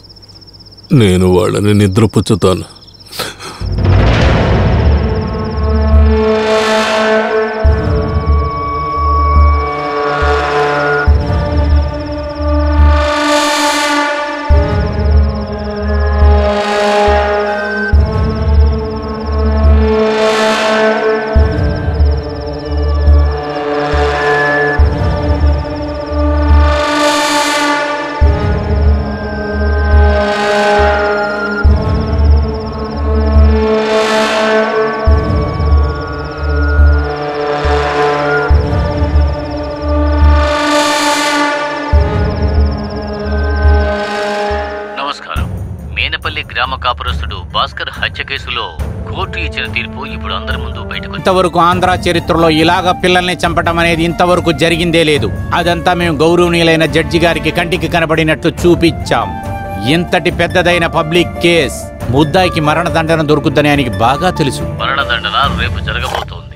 నేను వాళ్ళని నిద్రపుచ్చుతాను. గ్రామ కాపురస్తుడు భాస్కర్ హత్య కేసులో కోర్టు ఇచ్చిన తీర్పు ఇప్పుడు అందరి ముందు బయటకు. ఇంతవరకు ఆంధ్ర చరిత్రలో ఇలాగ పిల్లల్ని చంపటం అనేది ఇంతవరకు జరిగిందే లేదు. అదంతా మేము గౌరవనీయులైన జడ్జి గారికి కంటికి కనబడినట్లు చూపించాం. ఇంతటి పెద్దదైన పబ్లిక్ కేస్ ముద్దాయికి మరణదండన దొరుకుద్దని ఆయనకి బాగా తెలుసు. మరణదండన రేపు జరగబోతోంది.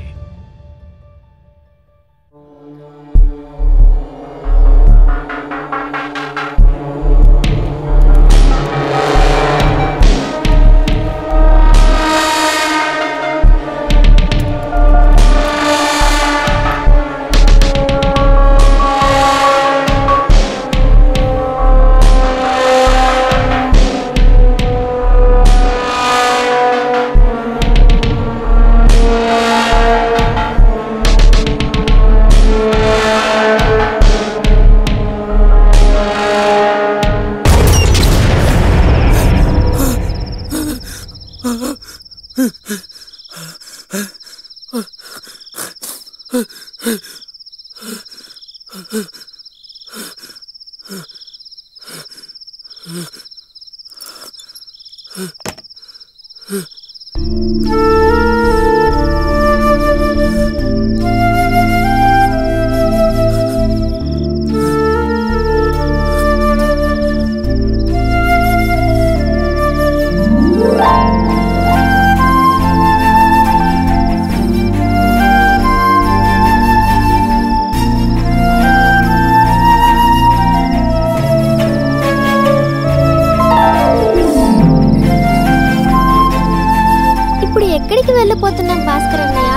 ఎక్కడికి వెళ్ళిపోతున్నాం భాస్కర్ అన్నయ్య?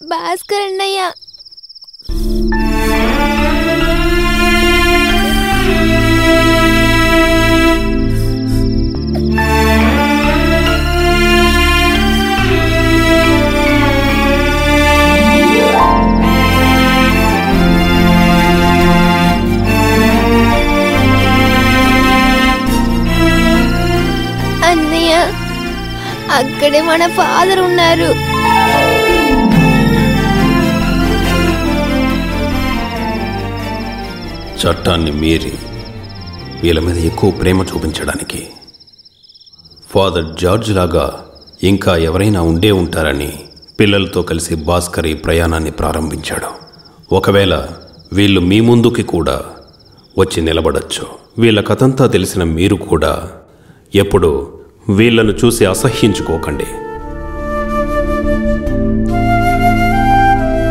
భాస్కర్ అన్నయ్య, అన్నయ్య అక్కడే మన ఫాదర్ ఉన్నారు. చట్టాన్ని మీరి వీళ్ళ మీద ఎక్కువ ప్రేమ చూపించడానికి ఫాదర్ జార్జ్ లాగా ఇంకా ఎవరైనా ఉండే ఉంటారని పిల్లలతో కలిసి భాస్కర్ ఈ ప్రయాణాన్ని ప్రారంభించాడు. ఒకవేళ వీళ్ళు మీ ముందుకి కూడా వచ్చి నిలబడచ్చు. వీళ్ళ కథంతా తెలిసిన మీరు కూడా ఎప్పుడూ వీళ్లను చూసి అసహ్యించుకోకండి.